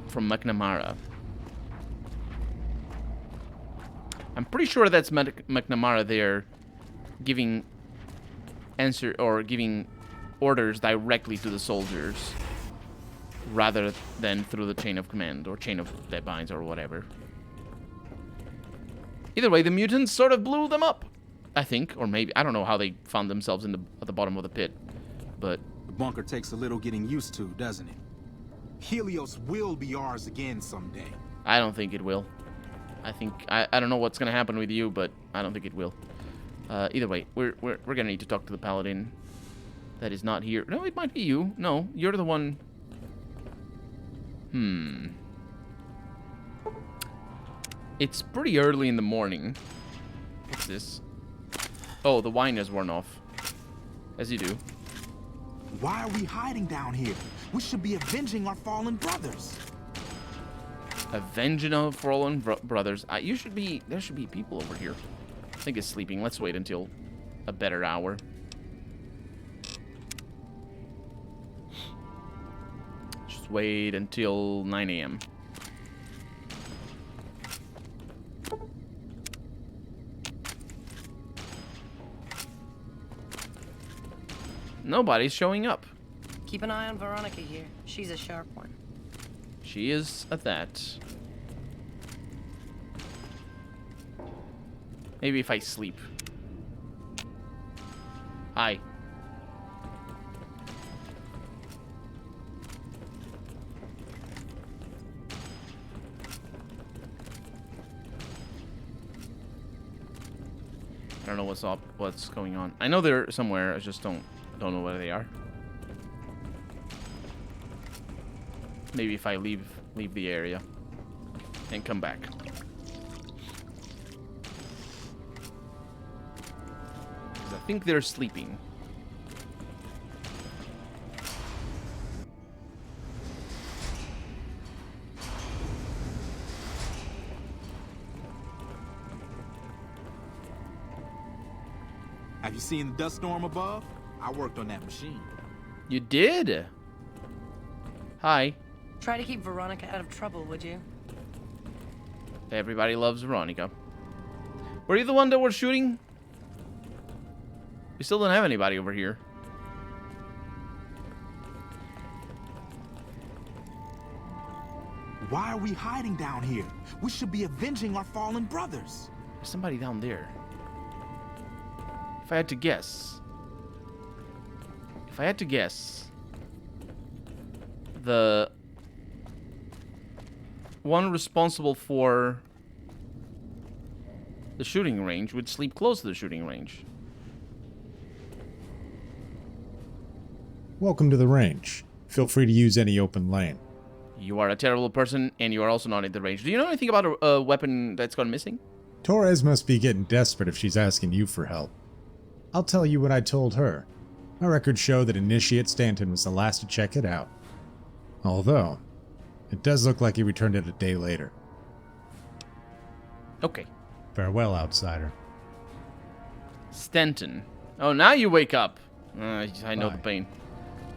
From McNamara. I'm pretty sure that's McNamara there giving giving orders directly to the soldiers rather than through the chain of command or chain of deadlines or whatever. Either way, the mutants sort of blew them up, I think, or maybe I don't know how they found themselves at the bottom of the pit, but the bunker takes a little getting used to, doesn't it? Helios will be ours again someday. I don't think it will. I don't know what's gonna happen with you, but I don't think it will. Either way, we're gonna need to talk to the paladin. That is not here. No, it might be you. No, you're the one. It's pretty early in the morning. What's this? Oh, the wine has worn off. As you do. Why are we hiding down here? We should be avenging our fallen brothers. Avenging our fallen brothers. There should be people over here. I think it's sleeping. Let's wait until a better hour. Just wait until 9 a.m. Nobody's showing up. Keep an eye on Veronica here. She's a sharp one. She is at that. Maybe if I sleep. Hi. I don't know what's going on. I know they're somewhere, I just don't know where they are. Maybe if I leave the area and come back. I think they're sleeping. Have you seen the dust storm above? I worked on that machine. You did? Hi. Try to keep Veronica out of trouble, would you? Everybody loves Veronica. Were you the one that was shooting? We still don't have anybody over here. Why are we hiding down here? We should be avenging our fallen brothers. There's somebody down there. If I had to guess. The one responsible for the shooting range would sleep close to the shooting range. Welcome to the range. Feel free to use any open lane. You are a terrible person, and you are also not in the range. Do you know anything about a weapon that's gone missing? Torres must be getting desperate if she's asking you for help. I'll tell you what I told her. My records show that Initiate Stanton was the last to check it out. Although, it does look like he returned it a day later. Okay. Farewell, outsider. Stanton. Oh, now you wake up. I know Bye. the pain.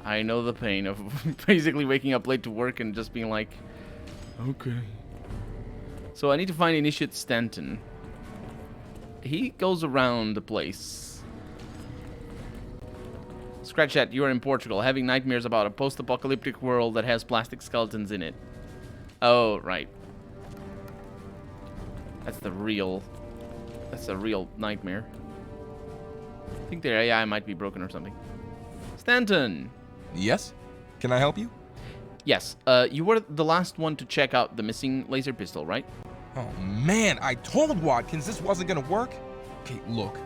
I know the pain of basically waking up late to work and just being like, okay. So I need to find Initiate Stanton. He goes around the place. Scratch that, you are in Portugal, having nightmares about a post-apocalyptic world that has plastic skeletons in it. Oh, right. That's the real nightmare. I think their AI might be broken or something. Stanton! Yes? Can I help you? Yes, you were the last one to check out the missing laser pistol, right? Oh man, I told Watkins this wasn't gonna work. Okay, look.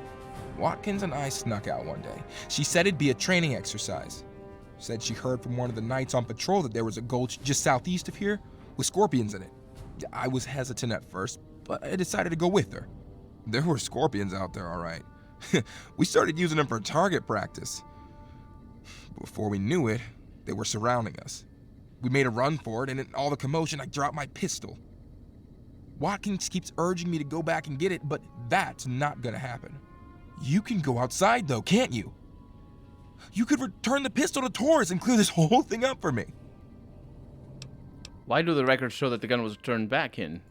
Watkins and I snuck out one day. She said it'd be a training exercise. Said she heard from one of the knights on patrol that there was a gulch just southeast of here with scorpions in it. I was hesitant at first, but I decided to go with her. There were scorpions out there, all right. We started using them for target practice. Before we knew it, they were surrounding us. We made a run for it, and in all the commotion, I dropped my pistol. Watkins keeps urging me to go back and get it, but that's not gonna happen. You can go outside, though, can't you? You could return the pistol to Torres and clear this whole thing up for me. Why do the records show that the gun was turned back in?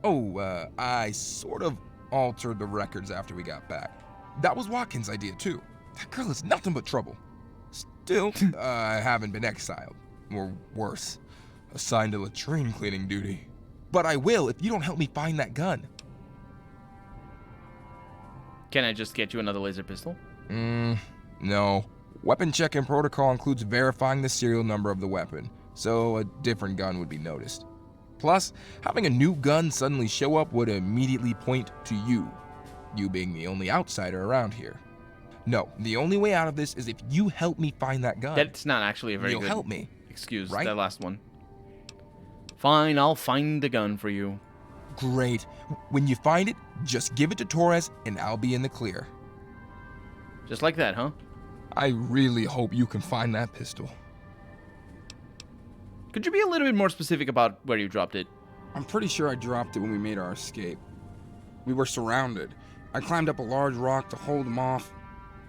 Oh, I sort of altered the records after we got back. That was Watkins' idea, too. That girl is nothing but trouble. Still, I haven't been exiled. Or worse, assigned to latrine cleaning duty. But I will if you don't help me find that gun. Can I just get you another laser pistol? No. Weapon checking protocol includes verifying the serial number of the weapon, so a different gun would be noticed. Plus, having a new gun suddenly show up would immediately point to you being the only outsider around here. No, the only way out of this is if you help me find that gun. That's not actually a very You'll good help me. excuse, right? that last one. Fine, I'll find the gun for you. Great. When you find it, just give it to Torres and I'll be in the clear. Just like that, huh? I really hope you can find that pistol. Could you be a little bit more specific about where you dropped it? I'm pretty sure I dropped it when we made our escape. We were surrounded. I climbed up a large rock to hold them off.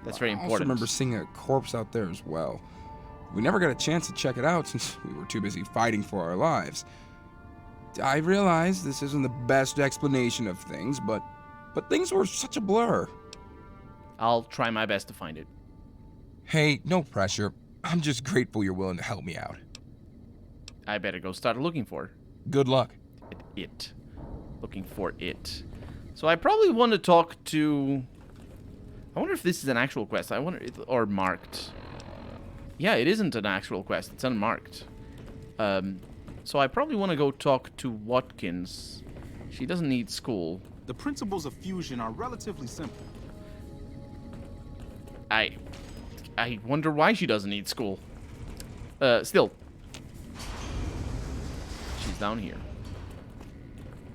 That's very I also important. remember seeing a corpse out there as well. We never got a chance to check it out since we were too busy fighting for our lives. I realize this isn't the best explanation of things, but things were such a blur. I'll try my best to find it. Hey, no pressure. I'm just grateful you're willing to help me out. I better go start looking for it. Good luck. It. Looking for it. So I probably want to talk to... I wonder if this is an actual quest. I wonder... Or marked. Yeah, it isn't an actual quest. It's unmarked. So I probably want to go talk to Watkins. She doesn't need school. The principles of fusion are relatively simple. I wonder why she doesn't need school. Still. She's down here.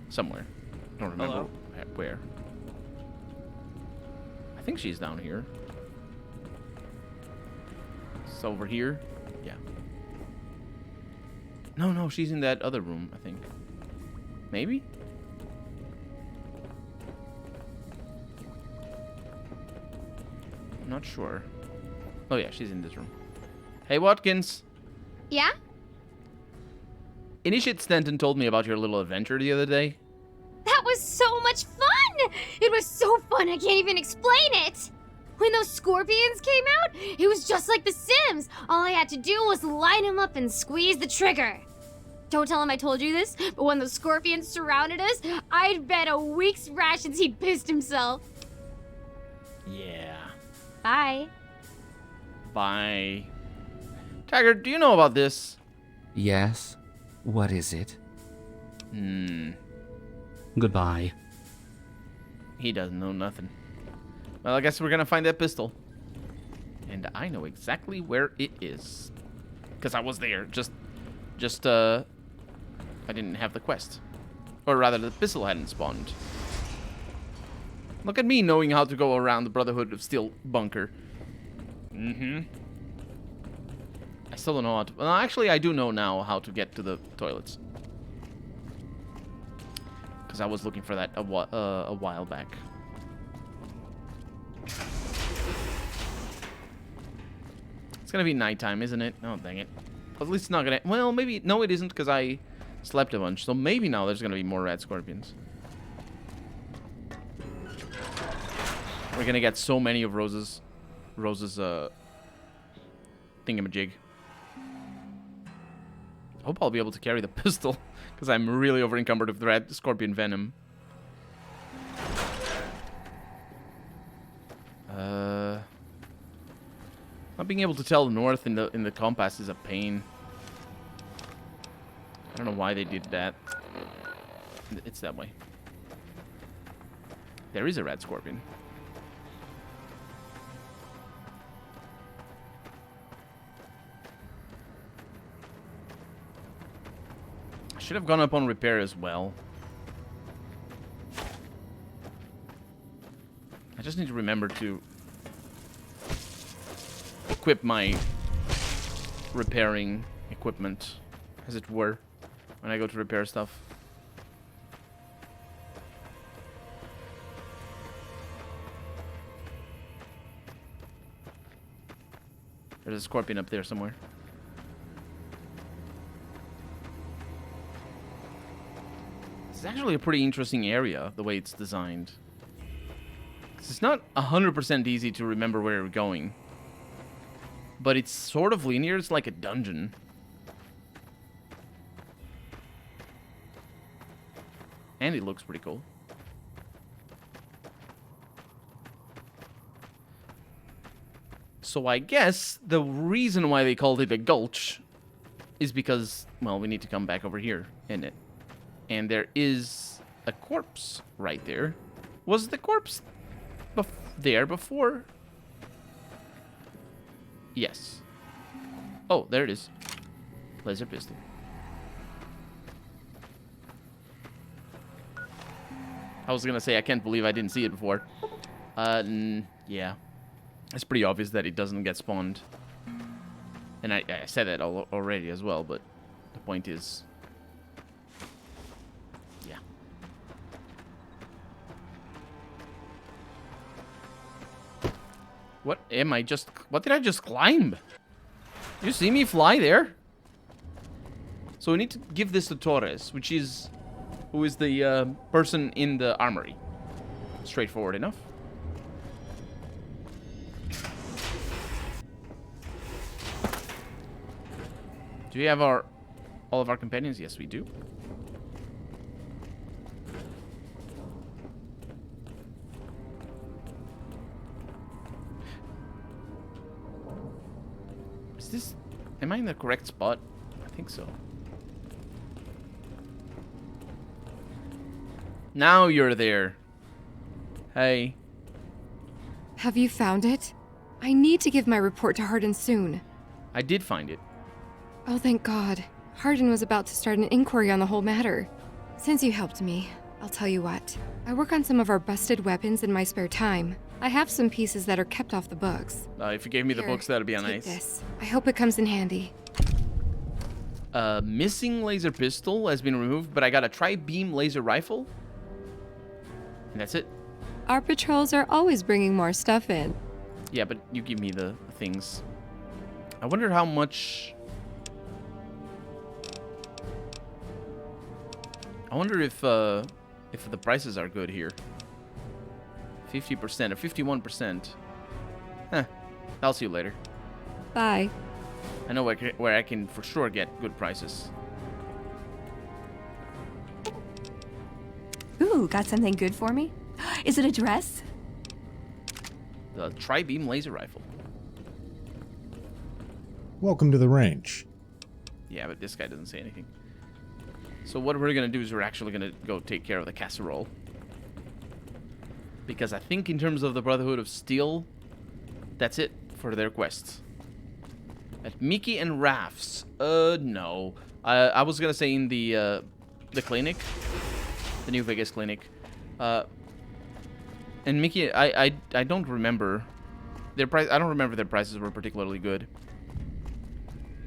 Somewhere. Don't remember where. I think she's down here. It's over here. Yeah. No, she's in that other room, I think. Maybe? I'm not sure. Oh yeah, she's in this room. Hey, Watkins. Yeah? Initiate Stanton told me about your little adventure the other day. That was so much fun! It was so fun I can't even explain it! When those scorpions came out, it was just like The Sims. All I had to do was line him up and squeeze the trigger. Don't tell him I told you this, but when the scorpions surrounded us, I'd bet a week's rations he'd pissed himself. Yeah. Bye. Bye. Taggart, do you know about this? Yes? What is it? Goodbye. He doesn't know nothing. Well, I guess we're gonna find that pistol. And I know exactly where it is. Because I was there. Just, I didn't have the quest. Or rather, the pistol hadn't spawned. Look at me knowing how to go around the Brotherhood of Steel bunker. I still don't know how to... Well, actually, I do know now how to get to the toilets. Because I was looking for that a while back. It's gonna be nighttime, isn't it? Oh, dang it. At least it's not gonna... Well, maybe... No, it isn't, because I slept a bunch. So maybe now there's gonna be more rat scorpions. We're gonna get so many of Rose's thingamajig. I hope I'll be able to carry the pistol, because I'm really over encumbered with red scorpion venom. Not being able to tell the north in the compass is a pain. I don't know why they did that. It's that way. There is a red scorpion. I should have gone up on repair as well. I just need to remember to equip my repairing equipment, as it were, when I go to repair stuff. There's a scorpion up there somewhere. It's actually a pretty interesting area, the way it's designed. 'Cause it's not 100% easy to remember where we're going. But it's sort of linear. It's like a dungeon. And it looks pretty cool. So I guess the reason why they called it a gulch is because, well, we need to come back over here in it. And there is a corpse right there. Was the corpse there before? Yes. Oh, there it is. Laser pistol. I was gonna say, I can't believe I didn't see it before. Yeah. It's pretty obvious that it doesn't get spawned. And I said that already as well, but the point is... Yeah. What am I just... What did I just climb? You see me fly there? So we need to give this to Torres, which is... Who is the person in the armory. Straightforward enough. Do we have all of our companions? Yes, we do. Is this... Am I in the correct spot? I think so. Now you're there. Hey. Have you found it? I need to give my report to Hardin soon. I did find it. Oh, thank God. Hardin was about to start an inquiry on the whole matter. Since you helped me, I'll tell you what. I work on some of our busted weapons in my spare time. I have some pieces that are kept off the books. If you gave me the books, that'd be take nice. This. I hope it comes in handy. Missing laser pistol has been removed, but I got a tri-beam laser rifle. And that's it. Our patrols are always bringing more stuff in. Yeah, but you give me the things. I wonder how much... I wonder if the prices are good here. 50% or 51%. Huh. I'll see you later. Bye. I know where I can for sure get good prices. Ooh, got something good for me? Is it a dress? The tri-beam laser rifle. Welcome to the range. Yeah, but this guy doesn't say anything. So what we're going to do is we're actually going to go take care of the casserole. Because I think in terms of the Brotherhood of Steel, that's it for their quests. At Mickey and Raph's. No. I was going to say in the clinic. The New Vegas clinic. And Mickey, I don't remember. Their price. I don't remember their prices were particularly good.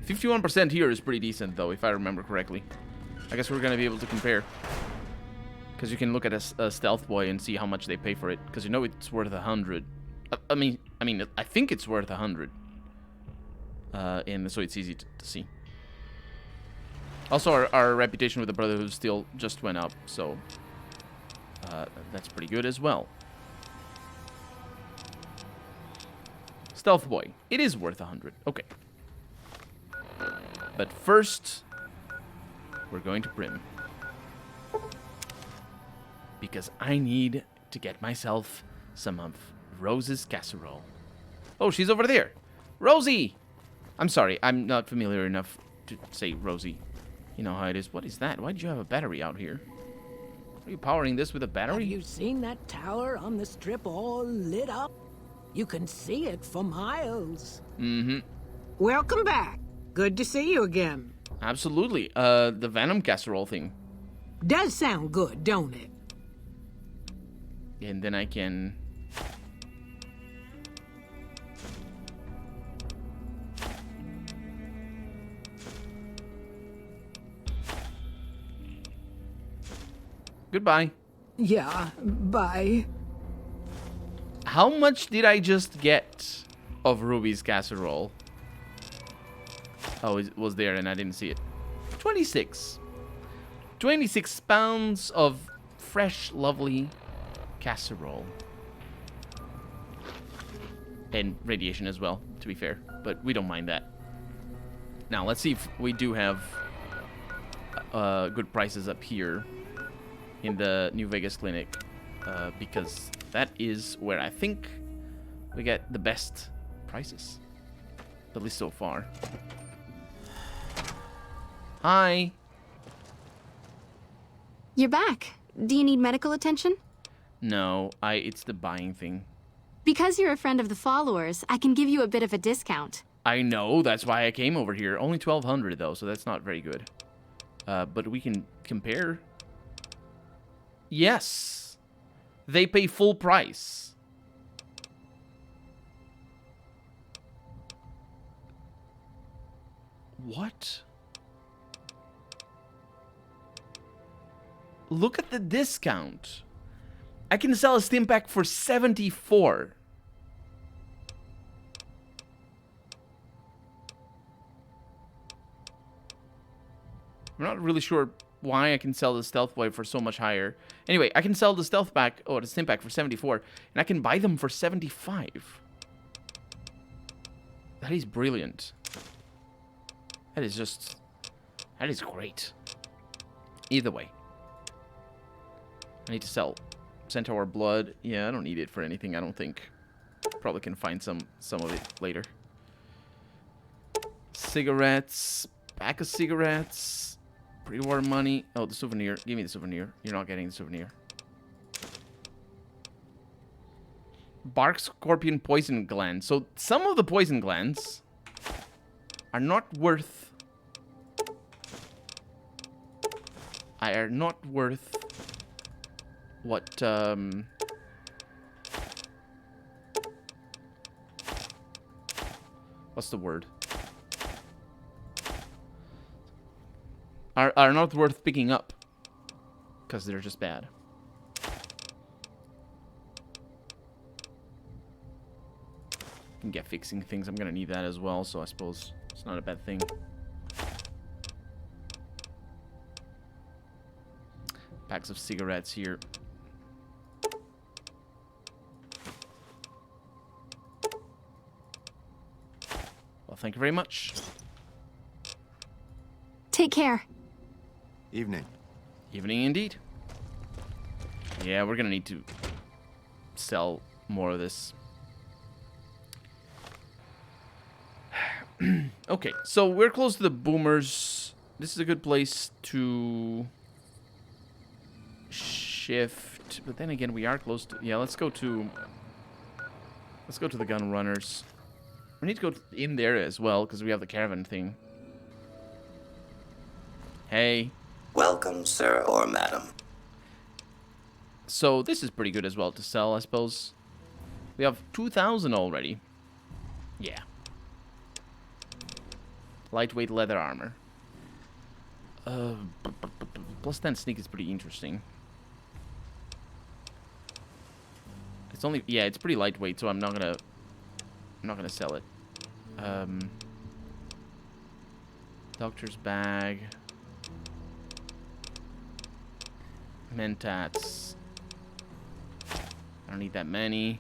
51% here is pretty decent, though, if I remember correctly. I guess we're going to be able to compare. Because you can look at a Stealth Boy and see how much they pay for it. Because you know it's worth 100. I mean, I think it's worth 100. And so it's easy to see. Also, our reputation with the Brotherhood of Steel just went up, so that's pretty good as well. Stealth Boy. It is worth 100. Okay. But first, we're going to Primm. Because I need to get myself some of Rose's casserole. Oh, she's over there. Rosie! I'm sorry, I'm not familiar enough to say Rosie. You know how it is. What is that? Why did you have a battery out here? Are you powering this with a battery? Have you seen that tower on the strip all lit up? You can see it for miles. Mm-hmm. Welcome back. Good to see you again. Absolutely. The Venom casserole thing. Does sound good, don't it? And then I can... Goodbye. Yeah, bye. How much did I just get of Ruby's casserole? Oh, it was there and I didn't see it. 26. 26 pounds of fresh, lovely casserole. And radiation as well, to be fair. But we don't mind that. Now, let's see if we do have good prices up here in the New Vegas clinic. Because that is where I think we get the best prices. At least so far. Hi. You're back. Do you need medical attention? No, it's the buying thing. Because you're a friend of the followers, I can give you a bit of a discount. I know, that's why I came over here. Only 1,200 though, so that's not very good. But we can compare. Yes. They pay full price. What? Look at the discount. I can sell a stim pack for 74. I'm not really sure why I can sell the stealth boy for so much higher. Anyway, I can sell the stealth pack, or the stim pack for 74, and I can buy them for 75. That is brilliant. That is great. Either way. I need to sell Centaur blood. Yeah, I don't need it for anything, I don't think. Probably can find some of it later. Cigarettes. Pack of cigarettes. Pre-war money. Oh, the souvenir. Give me the souvenir. You're not getting the souvenir. Bark scorpion poison gland. So some of the poison glands are not worth... what, what's the word? Are not worth picking up. Because they're just bad. Can get fixing things. I'm gonna need that as well, so I suppose it's not a bad thing. Packs of cigarettes here. Well, thank you very much. Take care. Evening. Evening indeed. Yeah, we're gonna need to sell more of this. Okay, so we're close to the boomers. This is a good place to shift, but then again, we are close to... Yeah, let's go to the gun runners. We need to go in there as well, because we have the caravan thing. Hey. Welcome, sir or madam. So this is pretty good as well to sell, I suppose. We have 2,000 already. Yeah. Lightweight leather armor. Plus 10 sneak is pretty interesting. It's only... Yeah, it's pretty lightweight, so I'm not gonna sell it. Doctor's bag. Mentats. I don't need that many.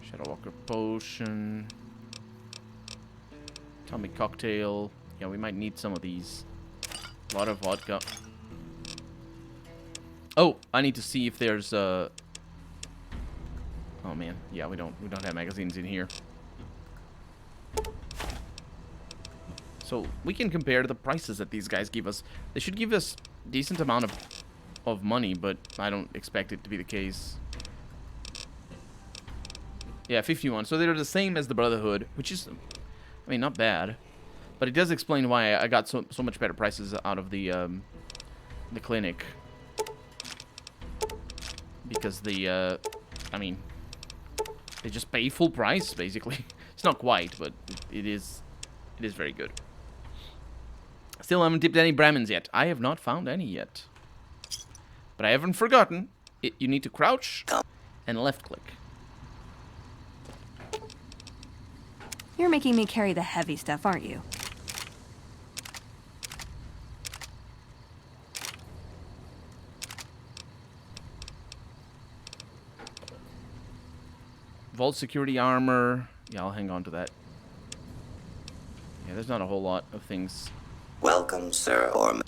Shadow Walker potion. Atomic cocktail. Yeah, we might need some of these. A lot of vodka. Oh, I need to see if there's oh man, yeah, we don't have magazines in here. So we can compare the prices that these guys give us. They should give us a decent amount of money, but I don't expect it to be the case. Yeah, 51. So they're the same as the Brotherhood, which is, I mean, not bad. But it does explain why I got so much better prices out of the clinic. Because I mean, they just pay full price, basically. It's not quite, but it is very good. Still haven't tipped any Brahmins yet. I have not found any yet. But I haven't forgotten. You need to crouch and left click. You're making me carry the heavy stuff, aren't you? Vault security armor. Yeah, I'll hang on to that. Yeah, there's not a whole lot of things. Welcome, Sir Orm.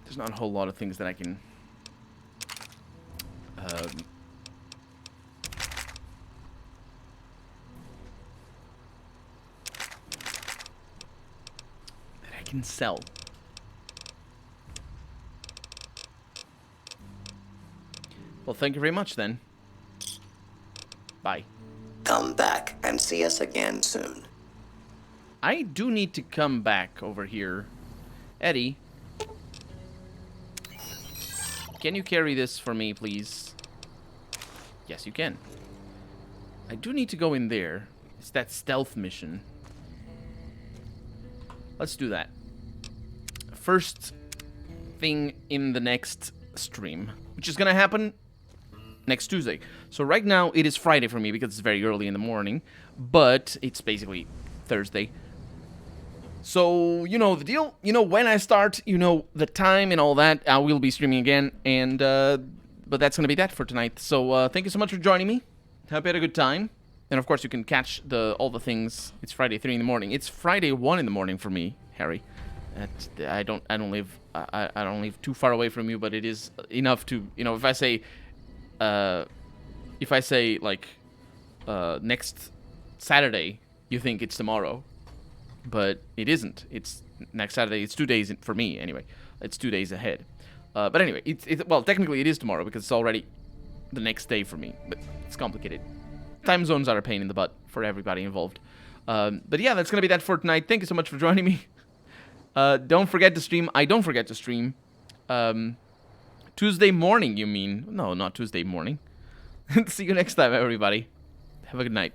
There's not a whole lot of things that I can that I can sell. Well, thank you very much then. Bye. Come back and see us again soon. I do need to come back over here. Eddie, can you carry this for me, please? Yes, you can. I do need to go in there. It's that stealth mission. Let's do that. First thing in the next stream, which is gonna happen next Tuesday. So right now it is Friday for me because it's very early in the morning, but it's basically Thursday. So you know the deal. You know when I start. You know the time and all that. I will be streaming again, and but that's gonna be that for tonight. So thank you so much for joining me. Hope you had a good time. And of course you can catch all the things. It's Friday 3 in the morning. It's Friday 1 in the morning for me, Harry. I don't live too far away from you, but it is enough to, you know, if I say like next Saturday, you think it's tomorrow, but it isn't. It's next Saturday. It's 2 days for me anyway. It's 2 days ahead. But anyway, well, technically it is tomorrow because it's already the next day for me, but it's complicated. Time zones are a pain in the butt for everybody involved. But yeah, that's gonna be that for tonight. Thank you so much for joining me. Don't forget to stream. I don't forget to stream. Tuesday morning, you mean? No, not Tuesday morning. See you next time, everybody. Have a good night.